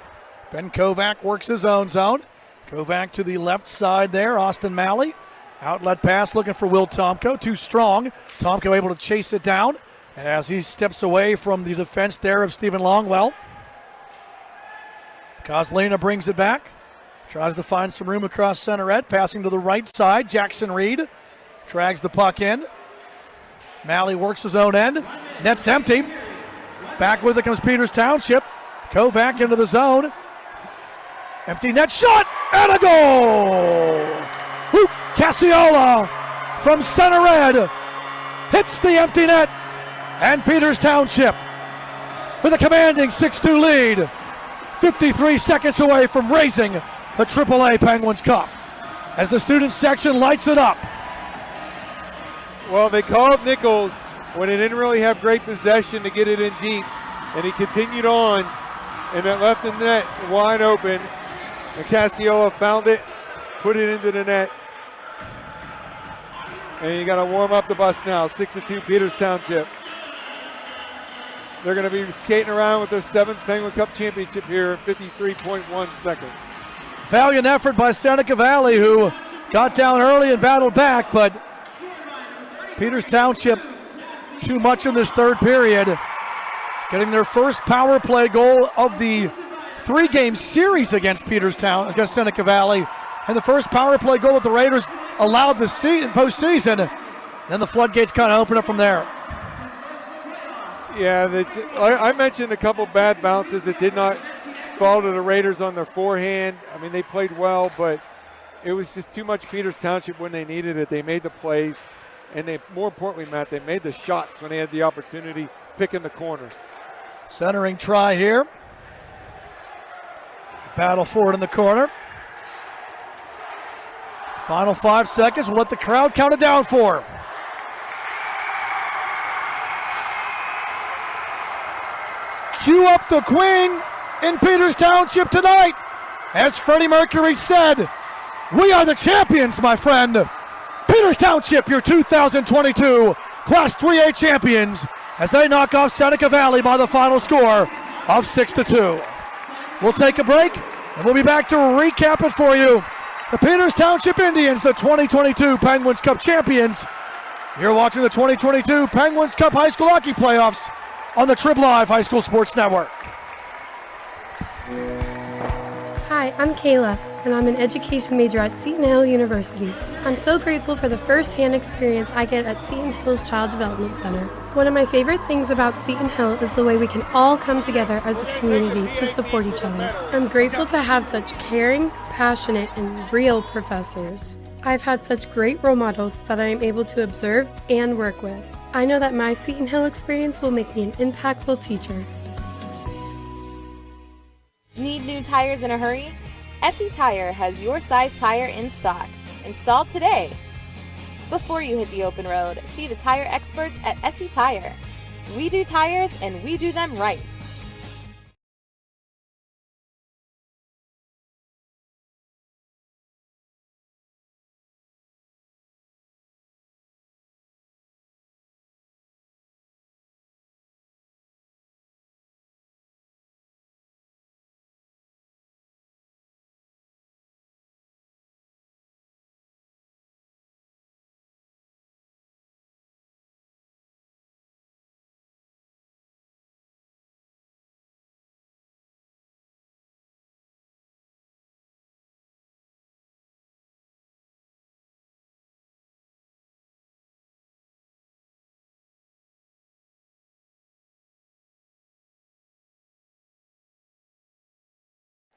S1: Ben Kovac works his own zone. Kovac to the left side there. Austin Malley. Outlet pass looking for Will Tomko. Too strong. Tomko able to chase it down as he steps away from the defense there of Stephen Longwell. Kozlina brings it back. Tries to find some room across center red. Passing to the right side. Jackson Reed drags the puck in. Malley works his own end. Net's empty. Back with it comes Peters Township. Kovac into the zone. Empty net shot and a goal! Hoop Cassiola from center red hits the empty net, and Peters Township with a commanding 6-2 lead, 53 seconds away from raising the AAA Penguins Cup as the student section lights it up.
S2: Well, they called Nichols when he didn't really have great possession to get it in deep, and he continued on, and it left the net wide open, and Cassiola found it, put it into the net. And you got to warm up the bus now. 6-2 Peters Township. They're going to be skating around with their 7th Penguin Cup championship here in 53.1 seconds.
S1: Valiant effort by Seneca Valley, who got down early and battled back, but Peters Township too much in this third period. Getting their first power play goal of the 3-game series against against Seneca Valley. And the first power play goal that the Raiders allowed this postseason. Then the floodgates kind of open up from there.
S2: Yeah, I mentioned a couple bad bounces that did not fall to the Raiders on their forehand. I mean, they played well, but it was just too much Peters Township when they needed it. They made the plays, and they, more importantly, Matt, they made the shots when they had the opportunity, picking the corners.
S1: Centering try here. Battle for it in the corner. Final 5 seconds. We'll let the crowd count it down for. Cue up the Queen in Peters Township tonight. As Freddie Mercury said, we are the champions, my friend. Peters Township, your 2022 Class 3A champions, as they knock off Seneca Valley by the final score of 6-2. We'll take a break, and we'll be back to recap it for you. The Peters Township Indians, the 2022 Penguins Cup champions. You're watching the 2022 Penguins Cup High School Hockey Playoffs on the Trib Live High School Sports Network.
S7: Hi, I'm Kayla, and I'm an education major at Seton Hill University. I'm so grateful for the first-hand experience I get at Seton Hill's Child Development Center. One of my favorite things about Seton Hill is the way we can all come together as a community to support each other. I'm grateful to have such caring, passionate, and real professors. I've had such great role models that I am able to observe and work with. I know that my Seton Hill experience will make me an impactful teacher.
S5: Need new tires in a hurry? SE Tire has your size tire in stock. Install today. Before you hit the open road, see the tire experts at SE Tire. We do tires and we do them right.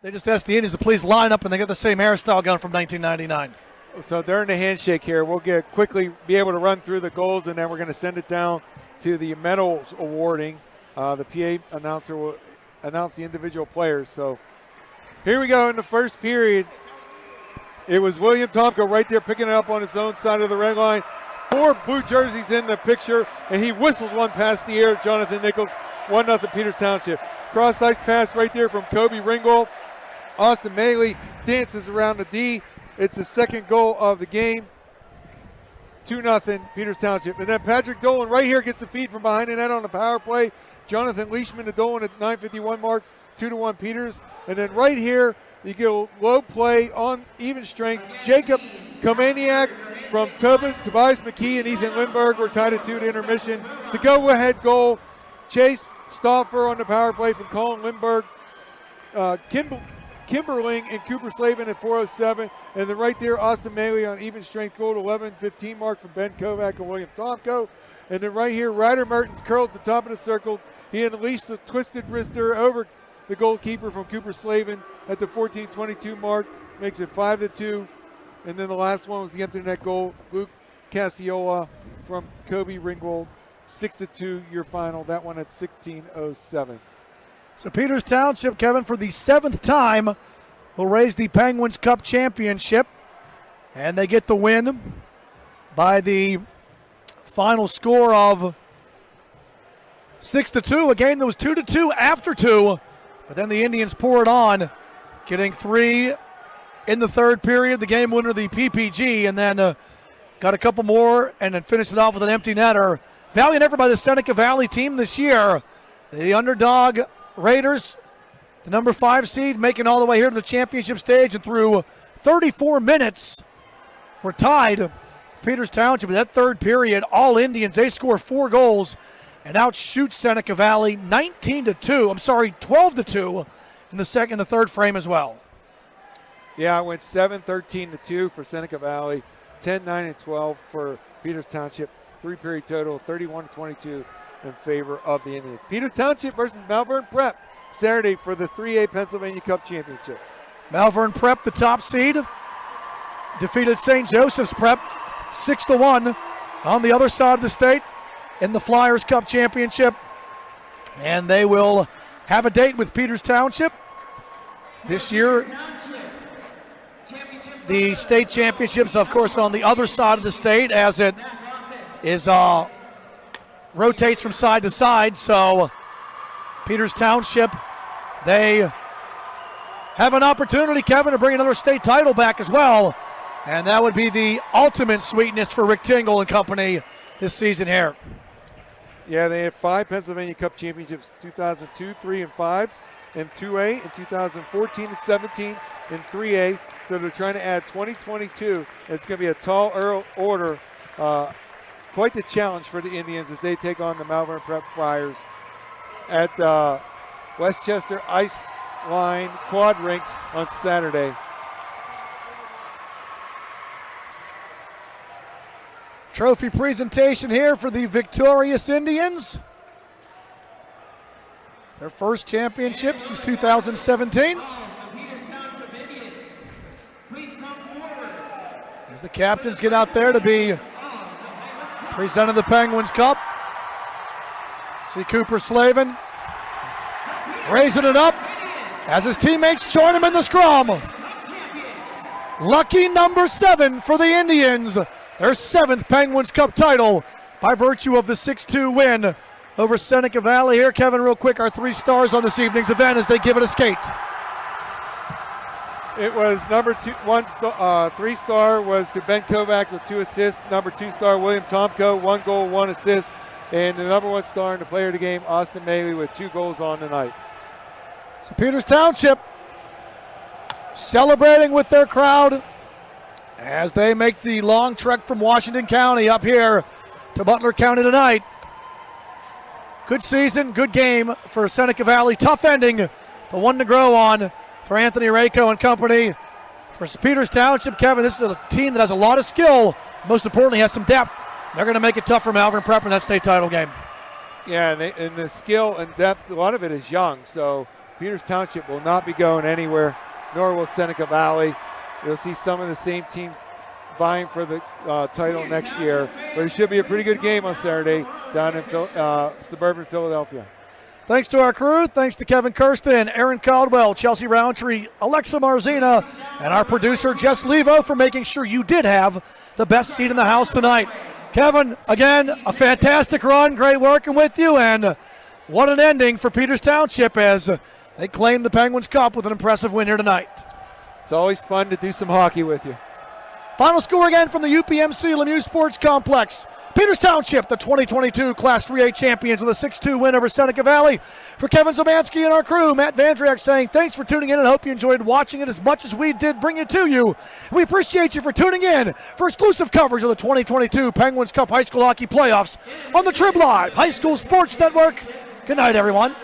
S1: They just asked the Indians to please line up, and they got the same hairstyle gun from 1999.
S2: So during the handshake here, we'll quickly be able to run through the goals, and then we're going to send it down to the medals awarding. The PA announcer will announce the individual players. So here we go in the first period. It was William Tomko right there picking it up on his own side of the red line. 4 blue jerseys in the picture, and he whistles one past the air. Jonathan Nichols, 1-0 Peters Township. Cross ice pass right there from Kobe Ringgold. Austin Maley dances around the D. It's the second goal of the game. 2-0 Peters Township. And then Patrick Dolan right here gets the feed from behind the net on the power play. Jonathan Leishman to Dolan at 9:51 mark, 2-1 Peters. And then right here, you get a low play on even strength. Jacob Komaniak from Tobias McKee and Ethan Lindberg were tied at 2 to intermission. The go-ahead goal, Chase Stauffer on the power play from Colin Lindberg. Kimberling and Cooper Slavin at 4:07. And then right there, Austin Maley on even strength goal at 11:15 mark from Ben Kovac and William Tomko. And then right here, Ryder Mertens curls the top of the circle. He unleashed the twisted wrister over the goalkeeper from Cooper Slavin at the 14:22 mark. Makes it 5-2. And then the last one was the empty net goal. Luke Cassiola from Kobe Ringgold. 6-2 your final. That one at 16:07.
S1: So Peters Township, Kevin, for the 7th time, will raise the Penguins Cup championship. And they get the win by the final score of 6-2. A game that was 2-2 after 2. But then the Indians pour it on, getting 3 in the third period. The game winner, the PPG, and then got a couple more and then finished it off with an empty netter. Valiant effort by the Seneca Valley team this year. The underdog Raiders, the number 5 seed, making all the way here to the championship stage, and through 34 minutes, we're tied. Peters Township in that third period, all Indians, they score 4 goals and outshoot Seneca Valley 12-2 in the third frame as well.
S2: Yeah, I went 7-13-2 for Seneca Valley, 10-9-12 for Peters Township. 3-period total, 31-22 in favor of the Indians. Peters Township versus Malvern Prep, Saturday for the 3A Pennsylvania Cup Championship.
S1: Malvern Prep, the top seed, defeated St. Joseph's Prep 6-1 on the other side of the state in the Flyers Cup Championship. And they will have a date with Peters Township this year. The state championships, of course, on the other side of the state as it is rotates from side to side. So Peters Township, they have an opportunity, Kevin, to bring another state title back as well. And that would be the ultimate sweetness for Rick Tingle and company this season here.
S2: Yeah, they had 5 Pennsylvania Cup championships, 2002, 3, and 5 in 2A, in 2014 and 17 in 3A. So they're trying to add 2022. It's going to be a tall order. Quite the challenge for the Indians as they take on the Malvern Prep Flyers at Westchester Ice line quad rinks on Saturday.
S1: Trophy presentation here for the victorious Indians. Their first championship since 2017. As the captains get out there to be presenting the Penguins Cup. See Cooper Slavin raising it up as his teammates join him in the scrum. Lucky number 7 for the Indians. Their 7th Penguins Cup title by virtue of the 6-2 win over Seneca Valley. Here, Kevin, real quick, our 3 stars on this evening's event as they give it a skate.
S2: It was number 2, 3-star was to Ben Kovacs with 2 assists. Number 2-star William Tomko, 1 goal, 1 assist. And the number 1 star and the player of the game, Austin Maley, with 2 goals on the night.
S1: So Peters Township celebrating with their crowd as they make the long trek from Washington County up here to Butler County tonight. Good season, good game for Seneca Valley. Tough ending, but one to grow on for Anthony Rayco and company. For Peters Township, Kevin, this is a team that has a lot of skill. Most importantly, has some depth. They're going to make it tough for Malvern Prep in that state title game.
S2: Yeah, and the skill and depth, a lot of it is young. So Peters Township will not be going anywhere, nor will Seneca Valley. You'll see some of the same teams vying for the title next year. But it should be a pretty good game on Saturday down in suburban Philadelphia.
S1: Thanks to our crew. Thanks to Kevin Kirsten, Aaron Caldwell, Chelsea Roundtree, Alexa Marzina, and our producer, Jess Levo, for making sure you did have the best seat in the house tonight. Kevin, again, a fantastic run. Great working with you. And what an ending for Peters Township as they claim the Penguins Cup with an impressive win here tonight.
S2: It's always fun to do some hockey with you.
S1: Final score again from the UPMC Lemieux Sports Complex. Peters Township, the 2022 Class 3A champions with a 6-2 win over Seneca Valley. For Kevin Zobansky and our crew, Matt Vandriak saying thanks for tuning in and hope you enjoyed watching it as much as we did bring it to you. We appreciate you for tuning in for exclusive coverage of the 2022 Penguins Cup High School Hockey Playoffs on the Trib Live High School Sports Network. Good night, everyone.